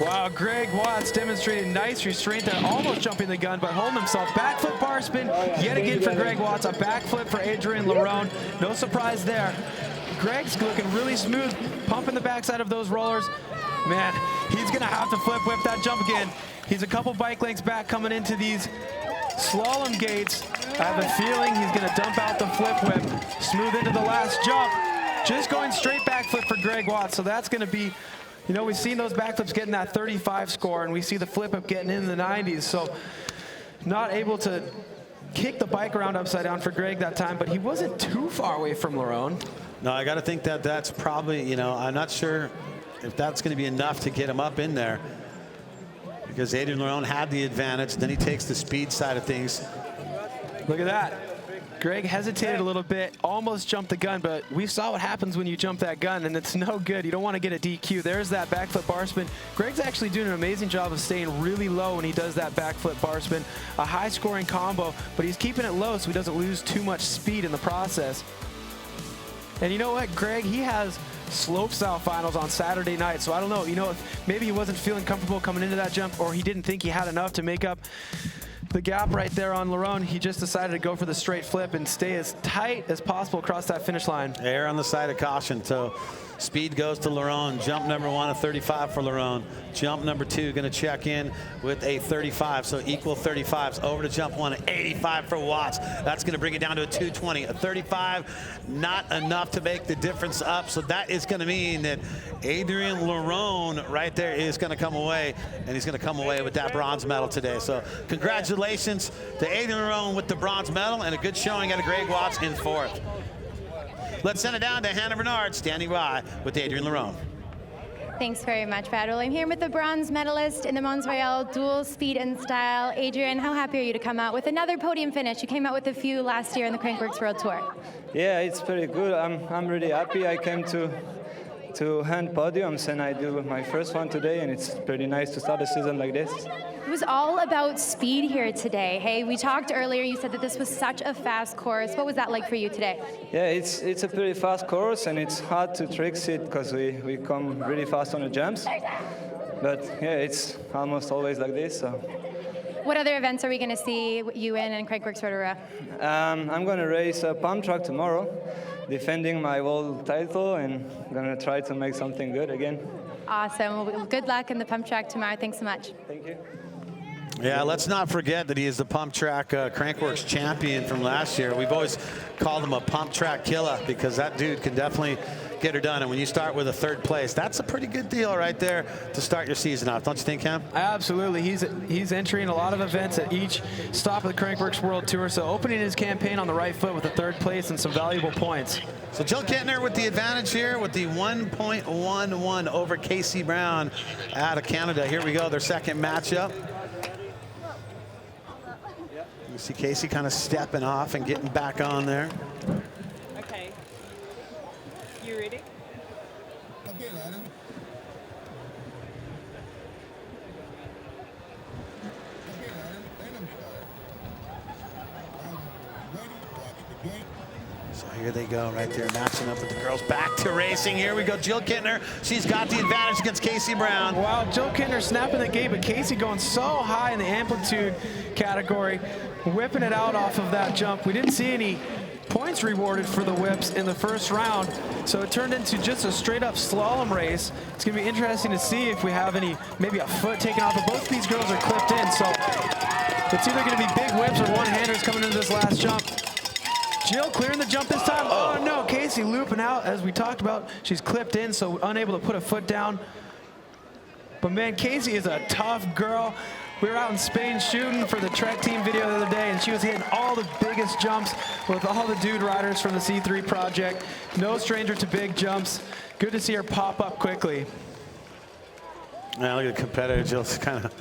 S3: Wow, Greg Watts demonstrated nice restraint there, almost jumping the gun, but holding himself. Backflip bar spin, yet again for Greg Watts. A backflip for Adrian Lerone. No surprise there. Greg's looking really smooth, pumping the backside of those rollers. Man, he's going to have to flip whip that jump again. He's a couple bike lengths back coming into these slalom gates. I have a feeling he's going to dump out the flip whip, smooth into the last jump. Just going straight backflip for Greg Watts, so that's going to be... we've seen those backflips getting that 35 score, and we see the flip up getting in the 90s. So not able to kick the bike around upside down for Greg that time, but he wasn't too far away from Lerone.
S1: No, I got to think that that's probably, I'm not sure if that's going to be enough to get him up in there, because Adrian Lerone had the advantage. Then he takes the speed side of things.
S3: Look at that. Greg hesitated a little bit, almost jumped the gun, but we saw what happens when you jump that gun, and it's no good. You don't want to get a DQ. There's that backflip bar spin. Greg's actually doing an amazing job of staying really low when he does that backflip bar spin. A high-scoring combo, but he's keeping it low so he doesn't lose too much speed in the process. And you know what, Greg, he has slopestyle finals on Saturday night, so I don't know. If maybe he wasn't feeling comfortable coming into that jump, or he didn't think he had enough to make up the gap right there on Lerone. He just decided to go for the straight flip and stay as tight as possible across that finish line.
S1: Err on the side of caution. So speed goes to Lerone. Jump number 1, a 35 for Lerone. Jump number 2 going to check in with a 35. So equal 35s. Over to jump 1, an 85 for Watts. That's going to bring it down to a 220. A 35, not enough to make the difference up. So that is going to mean that Adrian Lerone right there is going to come away, and he's going to come away with that bronze medal today. So congratulations to Adrian Lerone with the bronze medal, and a good showing out of Greg Watts in 4th. Let's send it down to Hannah Bernard standing by with Adrian Lerone.
S2: Thanks very much, Brad. Well, I'm here with the bronze medalist in the Mons Royale dual speed and style. Adrian, how happy are you to come out with another podium finish? You came out with a few last year in the Crankworx World Tour.
S20: Yeah, it's pretty good. I'm really happy. I came to hand podiums, and I do my first one today, and it's pretty nice to start the season like this.
S2: It was all about speed here today. Hey, we talked earlier, you said that this was such a fast course. What was that like for you today?
S20: Yeah, it's a pretty fast course, and it's hard to tricks it because we come really fast on the jumps. But yeah, it's almost always like this. So.
S2: What other events are we going to see you in Crankworx Rotorua?
S20: I'm going to race a pump track tomorrow, defending my world title, and I'm going to try to make something good again.
S2: Awesome. Well, good luck in the pump track tomorrow. Thanks so much.
S20: Thank you.
S1: Yeah, let's not forget that he is the pump track Crankworx champion from last year. We've always called him a pump track killer because that dude can definitely get her done. And when you start with a 3rd place, that's a pretty good deal right there to start your season off. Don't you think, Cam?
S3: Absolutely. He's entering a lot of events at each stop of the Crankworx World Tour. So opening his campaign on the right foot with a 3rd place and some valuable points.
S1: So Jill Kittner with the advantage here with the 1.11 over Casey Brown out of Canada. Here we go, their 2nd matchup. You see Casey kind of stepping off and getting back on there.
S21: Okay. You ready?
S1: So here they go right there, matching up with the girls. Back to racing. Here we go, Jill Kittner. She's got the advantage against Casey Brown.
S3: Wow, Jill Kittner snapping the gate, but Casey going so high in the amplitude category, whipping it out off of that jump. We didn't see any points rewarded for the whips in the 1st round, so it turned into just a straight up slalom race. It's gonna be interesting to see if we have any, maybe a foot taken off, but both these girls are clipped in, so it's either gonna be big whips or one-handers coming into this last jump. Jill clearing the jump this time. Oh no, Casey looping out, as we talked about. She's clipped in, so unable to put a foot down. But man, Casey is a tough girl. We were out in Spain shooting for the Trek team video the other day, and she was hitting all the biggest jumps with all the dude riders from the C3 project. No stranger to big jumps. Good to see her pop up quickly.
S1: Now look at the competitor. Jill's kind of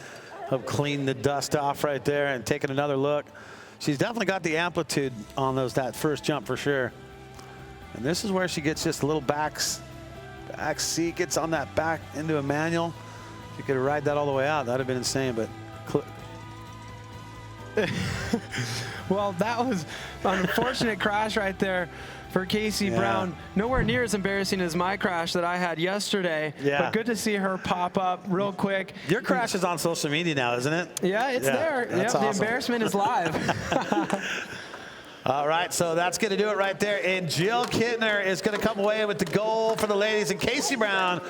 S1: help clean the dust off right there and taking another look. She's definitely got the amplitude on that 1st jump for sure. And this is where she gets just a little back seat, gets on that back into a manual. If you could ride that all the way out, that'd have been insane, but.
S3: Well, that was an unfortunate crash right there for Casey Brown. Nowhere near as embarrassing as my crash that I had yesterday.
S1: Yeah.
S3: But good to see her pop up real quick.
S1: Your crash is on social media now, isn't it?
S3: Yeah, it's there.
S1: That's
S3: yep,
S1: awesome.
S3: The embarrassment is live.
S1: All right, so that's going to do it right there. And Jill Kittner is going to come away with the gold for the ladies, and Casey Brown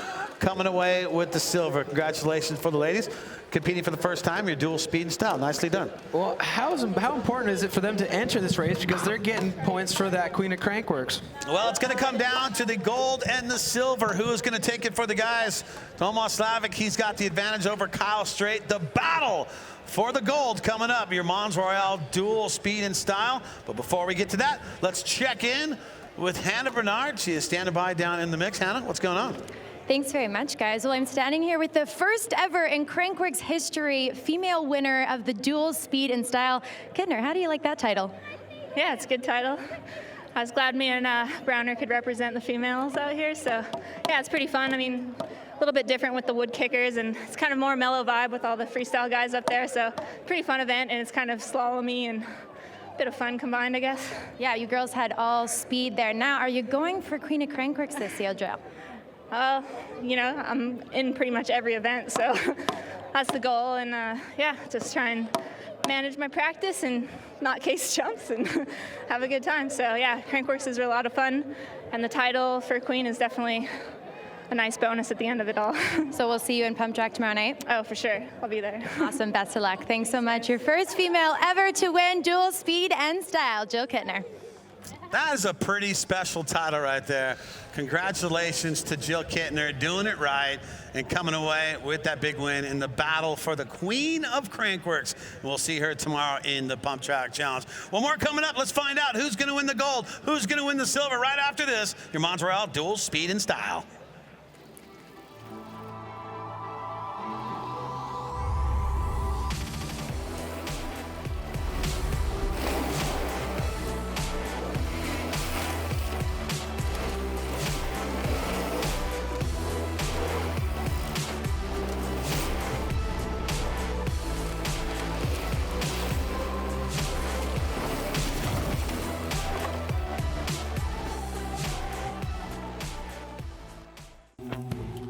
S1: coming away with the silver. Congratulations for the ladies. Competing for the 1st time, your dual speed and style. Nicely done.
S3: Well, how important is it for them to enter this race, because they're getting points for that Queen of Crankworx?
S1: Well, it's going to come down to the gold and the silver. Who is going to take it for the guys? Tomas Slavic, he's got the advantage over Kyle Strait. The battle for the gold coming up. Your Mons Royale dual speed and style. But before we get to that, let's check in with Hannah Bernard. She is standing by down in the mix. Hannah, what's going on?
S2: Thanks very much, guys. Well, I'm standing here with the first ever in Crankworx history female winner of the dual speed and style. Kittner, how do you like that title?
S22: Yeah, it's a good title. I was glad me and Browner could represent the females out here, so yeah, it's pretty fun. I mean, a little bit different with the wood kickers, and it's kind of more mellow vibe with all the freestyle guys up there, so pretty fun event, and it's kind of slalomy and a bit of fun combined, I guess.
S2: Yeah, you girls had all speed there. Now, are you going for Queen of Crankworx this year, Jill?
S22: You know, I'm in pretty much every event, so that's the goal, and yeah, just try and manage my practice and not case jumps and have a good time. So yeah, Crankworx is a lot of fun, and the title for Queen is definitely a nice bonus at the end of it all.
S2: So we'll see you in Pump Track tomorrow night?
S22: Oh, for sure. I'll be there.
S2: Awesome. Best of luck. Thanks so much. Your first female ever to win dual speed and style, Jill Kittner.
S1: That is a pretty special title right there. Congratulations to Jill Kittner, doing it right and coming away with that big win in the battle for the Queen of Crankworx. We'll see her tomorrow in the Pump Track Challenge. One more coming up. Let's find out who's going to win the gold, who's going to win the silver right after this. Your Mons Royale dual speed and style.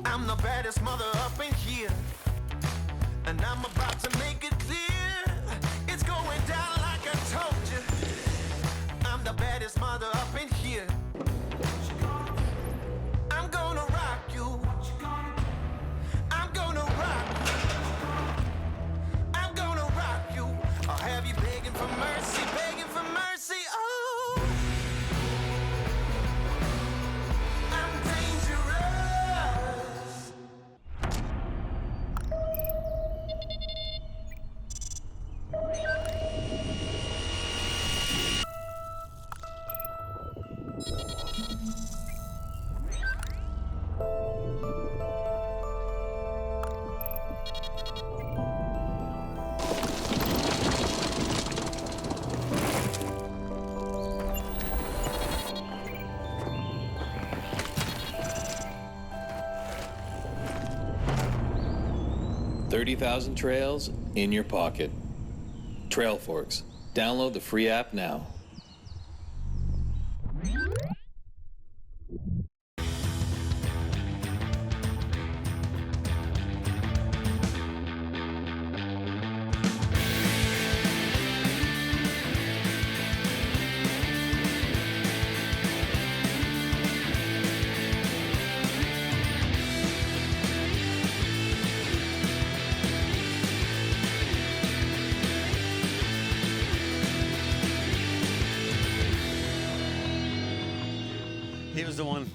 S8: I'm the baddest mother up in here, and I'm about to make it clear. It's going down like I told you. I'm the baddest mother up in here. I'm gonna rock you.
S9: 30,000 trails in your pocket. Crankworx. Download the free app now.
S1: He was the one.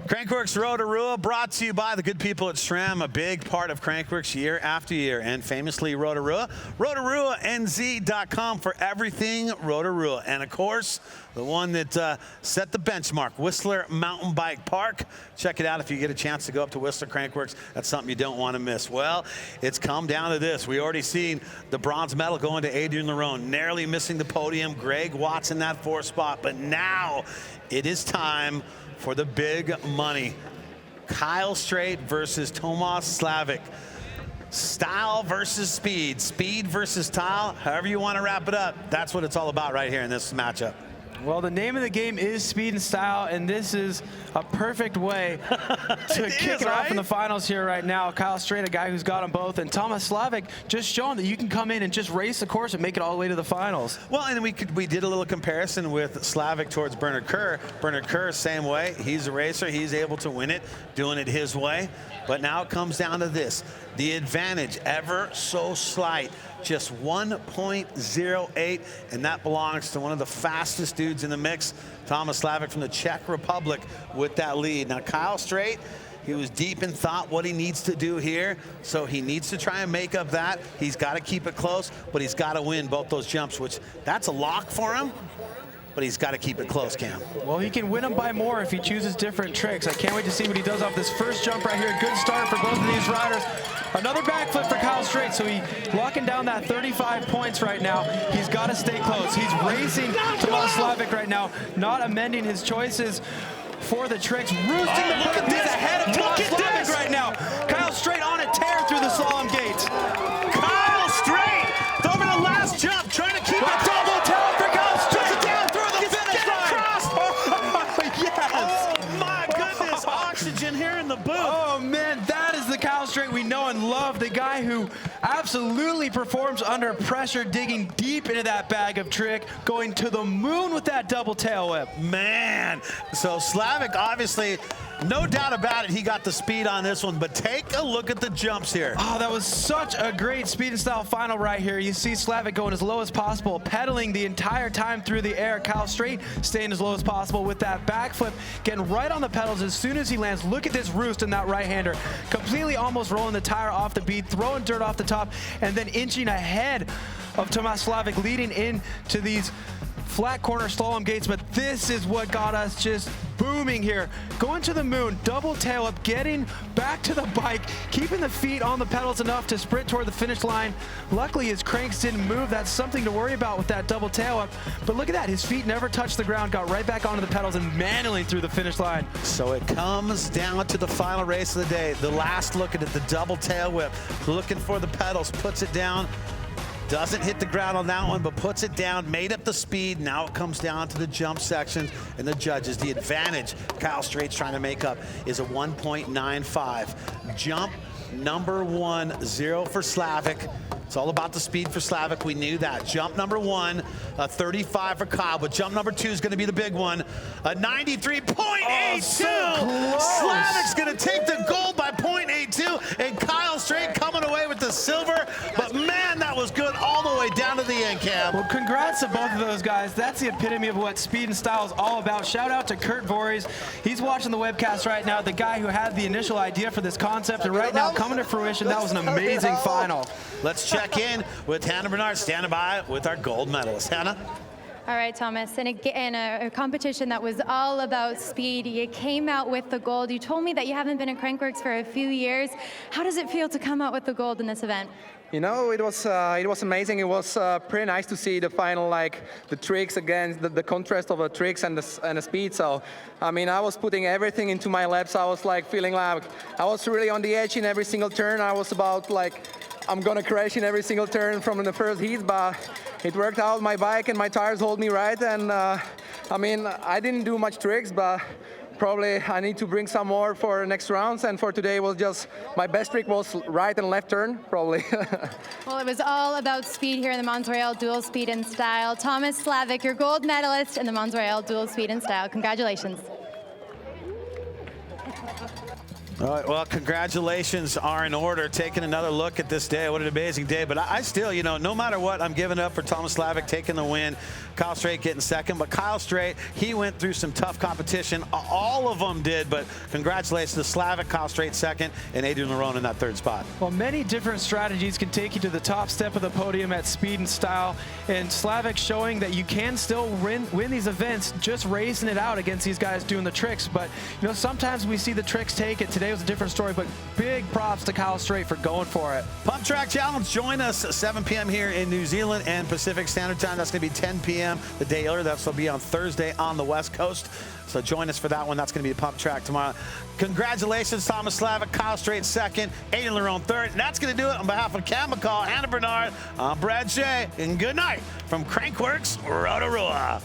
S1: Crankworx Rotorua, brought to you by the good people at SRAM, a big part of Crankworx year after year, and famously Rotorua. RotoruaNZ.com for everything Rotorua. And of course, the one that set the benchmark, Whistler Mountain Bike Park. Check it out if you get a chance to go up to Whistler Crankworx. That's something you don't want to miss. Well, it's come down to this. We already seen the bronze medal going to Adrian Lerone, narrowly missing the podium. Greg Watts in that 4th spot. But now it is time for the big money. Kyle Straight versus Tomas Slavik. Style versus speed. Speed versus style. However you want to wrap it up. That's what it's all about right here in this matchup.
S3: Well, the name of the game is speed and style, and this is a perfect way to kick it off in the finals here right now. Kyle Straight, a guy who's got them both, and Tomas Slavik just showing that you can come in and just race the course and make it all the way to the finals.
S1: Well, and we did a little comparison with Slavik towards Bernard Kerr. Bernard Kerr, same way. He's a racer. He's able to win it, doing it his way. But now it comes down to this. The advantage, ever so slight, just 1.08, and that belongs to one of the fastest dudes in the mix, Tomas Slavik from the Czech Republic with that lead. Now, Kyle Straight, he was deep in thought what he needs to do here, so he needs to try and make up that. He's got to keep it close, but he's got to win both those jumps, which that's a lock for him. But he's got to keep it close, Cam.
S3: Well, he can win them by more if he chooses different tricks. I can't wait to see what he does off this first jump right here. Good start for both of these riders. Another backflip for Kyle Straight, so he's locking down that 35 points right now. He's got to stay close. He's racing Tomas Slavik right now, not amending his choices for the tricks. Roosting the bird. He's ahead of Tomas Slavik right now. Kyle Straight on a tear through the slalom gates.
S1: Kyle Straight over the last jump, trying to keep it
S3: double tail for Kyle Straight.
S1: Oxygen here in the booth.
S3: Oh man, that is the Kyle Straight we know and love. The guy who absolutely performs under pressure, digging deep into that bag of trick, going to the moon with that double tail whip.
S1: Man, so Slavik obviously, no doubt about it, he got the speed on this one, but take a look at the jumps here.
S3: Oh, that was such a great speed and style final right here. You see Slavik going as low as possible, pedaling the entire time through the air. Kyle Straight staying as low as possible with that backflip, getting right on the pedals as soon as he lands. Look at this roost in that right-hander, completely almost rolling the tire off the bead, throwing dirt off the top, and then inching ahead of Tomas Slavik, leading into these flat corner slalom gates. But this is what got us just booming here. Going to the moon, double tail up, getting back to the bike, keeping the feet on the pedals enough to sprint toward the finish line. Luckily, his cranks didn't move. That's something to worry about with that double tail up. But look at that, his feet never touched the ground, got right back onto the pedals and manually through the finish line.
S1: So it comes down to the final race of the day. The last look at it, the double tail whip, looking for the pedals, puts it down. Doesn't hit the ground on that one, but puts it down, made up the speed. Now it comes down to the jump section and the judges. The advantage Kyle Straight's trying to make up is a 1.95. Jump number 1, 0 for Slavik. It's all about the speed for Slavik. We knew that. Jump number 1, a 35 for Kyle, but jump number 2 is going to be the big one. A 93.82.
S3: Oh, so
S1: Slavik's going to take the gold by 0.82, and Kyle Straight coming away with the silver. But man, that was good all the way down to the end, Cam.
S3: Well, congrats to both of those guys. That's the epitome of what speed and style is all about. Shout out to Kurt Voorhees. He's watching the webcast right now, the guy who had the initial idea for this concept, and right now coming to fruition. That was an amazing final.
S1: Let's check in with Hannah Bernard, standing by with our gold medalist. Hannah?
S2: All right, Thomas, in a competition that was all about speed, you came out with the gold. You told me that you haven't been at Crankworx for a few years. How does it feel to come out with the gold in this event?
S11: You know, it was amazing. It was pretty nice to see the final, like the tricks against the contrast of the tricks and the speed. So, I mean, I was putting everything into my laps. I was like feeling like I was really on the edge in every single turn. I was about like I'm gonna crash in every single turn from the first heat, but it worked out. My bike and my tires hold me right, and I mean, I didn't do much tricks, but probably I need to bring some more for next rounds, and for today was just my best trick was right and left turn, probably.
S2: Well, it was all about speed here in the Mons Royal Dual Speed and Style. Thomas Slavic, your gold medalist in the Mons Royal Dual Speed and Style. Congratulations.
S1: All right, well, congratulations are in order. Taking another look at this day. What an amazing day. But I still, you know, no matter what, I'm giving up for Thomas Slavic taking the win. Kyle Straight getting second. But Kyle Straight, he went through some tough competition. All of them did. But congratulations to Slavic, Kyle Straight second, and Adrian Lerone in that third spot.
S3: Well, many different strategies can take you to the top step of the podium at Speed and Style. And Slavic showing that you can still win these events, just racing it out against these guys doing the tricks. But, you know, sometimes we see the tricks take it. Today was a different story, but big props to Kyle Straight for going for it.
S1: Pump Track Challenge, join us at 7 p.m. here in New Zealand and Pacific Standard Time. That's going to be 10 p.m. the day earlier. That'll be on Thursday on the West Coast. So join us for that one. That's going to be the Pump Track tomorrow. Congratulations, Thomas Slavic, Kyle Straight second, Adrian Lerone third. And that's going to do it on behalf of Cam McCall, Hannah Bernard, I'm Brad Shea, and good night from Crankworx, Rotorua.